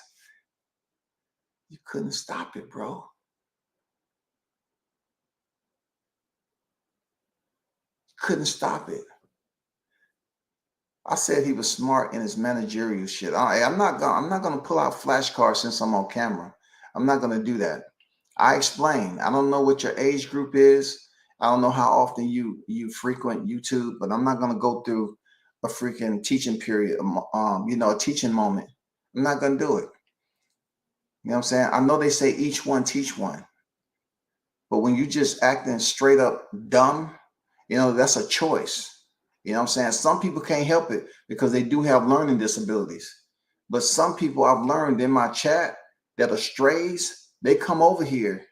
You couldn't stop it, bro. Couldn't stop it. I said he was smart in his managerial shit. I'm not gonna pull out flashcards since I'm on camera. I'm not gonna do that. I explained. I don't know what your age group is. I don't know how often you frequent YouTube, but I'm not gonna go through a freaking teaching period. You know, a teaching moment. I'm not gonna do it. You know what I'm saying? I know they say each one teach one, but when you just acting straight up dumb, you know, that's a choice. You know what I'm saying? Some people can't help it because they do have learning disabilities. But some people I've learned in my chat that are strays, they come over here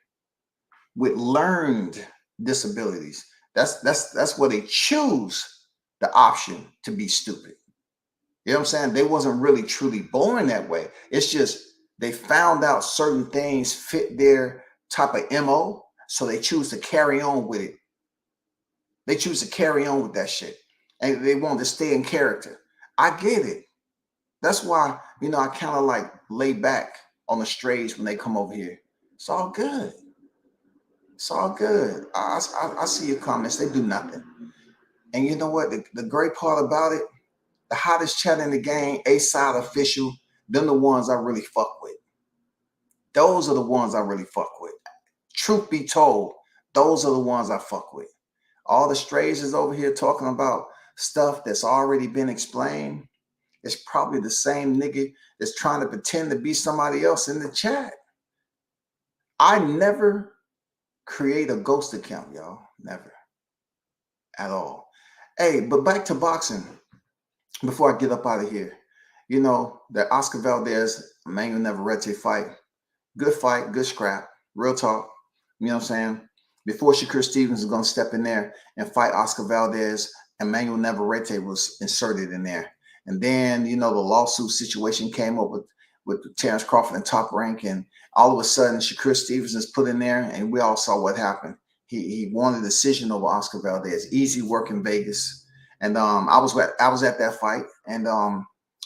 with learned disabilities. That's where they choose the option to be stupid. You know what I'm saying? They wasn't really truly born that way. It's just they found out certain things fit their type of MO, so they choose to carry on with it. They choose to carry on with that shit. And they want to stay in character. I get it. That's why, you know, I kind of like lay back on the strays when they come over here. It's all good. It's all good. I see your comments. They do nothing. And you know what? The great part about it, the hottest chat in the game, A-side official, them the ones I really fuck with. Those are the ones I really fuck with. Truth be told, those are the ones I fuck with. All the strays is over here talking about stuff that's already been explained. It's probably the same nigga that's trying to pretend to be somebody else in the chat. I never create a ghost account, y'all. Never. At all. Hey, but back to boxing before I get up out of here. You know, the Oscar Valdez, Emmanuel Navarrete fight. Good fight, good scrap. Real talk. You know what I'm saying? Before Shakur Stevens is going to step in there and fight Oscar Valdez, Emmanuel Navarrete was inserted in there. And then, you know, the lawsuit situation came up with Terrence Crawford and Top Rank. And all of a sudden, Shakur Stevens is put in there. And we all saw what happened. He won a decision over Oscar Valdez. Easy work in Vegas. And I was at that fight. And,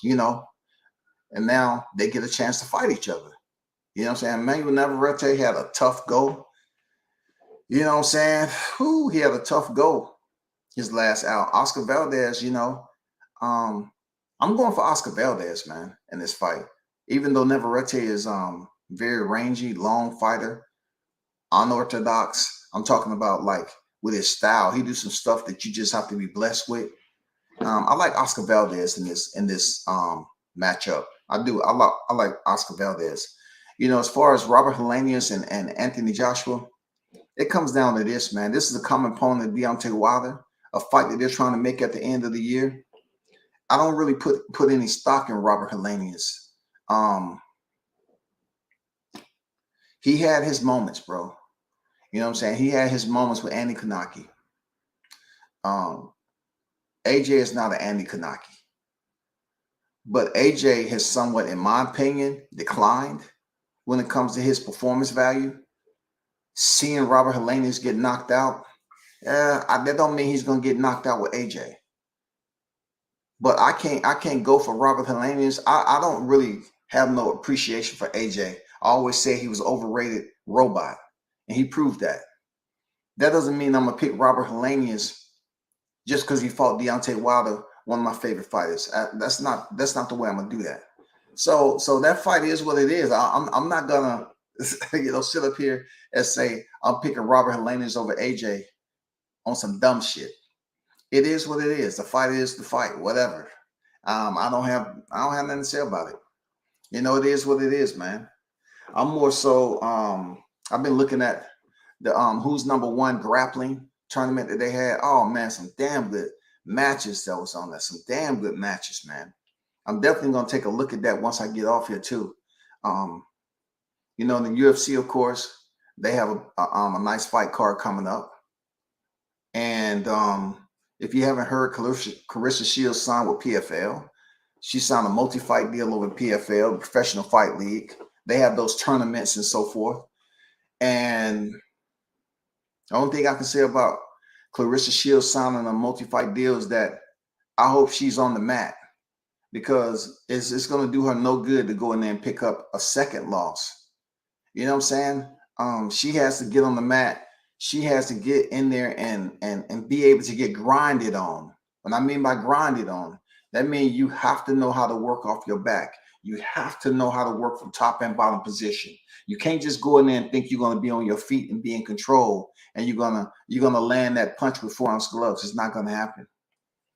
you know, and now they get a chance to fight each other. You know what I'm saying? Emmanuel Navarrete had a tough go. You know what I'm saying? Whew, he had a tough go his last out. Oscar Valdez, I'm going for Oscar Valdez, man, in this fight. Even though Navarrete is very rangy, long fighter, unorthodox. I'm talking about like with his style. He do some stuff that you just have to be blessed with. I like Oscar Valdez in this matchup. I do. I like Oscar Valdez. As far as Robert Helenius and Anthony Joshua, it comes down to this, man. This is a common opponent of Deontay Wilder, a fight that they're trying to make at the end of the year. I don't really put any stock in Robert Helenius. He had his moments, bro. You know what I'm saying? He had his moments with Andy Kanaki. AJ is not an Andy Kanaki. But AJ has somewhat, in my opinion, declined when it comes to his performance value. Seeing Robert Helenius get knocked out, that don't mean he's going to get knocked out with AJ. But I can't go for Robert Helenius. I don't really have no appreciation for AJ. I always say he was an overrated robot, and he proved that. That doesn't mean I'm going to pick Robert Helenius just because he fought Deontay Wilder, one of my favorite fighters. That's not the way I'm going to do that. So that fight is what it is. I'm not going to sit up here and say I'm picking Robert Helenius over AJ on some dumb shit. It is what it is. The fight is the fight, whatever. I don't have nothing to say about it. It is what it is, man. I'm more so I've been looking at the Who's Number One grappling tournament that they had. Oh man, some damn good matches that was on there. Some damn good matches, man. I'm definitely gonna take a look at that once I get off here too. In the UFC, of course, they have a nice fight card coming up. And if you haven't heard, Clarissa Shields signed with PFL. She signed a multi-fight deal over PFL, Professional Fight League. They have those tournaments and so forth. And the only thing I can say about Clarissa Shields signing a multi-fight deal is that I hope she's on the mat, because it's going to do her no good to go in there and pick up a second loss. You know what I'm saying? She has to get on the mat. She has to get in there and be able to get grinded on. What I mean by grinded on, that means you have to know how to work off your back. You have to know how to work from top and bottom position. You can't just go in there and think you're going to be on your feet and be in control, and you're gonna land that punch with 4-ounce gloves. It's not going to happen.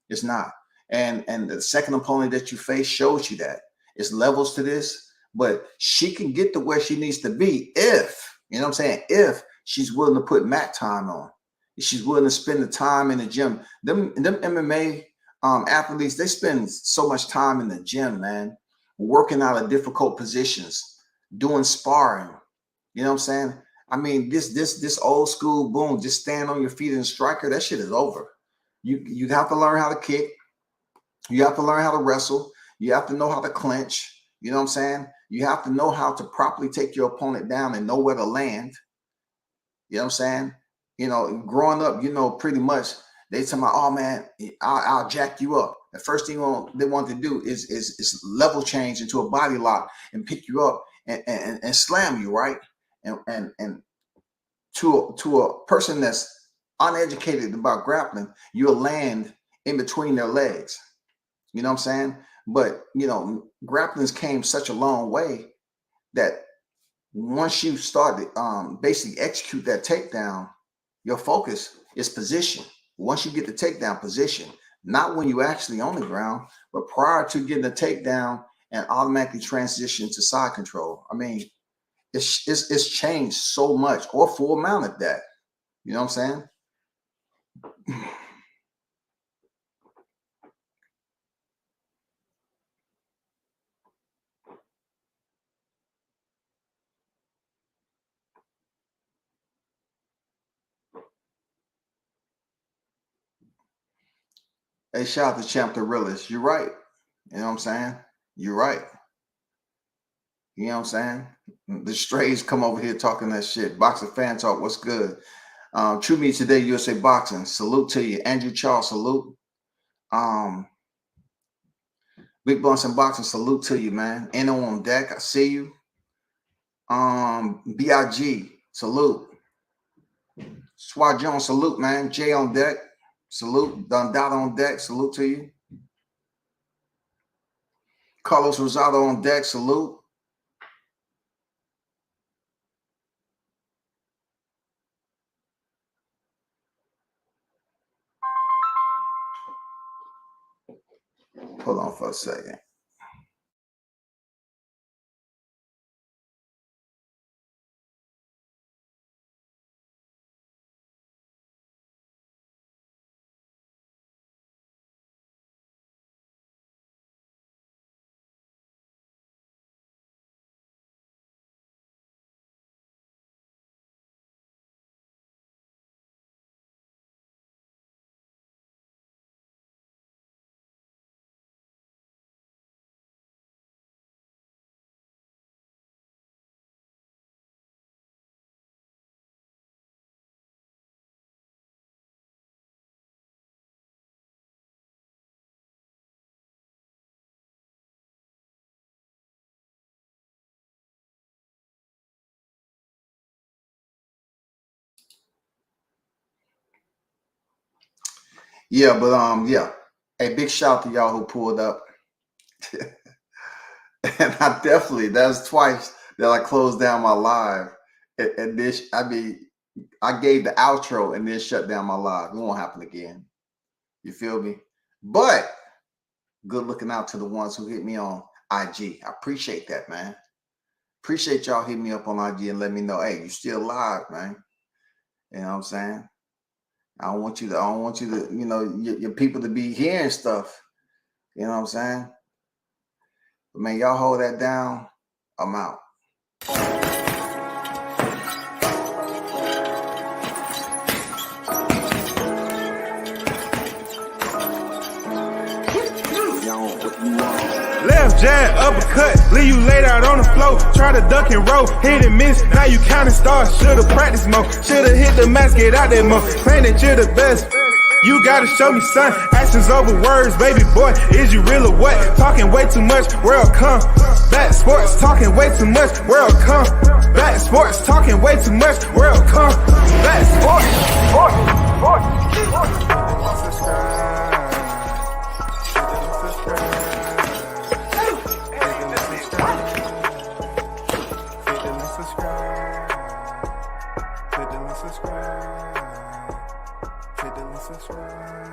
It's not. And the second opponent that you face shows you that. It's levels to this, but she can get to where she needs to be if, if she's willing to put mat time on. If she's willing to spend the time in the gym. Them MMA athletes, they spend so much time in the gym, man, working out of difficult positions, doing sparring. You know what I'm saying? I mean, this old school boom, just stand on your feet and striker, that shit is over. You have to learn how to kick. You have to learn how to wrestle. You have to know how to clinch. You know what I'm saying? You have to know how to properly take your opponent down and know where to land. You know what I'm saying? Growing up, pretty much they tell me, oh man, I'll jack you up. The first thing they want to do is level change into a body lock and pick you up and slam you, right? And to a person that's uneducated about grappling, you'll land in between their legs. You know what I'm saying? But grappling's came such a long way that once you start to basically execute that takedown, your focus is position. Once you get the takedown, position, not when you actually on the ground, but prior to getting the takedown and automatically transition to side control. I mean, it's changed so much, or full mount at that. You know what I'm saying? Hey, shout out to Champ the Realist. You're right. You know what I'm saying? You're right. You know what I'm saying? The strays come over here talking that shit. Boxing Fan Talk, what's good? True Me Today, USA Boxing. Salute to you. Andrew Charles, salute. Big Bunch and Boxing, salute to you, man. NO on deck, I see you. BIG, salute. Swat Jones, salute, man. Jay on deck. Salute. Dundada on deck. Salute to you. Carlos Rosado on deck. Salute. Hold on for a second. Yeah, but yeah. Hey, big shout to y'all who pulled up. And I definitely, that's twice that I closed down my live. And this, I mean, I gave the outro and then shut down my live. It won't happen again. You feel me? But good looking out to the ones who hit me on IG. I appreciate that, man. Appreciate y'all hitting me up on IG and let me know, hey, you still live, man. You know what I'm saying? I don't want you to, you know, your people to be hearing stuff. You know what I'm saying? But man, y'all hold that down. I'm out. Left jab, uppercut, leave you laid out on the floor. Try to duck and roll, hit and miss. Now you counting stars, should've practiced more. Should've hit the mask, get out there more. Claim that you're the best. You gotta show me, son. Actions over words, baby boy. Is you real or what? Talking way too much, world come. Back sports, talking way too much, world come. Back sports, talking way too much, world come. Back sports, subscribe.